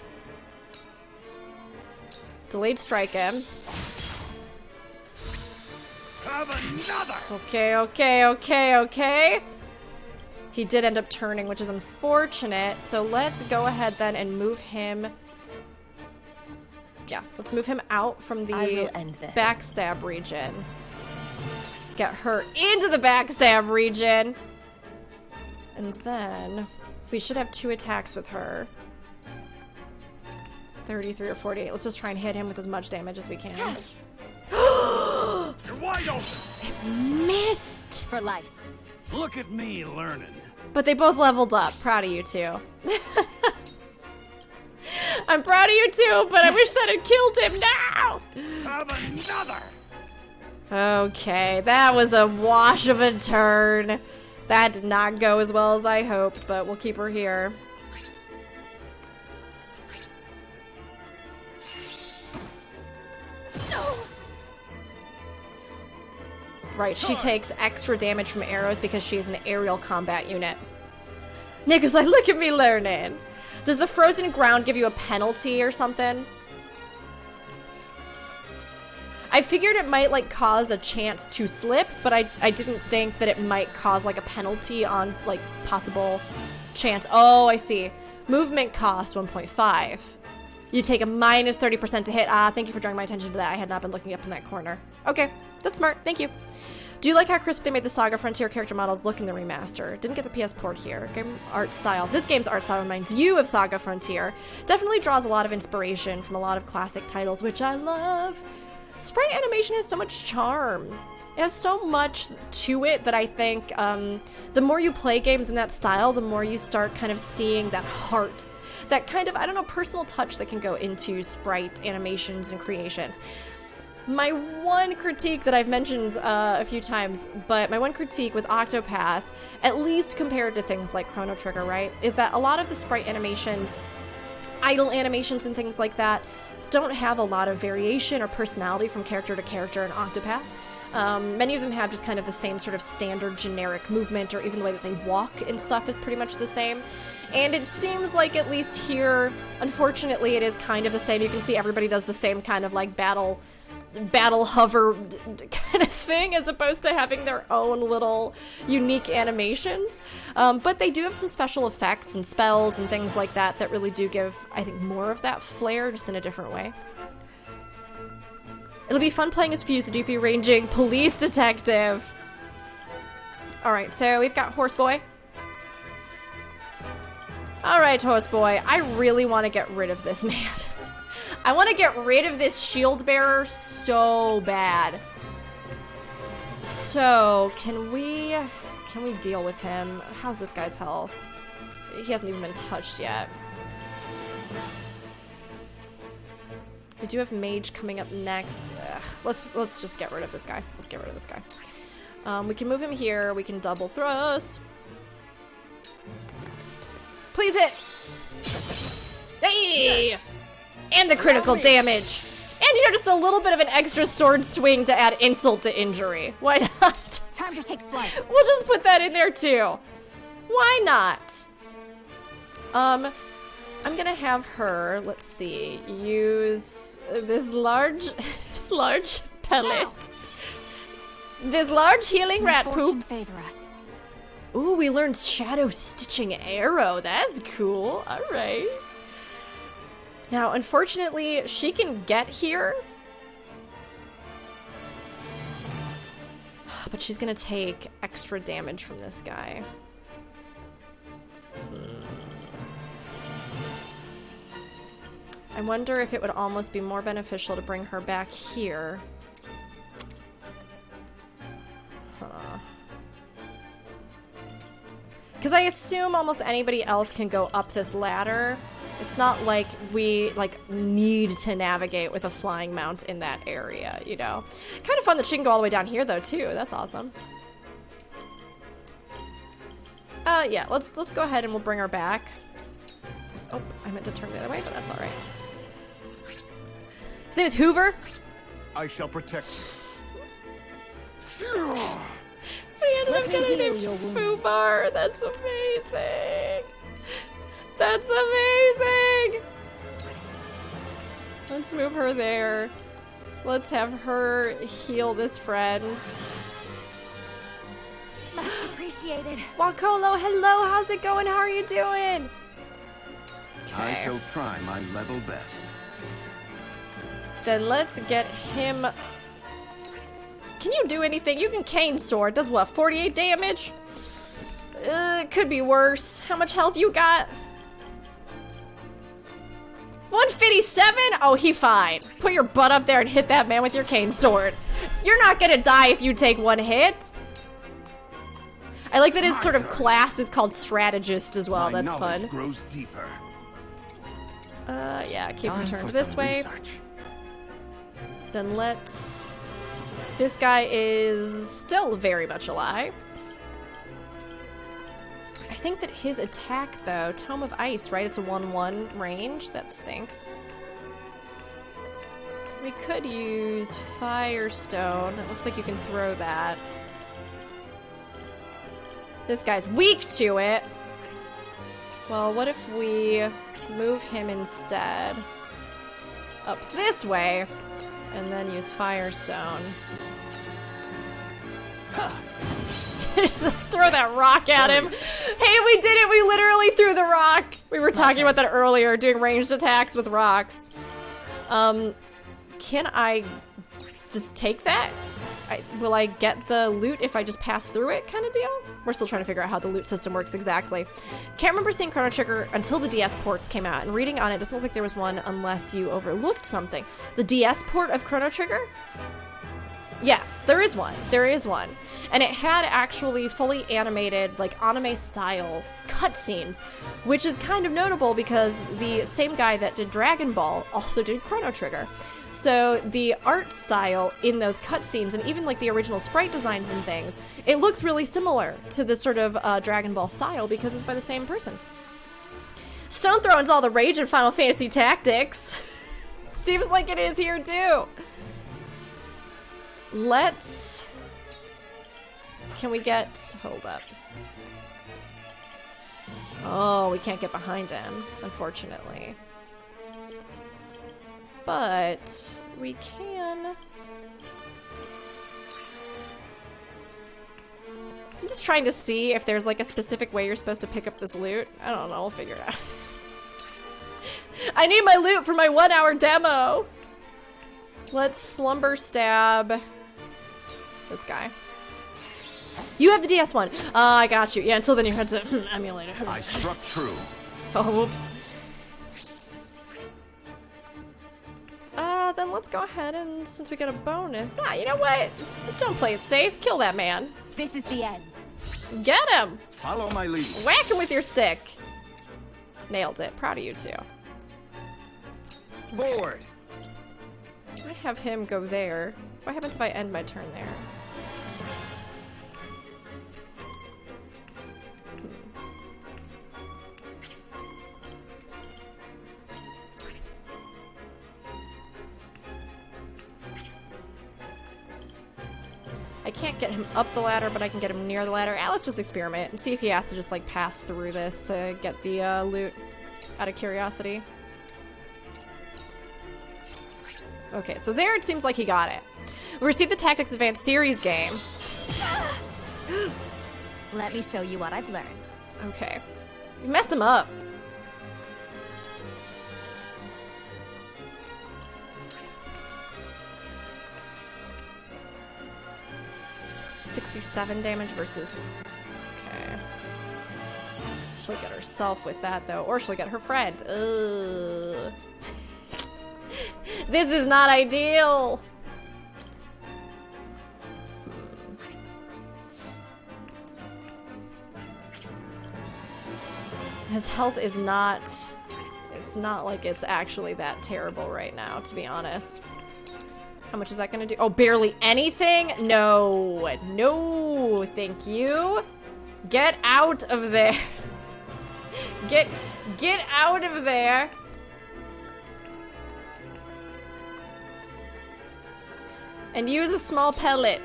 Delayed strike him. Have another! Okay. He did end up turning, which is unfortunate. So let's go ahead then and move him. Yeah, let's move him out from the backstab region. Get her into the backstab region. And then we should have 2 attacks with her. 33 or 48. Let's just try and hit him with as much damage as we can. You're wide open! It missed! For life. Look at me learning. But they both leveled up. Proud of you two. I'm proud of you too, but I wish that had killed him now. Have another. Okay, that was a wash of a turn. That did not go as well as I hoped, but we'll keep her here. No. Right, she takes extra damage from arrows because she is an aerial combat unit. Nick is like, look at me learning. Does the frozen ground give you a penalty or something? I figured it might like cause a chance to slip, but I didn't think that it might cause like a penalty on like possible chance. Oh, I see. Movement cost 1.5. You take a minus 30% to hit. Ah, thank you for drawing my attention to that. I had not been looking up in that corner. Okay, that's smart. Thank you. Do you like how crisp they made the Saga Frontier character models look in the remaster? Didn't get the PS port here. Game art style. This game's art style reminds you of Saga Frontier. Definitely draws a lot of inspiration from a lot of classic titles, which I love. Sprite animation has so much charm. It has so much to it that I think the more you play games in that style, the more you start kind of seeing that heart, that kind of, I don't know, personal touch that can go into sprite animations and creations. My one critique that I've mentioned a few times, but my one critique with Octopath, at least compared to things like Chrono Trigger, right, is that a lot of the sprite animations, idle animations and things like that, don't have a lot of variation or personality from character to character in Octopath. Many of them have just kind of the same sort of standard generic movement, or even the way that they walk and stuff is pretty much the same. And it seems like at least here, unfortunately, it is kind of the same. You can see everybody does the same kind of like battle hover kind of thing, as opposed to having their own little unique animations. But they do have some special effects and spells and things like that that really do give, I think, more of that flair, just in a different way. It'll be fun playing as Fuse, the doofy ranging police detective. Alright, so we've got Horseboy. Alright, Horseboy, I really want to get rid of this man. I want to get rid of this shield bearer so bad. So, can we deal with him? How's this guy's health? He hasn't even been touched yet. We do have Mage coming up next. Ugh, let's just get rid of this guy. Let's get rid of this guy. We can move him here. We can double thrust. Please hit! Hey! Yes. And the critical damage. And, you know, just a little bit of an extra sword swing to add insult to injury. Why not? Time to take flight. We'll just put that in there too. Why not? I'm gonna have her, let's see, use this large pellet. This large healing rat poop. Favor us. Ooh, we learned shadow stitching arrow. That's cool. All right. Now, unfortunately, she can get here, but she's gonna take extra damage from this guy. I wonder if it would almost be more beneficial to bring her back here. Because I assume almost anybody else can go up this ladder. It's not like we, need to navigate with a flying mount in that area, you know? Kind of fun that she can go all the way down here, though, too. That's awesome. Yeah, let's go ahead and we'll bring her back. Oh, I meant to turn the other way, but that's alright. His name is Hoover. I shall protect you. But he ended up getting named Fubar. That's amazing. That's amazing! Let's move her there. Let's have her heal this friend. Much appreciated. Wakolo, hello, how's it going? How are you doing? Okay. I shall try my level best. Then let's get him... Can you do anything? You can cane sword. Does what, 48 damage? Could be worse. How much health you got? 157? Oh, he fine. Put your butt up there and hit that man with your cane sword. You're not gonna die if you take one hit. I like that his sort of class is called strategist as well. That's fun. Grows deeper. Yeah, keep Time returned for this some way. research. Then this guy is still very much alive. I think that his attack, though, Tome of Ice, right? It's a 1-1 range. That stinks. We could use Firestone. It looks like you can throw that. This guy's weak to it. Well, what if we move him instead up this way and then use Firestone? Just throw that rock at him. Hey, we did it! We literally threw the rock! We were talking about that earlier, doing ranged attacks with rocks. Can I just take that? Will I get the loot if I just pass through it, kind of deal? We're still trying to figure out how the loot system works exactly. Can't remember seeing Chrono Trigger until the DS ports came out, and reading on it doesn't look like there was one unless you overlooked something. The DS port of Chrono Trigger? Yes, there is one. There is one. And it had actually fully animated, like, anime-style cutscenes, which is kind of notable because the same guy that did Dragon Ball also did Chrono Trigger. So the art style in those cutscenes, and even like the original sprite designs and things, it looks really similar to the sort of Dragon Ball style because it's by the same person. Stone Throne's all the rage in Final Fantasy Tactics. Seems like it is here too. Can we get... Hold up. Oh, we can't get behind him, unfortunately. But we can... I'm just trying to see if there's like a specific way you're supposed to pick up this loot. I don't know, we'll figure it out. I need my loot for my 1-hour demo! Let's slumber stab this guy. You have the DS one. I got you. Yeah, until then you had to emulate it. I struck true. Oh, whoops. Then let's go ahead and, since we get a bonus... Nah, you know what? Don't play it safe. Kill that man. This is the end. Get him! Follow my lead. Whack him with your stick. Nailed it. Proud of you, too. Forward! I have him go there. What happens if I end my turn there? I can't get him up the ladder, but I can get him near the ladder. Let's just experiment and see if he has to just like pass through this to get the loot out of curiosity. Okay, so there it seems like he got it. We received the Tactics Advanced Series game. Let me show you what I've learned. Okay. You messed him up. $67 damage versus... Okay. She'll get herself with that, though. Or she'll get her friend. Ugh. This is not ideal! His health is not... It's not like it's actually that terrible right now, to be honest. How much is that gonna do? Oh, barely anything? No. No, thank you. Get out of there. Get out of there. And use a small pellet.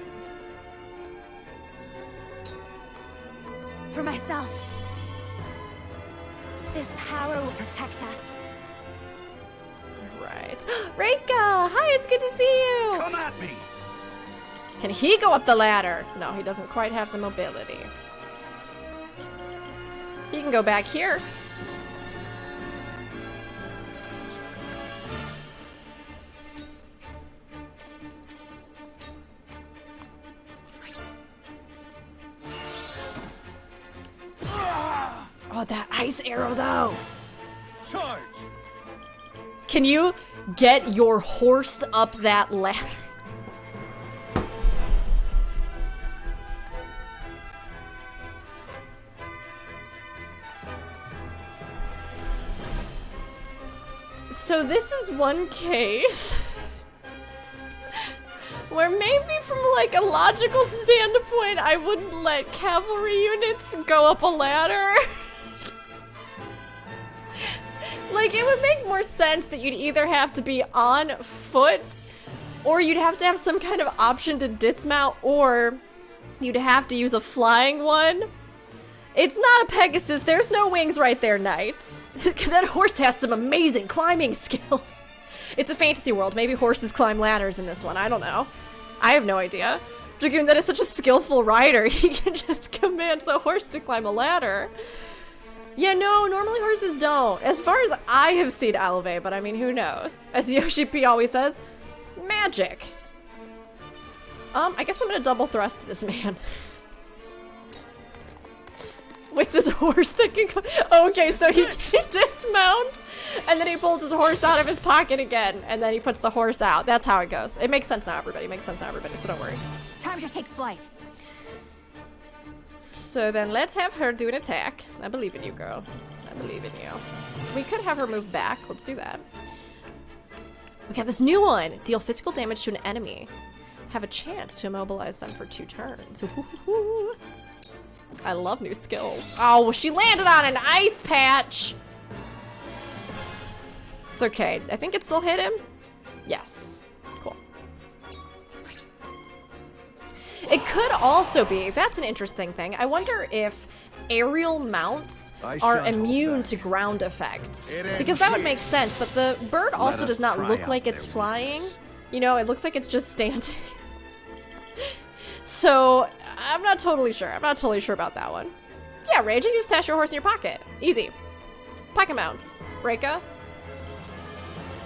For myself. This power will protect us. Right. Reika! Hi, it's good to see you! Come at me! Can he go up the ladder? No, he doesn't quite have the mobility. He can go back here. Oh, that ice arrow, though! Charge! Can you get your horse up that ladder? So this is one case where maybe from like a logical standpoint, I wouldn't let cavalry units go up a ladder. Like, it would make more sense that you'd either have to be on foot, or you'd have to have some kind of option to dismount, or you'd have to use a flying one. It's not a Pegasus. There's no wings right there, knights. That horse has some amazing climbing skills. It's a fantasy world. Maybe horses climb ladders in this one. I don't know. I have no idea. Given that it's such a skillful rider, he can just command the horse to climb a ladder. Yeah, no, normally horses don't. As far as I have seen Alve, but I mean, who knows? As Yoshi P always says, magic. I guess I'm gonna double thrust this man. With this horse that can okay, so he dismounts, and then he pulls his horse out of his pocket again, and then he puts the horse out. That's how it goes. It makes sense now, everybody. It makes sense now, everybody, so don't worry. Time to take flight. So then let's have her do an attack. I believe in you, girl. I believe in you. We could have her move back. Let's do that. We got this new one. Deal physical damage to an enemy. Have a chance to immobilize them for 2 turns. Ooh. I love new skills. Oh, she landed on an ice patch. It's okay. I think it still hit him. Yes. Cool. It could also be, that's an interesting thing. I wonder if aerial mounts are immune to ground effects. Because that would make sense, but the bird also does not look like it's flying. You know, it looks like it's just standing. So, I'm not totally sure. I'm not totally sure about that one. Yeah, Rage, you just stash your horse in your pocket. Easy. Pocket mounts. Breaka.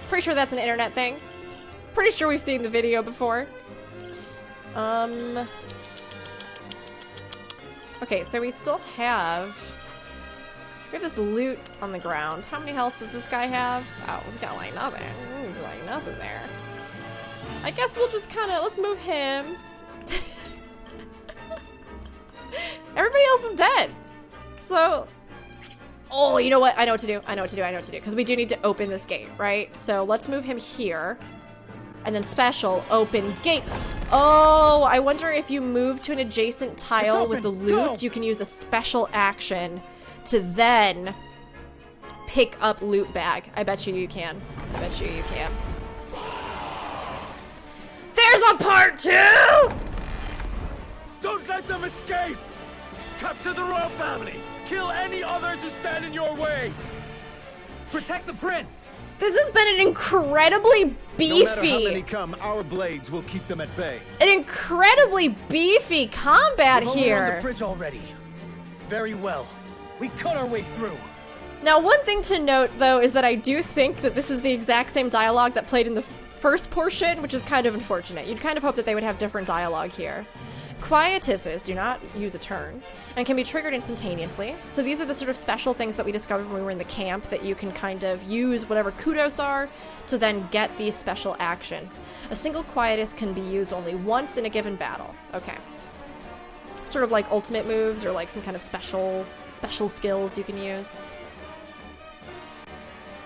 Pretty sure that's an internet thing. Pretty sure we've seen the video before. Okay, so we still have... We have this loot on the ground. How many health does this guy have? Oh, he's got like nothing. Like nothing there. I guess we'll just kind of... Let's move him. Everybody else is dead. So... Oh, you know what? I know what to do. I know what to do. I know what to do. Because we do need to open this gate, right? So let's move him here. And then special, open gate. Oh, I wonder if you move to an adjacent tile with the loot, you can use a special action to then pick up loot bag. I bet you can. I bet you can. There's a part 2! Don't let them escape! Capture the royal family! Kill any others who stand in your way! Protect the prince! This has been an incredibly beefy... No matter how many come, our blades will keep them at bay. An incredibly beefy combat here. We're on the bridge already. Very well. We cut our way through. Now, one thing to note, though, is that I do think that this is the exact same dialogue that played in the first portion, which is kind of unfortunate. You'd kind of hope that they would have different dialogue here. Quietuses do not use a turn and can be triggered instantaneously. So these are the sort of special things that we discovered when we were in the camp that you can kind of use whatever kudos are to then get these special actions. A single quietus can be used only once in a given battle. Okay. Sort of like ultimate moves or like some kind of special skills you can use.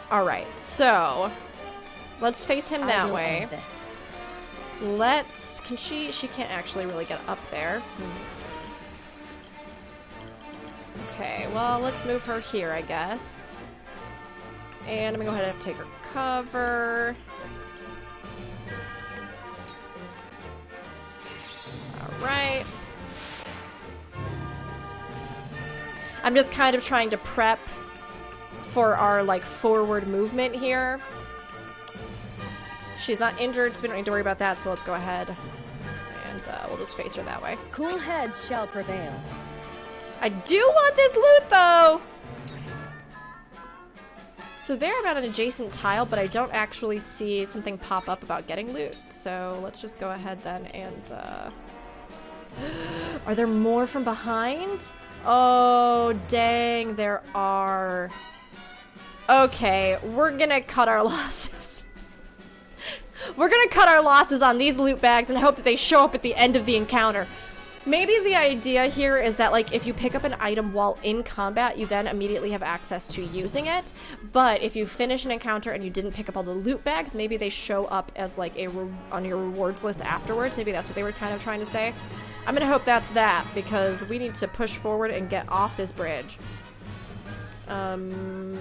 Alright, so let's face him that way. Let's... Can she can't actually really get up there. Okay, well, let's move her here, I guess. And I'm gonna go ahead and take her cover. Alright. I'm just kind of trying to prep for our, like, forward movement here. She's not injured, so we don't need to worry about that, so let's go ahead. And we'll just face her that way. Cool heads shall prevail. I do want this loot, though! So there I'm at an adjacent tile, but I don't actually see something pop up about getting loot. So let's just go ahead then and... Are there more from behind? Oh, dang, there are. Okay, we're gonna cut our losses. We're gonna cut our losses on these loot bags and hope that they show up at the end of the encounter. Maybe the idea here is that, like, if you pick up an item while in combat, you then immediately have access to using it. But if you finish an encounter and you didn't pick up all the loot bags, maybe they show up as, like, on your rewards list afterwards. Maybe that's what they were kind of trying to say. I'm gonna hope that's that, because we need to push forward and get off this bridge. Okay,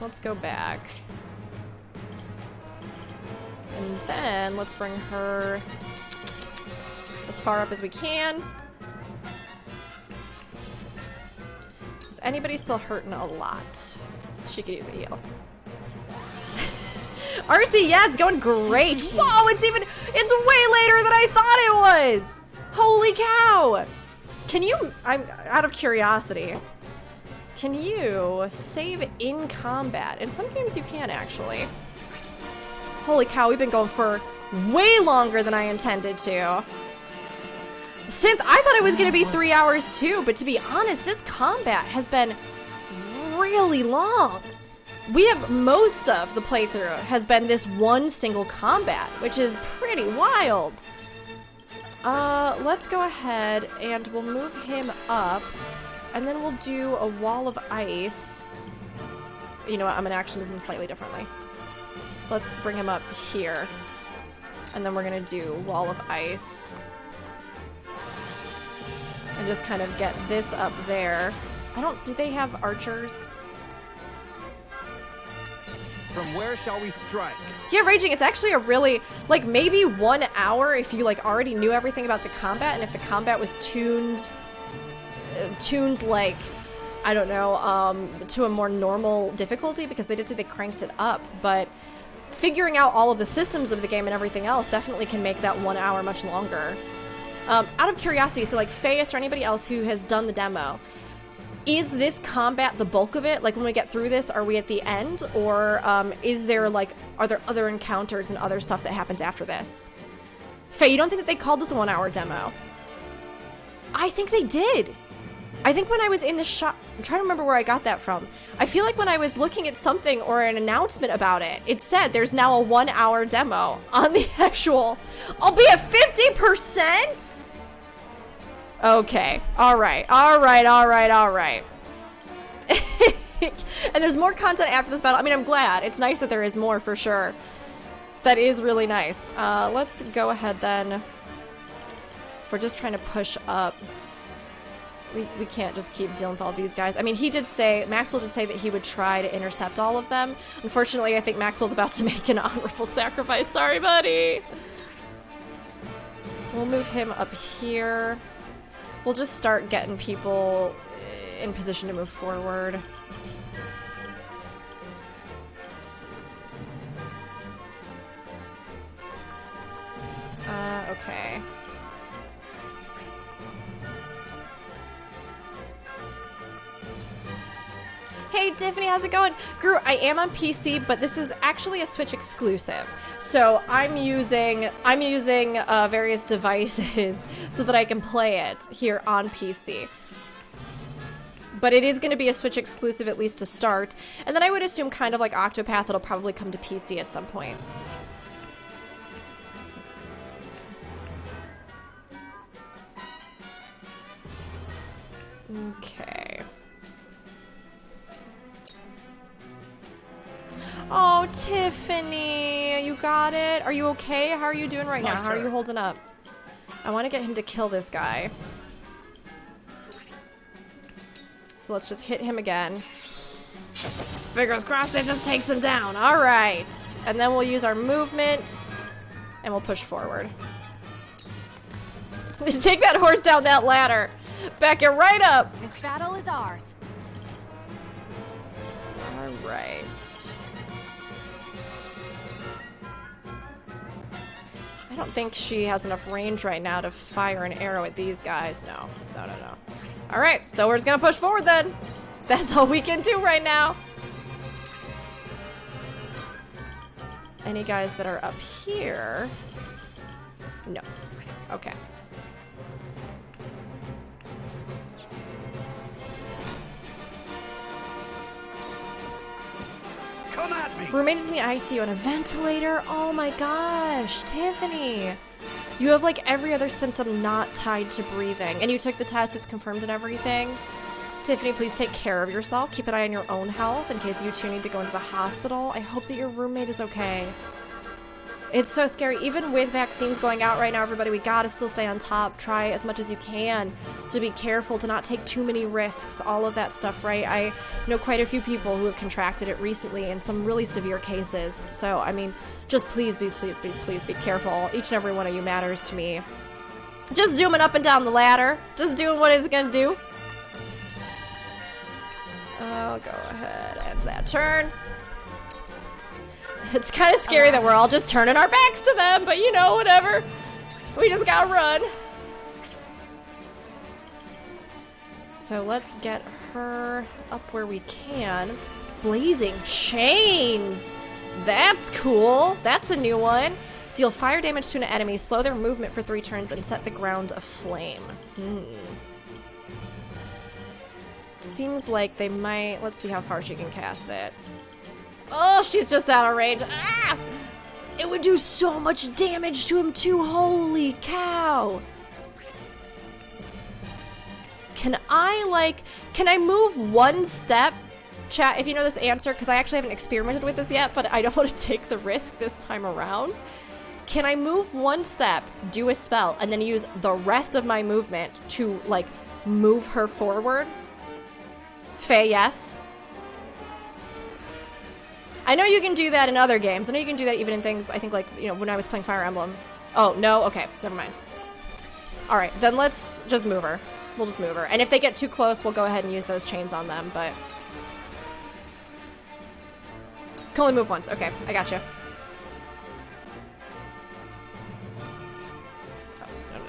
let's go back. And then let's bring her as far up as we can. Is anybody still hurting a lot? She could use a heal. RC, yeah, it's going great. Whoa, it's way later than I thought it was. Holy cow. Can you, I'm out of curiosity, can you save in combat? In some games you can, actually. Holy cow, we've been going for way longer than I intended to. Synth, I thought it was gonna be 3 hours too, but to be honest, this combat has been really long. We have most of the playthrough has been this one single combat, which is pretty wild. Let's go ahead and we'll move him up, and then we'll do a wall of ice. You know what, I'm gonna actually move him slightly differently. Let's bring him up here, and then we're gonna do wall of ice. And just kind of get this up there. Did they have archers? From where shall we strike? Yeah, Raging, it's actually a really, like, maybe 1 hour if you, like, already knew everything about the combat, and if the combat was tuned like, I don't know, to a more normal difficulty, because they did say they cranked it up, but figuring out all of the systems of the game and everything else definitely can make that 1 hour much longer. Out of curiosity, so like Feist or anybody else who has done the demo, is this combat the bulk of it? Like, when we get through this, are we at the end? Or is there, like, are there other encounters and other stuff that happens after this? Faye, you don't think that they called this a 1 hour demo? I think they did. I think when I was in the shop, I'm trying to remember where I got that from. I feel like when I was looking at something or an announcement about it, it said there's now a 1 hour demo on the actual, albeit 50%? Okay, alright. And there's more content after this battle. I mean, I'm glad. It's nice that there is more, for sure. That is really nice. Let's go ahead then. If we're just trying to push up, we can't just keep dealing with all these guys. I mean, Maxwell did say that he would try to intercept all of them. Unfortunately, I think Maxwell's about to make an honorable sacrifice. Sorry, buddy. We'll move him up here. We'll just start getting people in position to move forward. Okay. Hey Tiffany, how's it going? Gru, I am on PC, but this is actually a Switch exclusive. So I'm using various devices so that I can play it here on PC. But it is going to be a Switch exclusive, at least to start. And then I would assume, kind of like Octopath, it'll probably come to PC at some point. Okay. Oh, Tiffany, you got it? Are you okay? How are you doing right now? How are you holding up? I want to get him to kill this guy. So let's just hit him again. Fingers crossed it just takes him down. All right. And then we'll use our movement and we'll push forward. Take that horse down that ladder. Back it right up. This battle is ours. All right. I don't think she has enough range right now to fire an arrow at these guys. No. All right, so we're just gonna push forward then. That's all we can do right now. Any guys that are up here? No. Okay. Come at me! Remains in the ICU on a ventilator? Oh my gosh, Tiffany. You have like every other symptom not tied to breathing. And you took the test, it's confirmed and everything. Tiffany, please take care of yourself. Keep an eye on your own health in case you two need to go into the hospital. I hope that your roommate is okay. It's so scary. Even with vaccines going out right now, everybody, we gotta still stay on top. Try as much as you can to be careful, to not take too many risks, all of that stuff, right? I know quite a few people who have contracted it recently in some really severe cases. So, I mean, just please be careful. Each and every one of you matters to me. Just zooming up and down the ladder. Just doing what it's gonna do. I'll go ahead and that turn. It's kind of scary that we're all just turning our backs to them, but you know, whatever. We just gotta run. So let's get her up where we can. Blazing chains! That's cool. That's a new one. Deal fire damage to an enemy, slow their movement for 3 turns, and set the ground aflame. Seems like they might... Let's see how far she can cast it. Oh, she's just out of range. Ah! It would do so much damage to him too. Holy cow. Can I move 1 step? Chat, if you know this answer, because I actually haven't experimented with this yet, but I don't want to take the risk this time around. Can I move 1 step, do a spell, and then use the rest of my movement to, like, move her forward? Faye, yes. I know you can do that in other games. I know you can do that even in things, I think, like, you know, when I was playing Fire Emblem. Oh, no? Okay, never mind. Alright, then let's just move her. We'll just move her. And if they get too close, we'll go ahead and use those chains on them, but... Can only move once. Okay, I gotcha. Oh, no.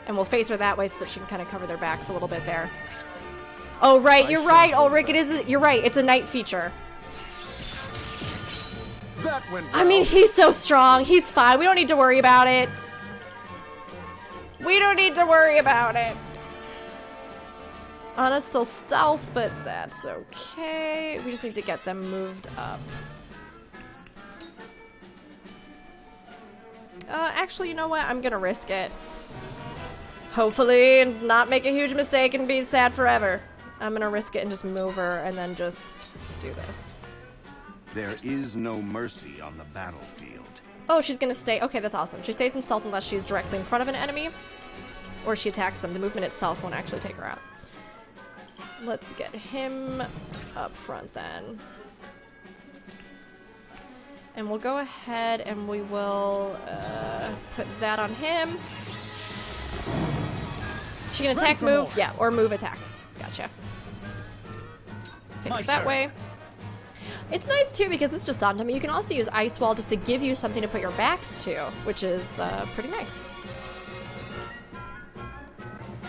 And we'll face her that way so that she can kind of cover their backs a little bit there. Oh, right, you're right, Ulrich, you're right, it's a night feature. That went well. I mean, he's so strong, he's fine, we don't need to worry about it. We don't need to worry about it. Anna's still stealth, but that's okay. We just need to get them moved up. Actually, you know what? I'm gonna risk it. Hopefully not make a huge mistake and be sad forever. I'm gonna risk it and just move her and then just do this. There is no mercy on the battlefield. Oh, she's gonna stay. Okay, that's awesome. She stays in stealth unless she's directly in front of an enemy or she attacks them. The movement itself won't actually take her out. Let's get him up front then. And we'll go ahead and we will put that on him. She can attack, move, yeah, or move, attack. Gotcha. Okay, that way. It's nice too because it's just dawned on me. You can also use Ice Wall just to give you something to put your backs to, which is pretty nice.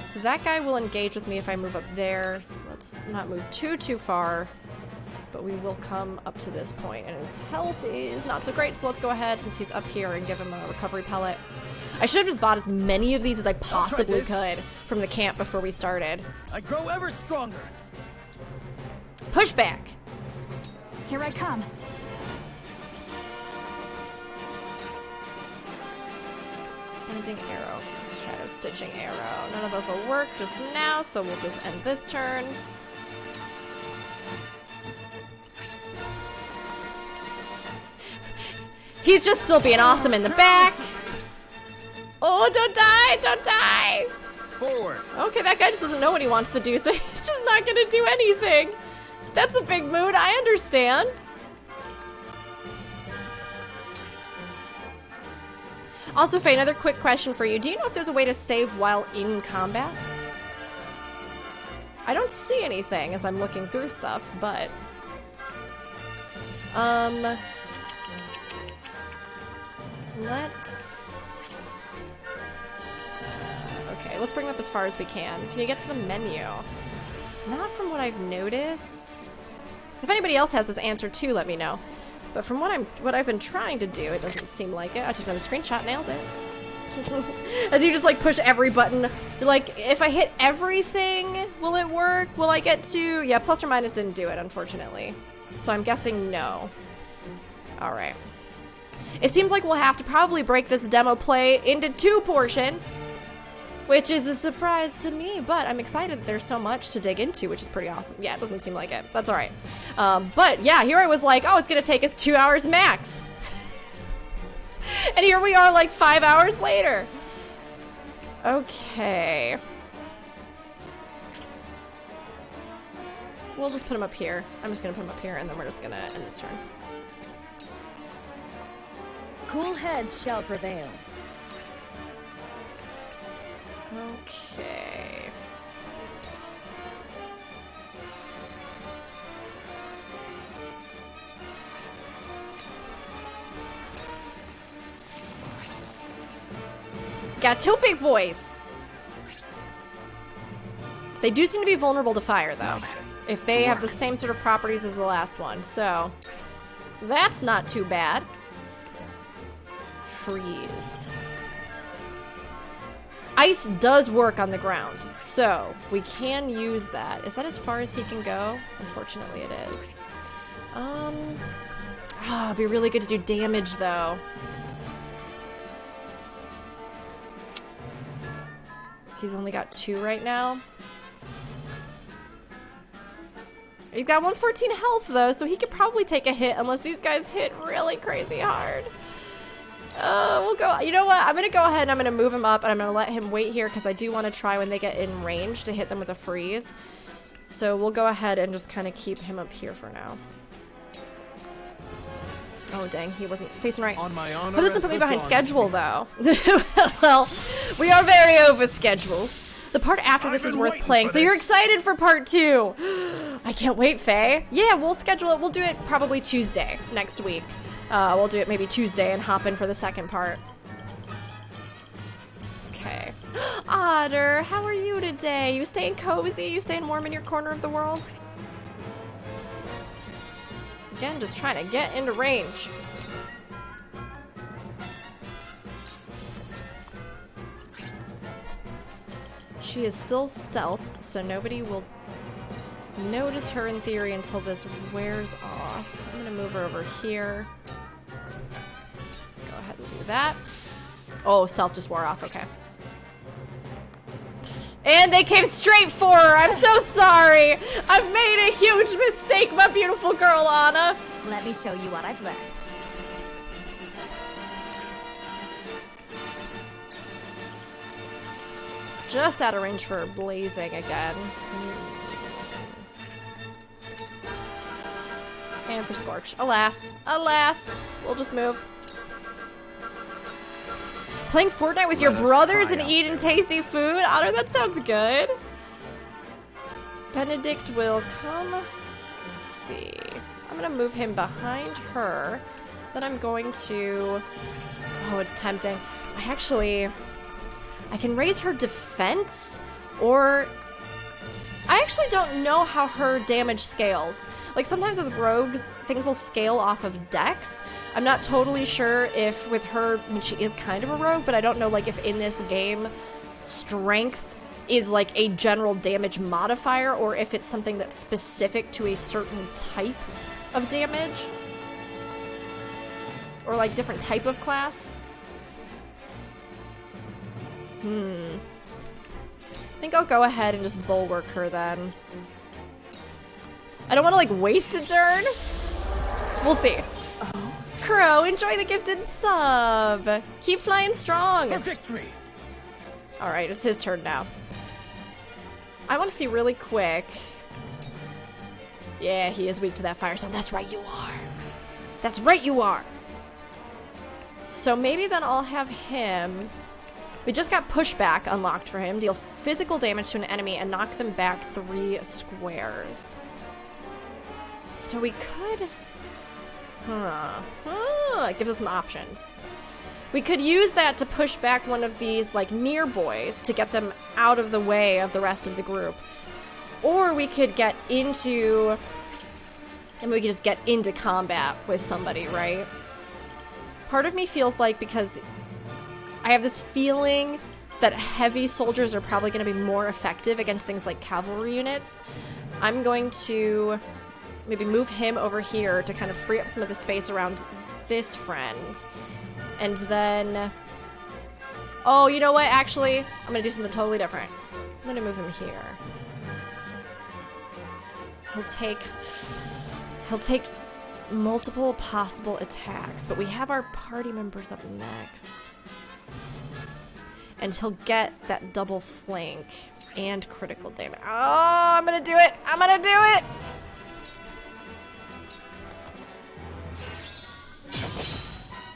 So that guy will engage with me if I move up there. Let's not move too far, but we will come up to this point, and his health is not so great, so let's go ahead since he's up here and give him a recovery pellet. I should have just bought as many of these as I possibly could from the camp before we started. I grow ever stronger. Push back. Here I come. Ending arrow. Shadow stitching arrow. None of those will work just now, so we'll just end this turn. He's just still being awesome in the back. Oh, don't die! Don't die! Forward. Okay, that guy just doesn't know what he wants to do, so he's just not gonna do anything. That's a big mood, I understand. Also, Faye, another quick question for you. Do you know if there's a way to save while in combat? I don't see anything as I'm looking through stuff, but... Let's... Okay, let's bring them up as far as we can. Can you get to the menu? Not from what I've noticed. If anybody else has this answer too, let me know. But from what I've been trying to do, it doesn't seem like it. I took another screenshot, nailed it. As you just like push every button. You're like, if I hit everything, will it work? Will I get to... Yeah, plus or minus didn't do it, unfortunately. So I'm guessing no. Alright. It seems like we'll have to probably break this demo play into 2 portions, which is a surprise to me, but I'm excited that there's so much to dig into, which is pretty awesome. Yeah, it doesn't seem like it. That's alright. But yeah, here I was like, oh, it's gonna take us 2 hours max. And here we are like 5 hours later. Okay. We'll just put him up here. I'm just gonna put him up here and then we're just gonna end this turn. Cool heads shall prevail. Okay. Got 2 big boys. They do seem to be vulnerable to fire, though. If they have the same sort of properties as the last one, so that's not too bad. Freeze. Ice does work on the ground, so we can use that. Is that as far as he can go? Unfortunately, it is. It'd be really good to do damage, though. He's only got 2 right now. He's got 114 health, though, so he could probably take a hit unless these guys hit really crazy hard. We'll go. You know what? I'm going to go ahead and I'm going to move him up and I'm going to let him wait here because I do want to try when they get in range to hit them with a freeze. So we'll go ahead and just kind of keep him up here for now. Oh, dang. He wasn't facing right. On my honor, Who doesn't put me behind schedule, though? Well, we are very over schedule. The part after this is worth playing, so you're excited for part 2. I can't wait, Faye. Yeah, we'll schedule it. We'll do it probably Tuesday next week. We'll do it maybe Tuesday and hop in for the second part. Okay. Otter, how are you today? You staying cozy? You staying warm in your corner of the world? Again, just trying to get into range. She is still stealthed, so nobody will notice her in theory until this wears off. I'm gonna move her over here. Go ahead and do that. Oh, stealth just wore off, okay. And they came straight for her. I'm so sorry. I've made a huge mistake, my beautiful girl, Anna. Let me show you what I've learned. Just out of range for blazing again. And for Scorch. Alas. Alas. We'll just move. Playing Fortnite with your brothers and eating tasty food? Otter, that sounds good. Benedict will come. Let's see. I'm going to move him behind her. Then I'm going to... Oh, it's tempting. I can raise her defense, or... I actually don't know how her damage scales. Like, sometimes with rogues, things will scale off of dex. I'm not totally sure if with her, I mean, she is kind of a rogue, but I don't know, like, if in this game, strength is, like, a general damage modifier, or if it's something that's specific to a certain type of damage. Or, like, different type of class. I think I'll go ahead and just bulwark her then. I don't want to, like, waste a turn. We'll see. Oh. Crow, enjoy the gifted sub. Keep flying strong. For victory. All right, it's his turn now. I want to see really quick. Yeah, he is weak to that fire, so that's right, you are. That's right, you are. So maybe then I'll have him... We just got pushback unlocked for him. Deal physical damage to an enemy and knock them back 3 squares. So we could... It gives us some options. We could use that to push back one of these, like, near boys to get them out of the way of the rest of the group. Or we could get into... And we could just get into combat with somebody, right? Part of me feels like, because I have this feeling that heavy soldiers are probably going to be more effective against things like cavalry units, I'm going to maybe move him over here to kind of free up some of the space around this friend. And then... Oh, you know what? Actually, I'm gonna do something totally different. I'm gonna move him here. He'll take multiple possible attacks, but we have our party members up next. And he'll get that double flank and critical damage. Oh, I'm gonna do it! I'm gonna do it!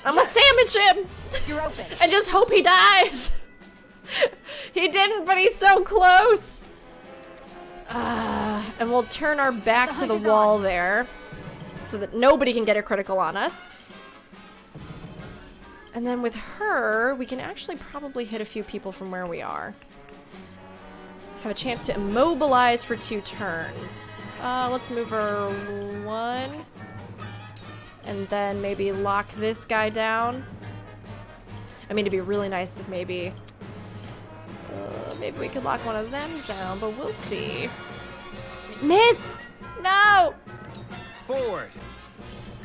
I'm gonna sandwich him! You're open. I just hope he dies! He didn't, but he's so close! And we'll turn our back to the wall there, so that nobody can get a critical on us. And then with her, we can actually probably hit a few people from where we are. Have a chance to immobilize for 2 turns. Let's move her 1. And then maybe lock this guy down. I mean, it'd be really nice if maybe we could lock one of them down, but we'll see. Missed! No! Forward.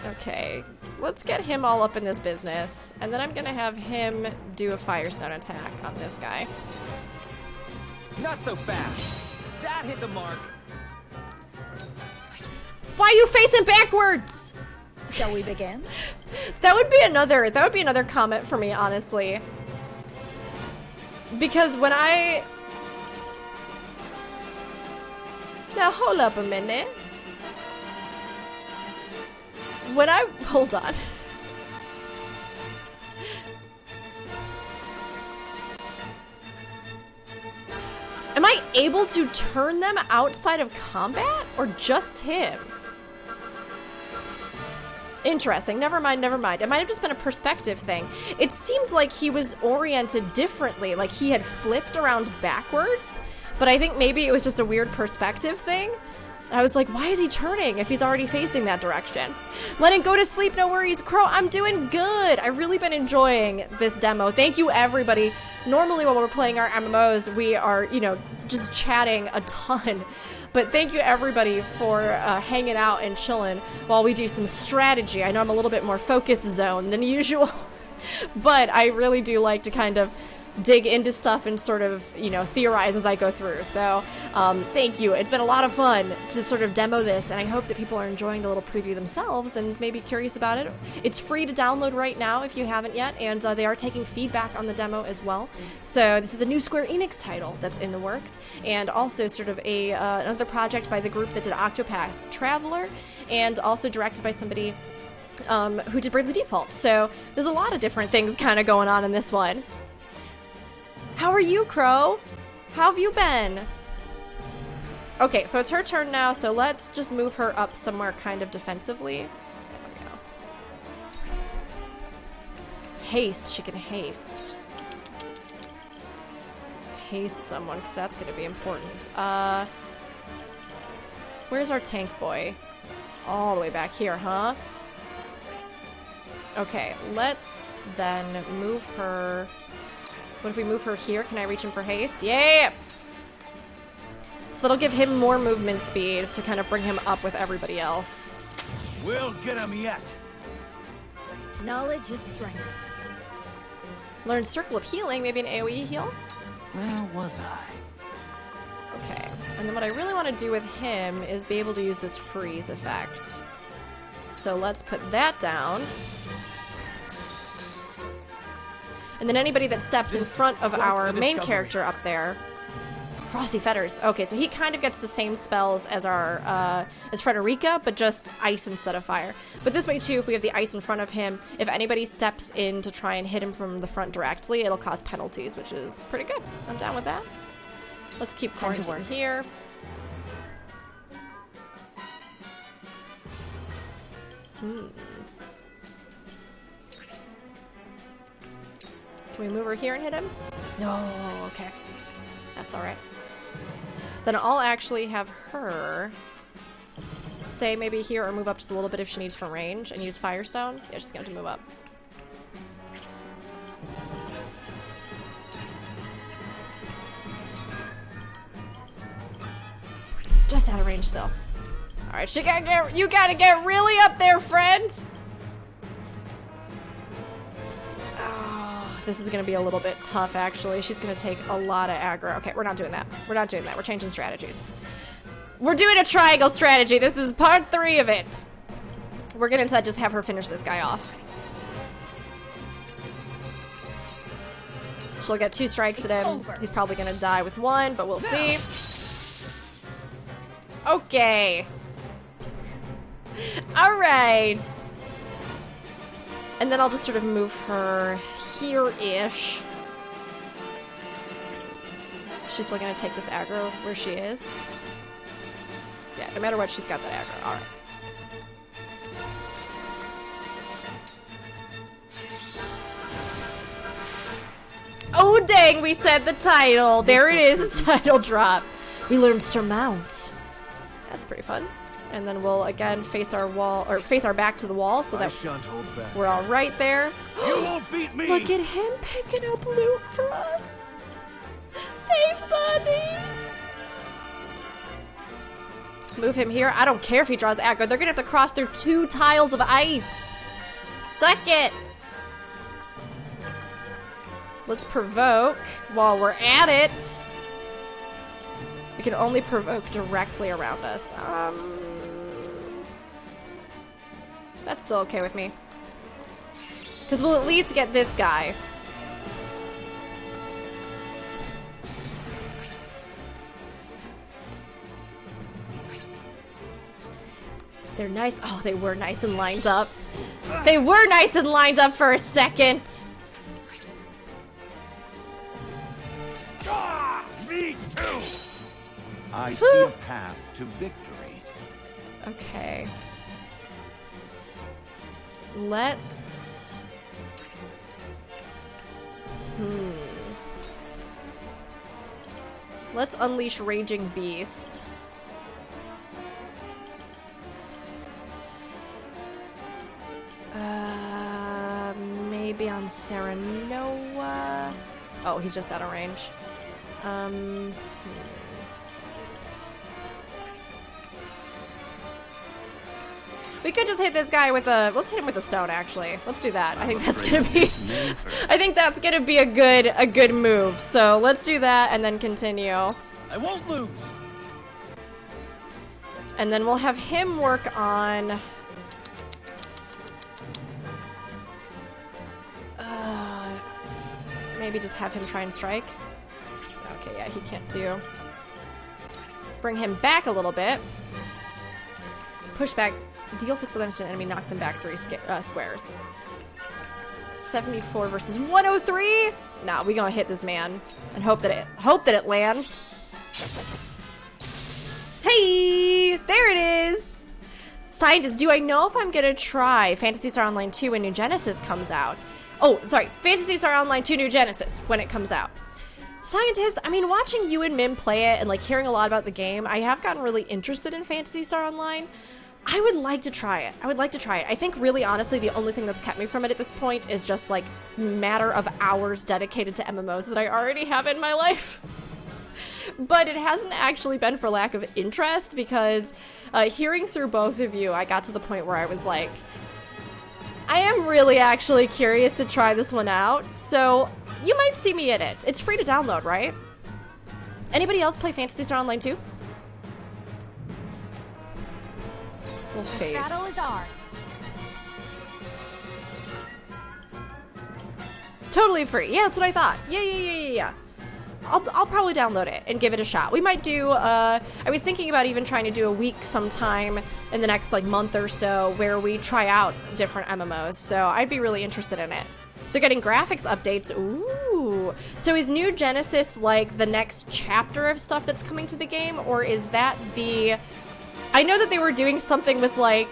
Okay, let's get him all up in this business, and then I'm gonna have him do a Firestone attack on this guy. Not so fast. That hit the mark. Why are you facing backwards? Shall we begin? That would be another comment for me, honestly. Because when I... Now hold up a minute. When I... Hold on. Am I able to turn them outside of combat? Or just him? Interesting. Never mind, never mind. It might have just been a perspective thing. It seemed like he was oriented differently, like he had flipped around backwards, but I think maybe it was just a weird perspective thing. I was like, why is he turning if he's already facing that direction? Let him go to sleep, no worries. Crow, I'm doing good. I've really been enjoying this demo. Thank you, everybody. Normally when we're playing our MMOs, we are, you know, just chatting a ton. But thank you, everybody, for hanging out and chilling while we do some strategy. I know I'm a little bit more focus zone than usual, but I really do like to kind of dig into stuff and sort of, you know, theorize as I go through. So thank you. It's been a lot of fun to sort of demo this, and I hope that people are enjoying the little preview themselves and maybe curious about it. It's free to download right now if you haven't yet, and they are taking feedback on the demo as well. So this is a new Square Enix title that's in the works, and also sort of another project by the group that did Octopath Traveler, and also directed by somebody who did Bravely Default. So there's a lot of different things kind of going on in this one. How are you, Crow? How have you been? Okay, so it's her turn now, so let's just move her up somewhere kind of defensively. There we go. Haste, she can haste. Haste someone, because that's going to be important. Where's our tank boy? All the way back here, huh? Okay, let's then move her... What if we move her here? Can I reach him for haste? Yeah! So that'll give him more movement speed to kind of bring him up with everybody else. We'll get him yet. Knowledge is strength. Learn Circle of Healing, maybe an AoE heal? Where was I? Okay, and then what I really want to do with him is be able to use this freeze effect. So let's put that down. And then anybody that steps in front of our main character up there. Frosty Fetters. Okay, so he kind of gets the same spells as our, as Frederica, but just ice instead of fire. But this way too, if we have the ice in front of him, if anybody steps in to try and hit him from the front directly, it'll cause penalties, which is pretty good. I'm down with that. Let's keep quarantine here. Can we move her here and hit him? No, okay. That's alright. Then I'll actually have her stay maybe here or move up just a little bit if she needs from range and use Firestone. Yeah, she's going to move up. Just out of range still. Alright, you gotta get really up there, friend! Oh, this is gonna be a little bit tough, actually. She's gonna take a lot of aggro. Okay, we're not doing that. We're not doing that. We're changing strategies. We're doing a triangle strategy. This is part 3 of it. We're gonna instead just have her finish this guy off. She'll get 2 strikes at him. He's probably gonna die with 1, but we'll see. Okay. Alright. And then I'll just sort of move her here-ish. She's still gonna take this aggro where she is. Yeah, no matter what, she's got that aggro. Alright. Oh dang, we said the title. There it is, title drop. We learned Surmount. That's pretty fun. And then we'll again face our wall, or face our back to the wall so that we're all right there. You won't beat me! Look at him picking up loot for us. Thanks, buddy. Move him here. I don't care if he draws aggro. They're gonna have to cross through 2 tiles of ice. Suck it. Let's provoke while we're at it. We can only provoke directly around us. That's still okay with me. Because we'll at least get this guy. They're nice. Oh, they were nice and lined up. They were nice and lined up for a second. Me too! I see a path to victory. Okay. Let's... Let's unleash Raging Beast. Maybe on Serenoa. Oh, he's just out of range. We could just hit this guy with a... Let's hit him with a stone, actually. Let's do that. I think that's gonna be... I think that's gonna be a good move. So let's do that and then continue. I won't lose. And then we'll have him work on... maybe just have him try and strike. Okay, yeah, he can't do. Bring him back a little bit. Push back. Deal physical damage to an enemy, knock them back 3 squares. 74 versus 103? Nah, we gonna hit this man and hope that it lands. Hey, there it is. Scientist, do I know if I'm gonna try Phantasy Star Online 2 when New Genesis comes out? Oh, sorry, Phantasy Star Online 2 New Genesis when it comes out. Scientist, I mean, watching you and Mim play it and like hearing a lot about the game, I have gotten really interested in Phantasy Star Online. I would like to try it. I think really honestly the only thing that's kept me from it at this point is just like matter of hours dedicated to MMOs that I already have in my life. But it hasn't actually been for lack of interest because hearing through both of you, I got to the point where I was like, I am really actually curious to try this one out, so you might see me in it. It's free to download, right? Anybody else play Phantasy Star Online 2? We'll face. The battle is ours. Totally free. Yeah, that's what I thought. Yeah. I'll probably download it and give it a shot. We might do, I was thinking about even trying to do a week sometime in the next like month or so where we try out different MMOs. So I'd be really interested in it. They're getting graphics updates. Ooh. So is New Genesis like the next chapter of stuff that's coming to the game? Or is that the... I know that they were doing something with like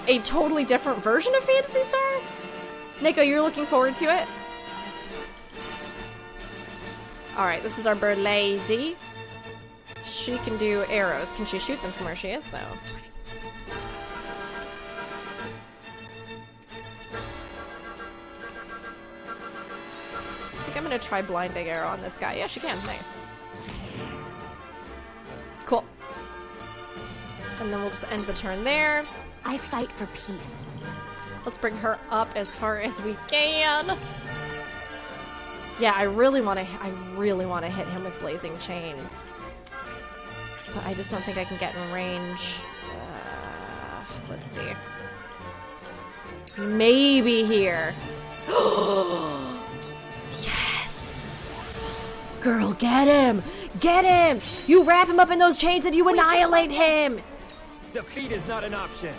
a totally different version of Phantasy Star. Nico, you're looking forward to it? Alright, this is our bird lady. She can do arrows. Can she shoot them from where she is, though? I think I'm gonna try blinding arrow on this guy. Yeah, she can. Nice. Cool. And then we'll just end the turn there. I fight for peace. Let's bring her up as far as we can. Yeah, I really want to hit him with blazing chains. But I just don't think I can get in range. Let's see. Maybe here. Yes! Girl, get him! Get him! You wrap him up in those chains and you annihilate him! Defeat is not an option.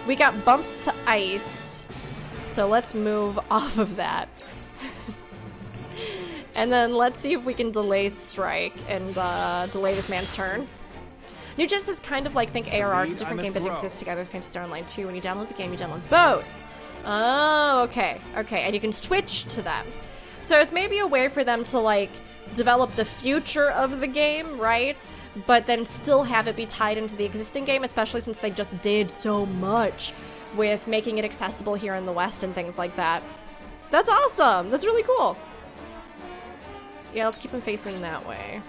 We got bumps to ice. So let's move off of that. And then let's see if we can delay strike and delay this man's turn. New Genesis is kind of like think ARR. It's a different game, but it exists together with Phantasy Star Online 2. When you download the game, you download both. Oh, okay. Okay, and you can switch to them. So it's maybe a way for them to, like, develop the future of the game, right? But then still have it be tied into the existing game, especially since they just did so much with making it accessible here in the West and things like that. That's awesome! That's really cool! Yeah, let's keep him facing that way.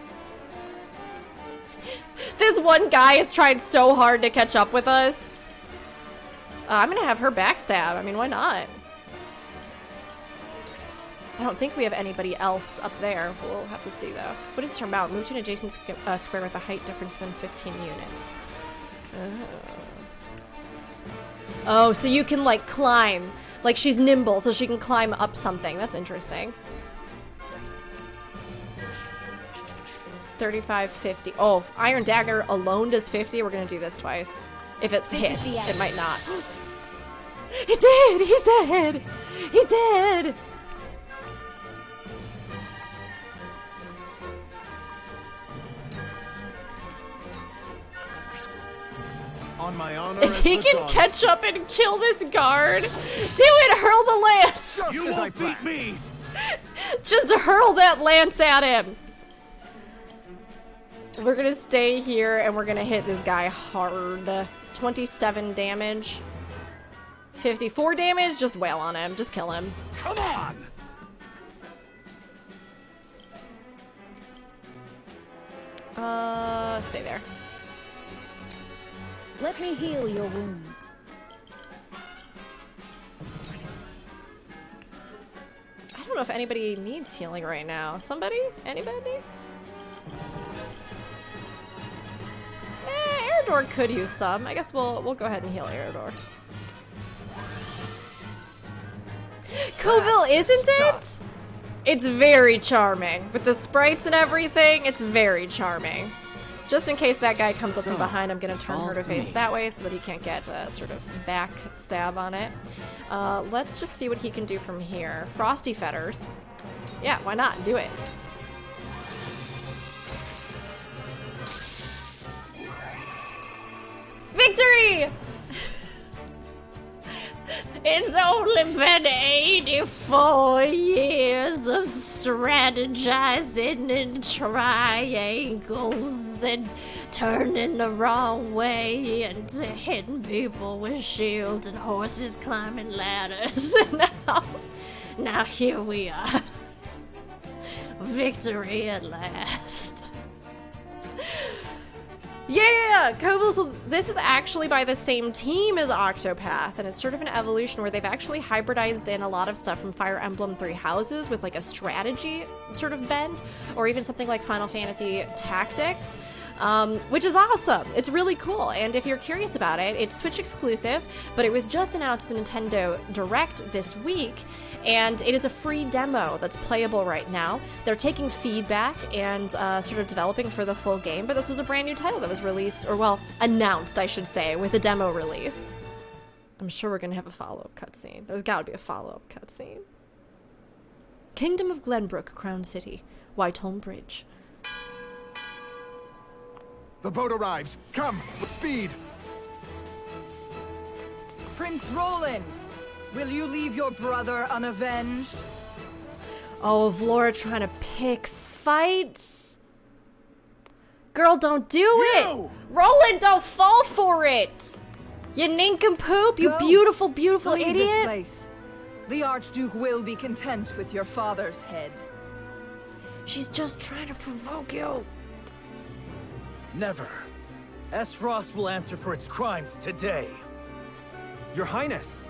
This one guy has tried so hard to catch up with us. I'm gonna have her backstab. I mean, why not? I don't think we have anybody else up there. We'll have to see, though. What is turn out? Move to an adjacent square with a height difference than 15 units. Oh, so you can, like, climb. Like, she's nimble, so she can climb up something. That's interesting. 35, 50. Oh, Iron Dagger alone does 50. We're gonna do this twice. If it hits, it might not. It did! He's dead! He's dead! On my honor, if he can catch up and kill this guard, do it! Hurl the lance! You won't beat me! Just hurl that lance at him! We're gonna stay here and we're gonna hit this guy hard. 27 damage. 54 damage, just wail on him. Just kill him. Come on! Stay there. Let me heal your wounds. I don't know if anybody needs healing right now. Somebody? Anybody? Eridor could use some. I guess we'll go ahead and heal Eridor. Coville, isn't it? It's very charming. With the sprites and everything, it's very charming. Just in case that guy comes up from behind, I'm gonna turn her to face that way so that he can't get a sort of back stab on it. Let's just see what he can do from here. Frosty Fetters. Yeah, why not? Do it. Victory! It's only been 84 years of strategizing and triangles and turning the wrong way and hitting people with shields and horses climbing ladders. Now here we are. Victory at last. Yeah, Coville, so this is actually by the same team as Octopath, and it's sort of an evolution where they've actually hybridized in a lot of stuff from Fire Emblem Three Houses with like a strategy sort of bent, or even something like Final Fantasy Tactics, which is awesome. It's really cool, and if you're curious about it, it's Switch exclusive, but it was just announced at the Nintendo Direct this week, and it is a free demo that's playable right now. They're taking feedback and sort of developing for the full game, but this was a brand new title that was released, or well, announced, I should say, with a demo release. I'm sure we're gonna have a follow-up cutscene. There's gotta be a follow-up cutscene. Kingdom of Glenbrook, Crown City, Whiteholm Bridge. The boat arrives. Come, speed! Prince Roland, will you leave your brother unavenged? Oh, Vlora trying to pick fights? Girl, don't do it! Roland, don't fall for it! You nincompoop, you beautiful, beautiful Leave idiot! This place. The Archduke will be content with your father's head. She's just trying to provoke you. Never. Esfrost will answer for its crimes today. Your Highness!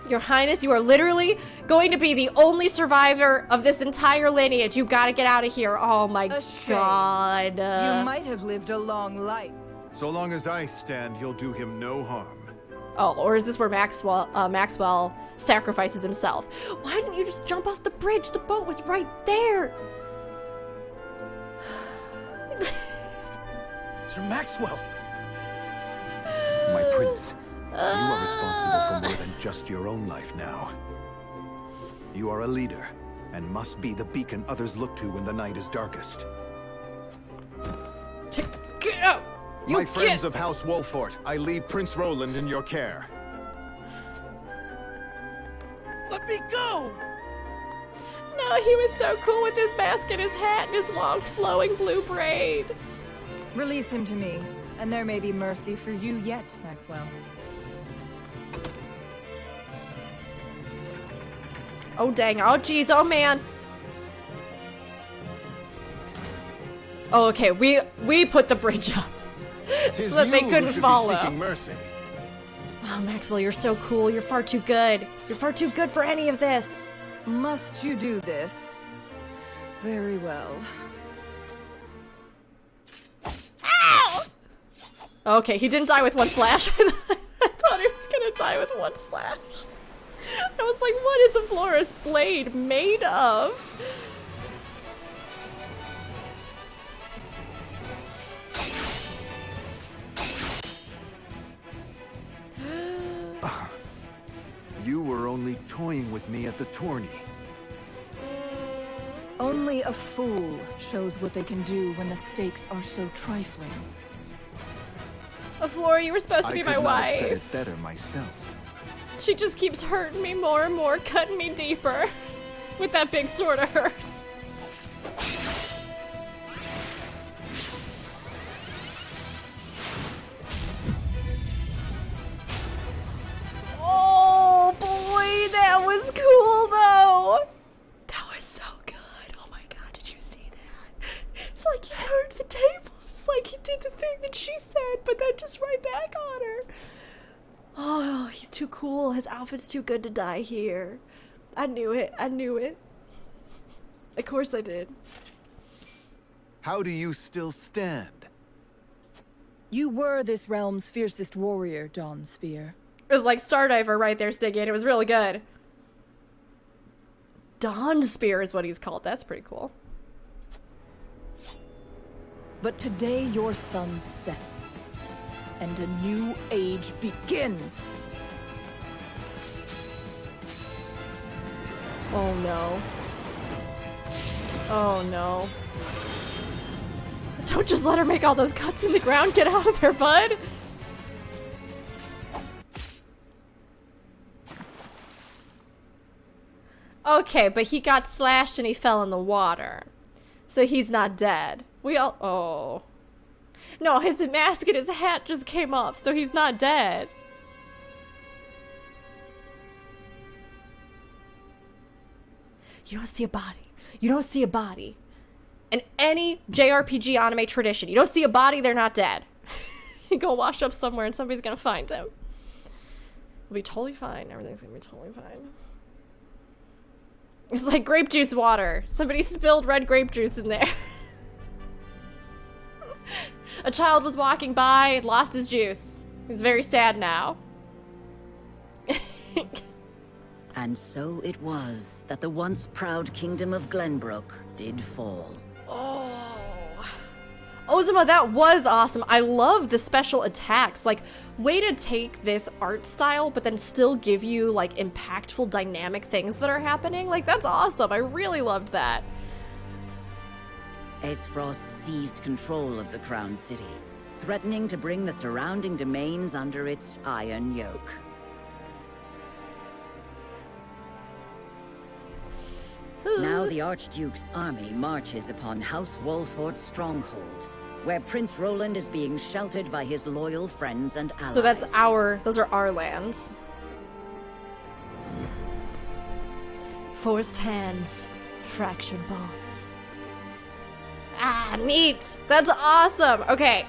Your Highness, you are literally going to be the only survivor of this entire lineage. You gotta get out of here. Oh my god. You might have lived a long life. So long as I stand, you'll do him no harm. Oh, or is this where Maxwell sacrifices himself? Why didn't you just jump off the bridge? The boat was right there. Sir Maxwell! My prince, you are responsible for more than just your own life now. You are a leader, and must be the beacon others look to when the night is darkest. Get out! My friends of House Wolfort, I leave Prince Roland in your care. Let me go! No, he was so cool with his mask and his hat and his long flowing blue braid. Release him to me, and there may be mercy for you yet, Maxwell. Oh dang, oh geez, oh man. Oh, okay, we put the bridge up so that they couldn't follow. Oh, Maxwell, you're so cool. You're far too good. You're far too good for any of this. Must you do this? Very well. Ow! Okay, he didn't die with one slash. I thought he was gonna die with one slash. I was like, what is a florist blade made of? You were only toying with me at the tourney. Only a fool shows what they can do when the stakes are so trifling. Oh, Flora, you were supposed to be my I could not have wife. said it better myself. She just keeps hurting me more and more, cutting me deeper with that big sword of hers. Oh boy, that was cool though. That was so good. Oh my god, did you see that? It's like he turned the tables. It's like he did the thing that she said, but then just right back on her. Oh, he's too cool. His outfit's too good to die here. I knew it. I knew it. Of course I did. How do you still stand? You were this realm's fiercest warrior, Dawn Spear. It was like Stardiver right there, Stiggy. It was really good. Dawn Spear is what he's called. That's pretty cool. But today your sun sets, and a new age begins. Oh no. Oh no. Don't just let her make all those cuts in the ground. Get out of there, bud. Okay, but he got slashed and he fell in the water. So he's not dead. We all... Oh. No, his mask and his hat just came off, so he's not dead. You don't see a body. You don't see a body. In any JRPG anime tradition, you don't see a body, they're not dead. You go wash up somewhere and somebody's gonna find him. It'll be totally fine. Everything's gonna be totally fine. It's like grape juice water. Somebody spilled red grape juice in there. A child was walking by and lost his juice. He's very sad now. And so it was that the once proud kingdom of Glenbrook did fall. Oh. Ozuma, that was awesome. I love the special attacks. Like, way to take this art style, but then still give you, like, impactful, dynamic things that are happening. Like, that's awesome. I really loved that. Esfrost seized control of the Crown City, threatening to bring the surrounding domains under its iron yoke. Now the Archduke's army marches upon House Wolfort's stronghold, where Prince Roland is being sheltered by his loyal friends and allies. So those are our lands. Forced hands, fractured bonds. Ah, neat! That's awesome! Okay,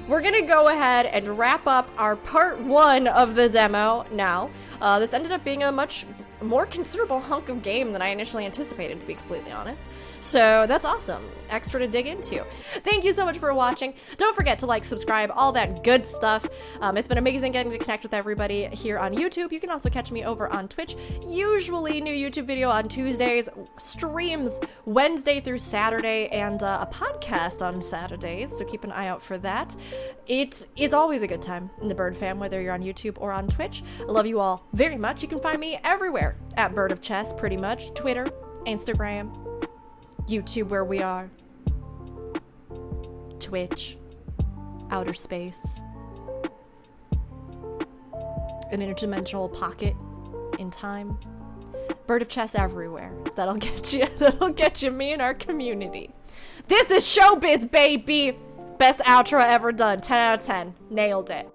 we're gonna go ahead and wrap up our part 1 of the demo now. This ended up being a much more considerable hunk of game than I initially anticipated, to be completely honest. So that's awesome. Extra to dig into. Thank you so much for watching. Don't forget to like, subscribe, all that good stuff. It's been amazing getting to connect with everybody here on YouTube. You can also catch me over on Twitch. Usually new YouTube video on Tuesdays, streams Wednesday through Saturday, and a podcast on Saturdays, so keep an eye out for that. It's always a good time in the Bird fam, whether you're on YouTube or on Twitch. I love you all very much. You can find me everywhere at Bird of Chess, pretty much. Twitter, Instagram, YouTube, where we are, Twitch, outer space, an interdimensional pocket in time. Bird of Chess everywhere. That'll get you, me and our community. This is showbiz, baby! Best outro ever done. 10 out of 10. Nailed it.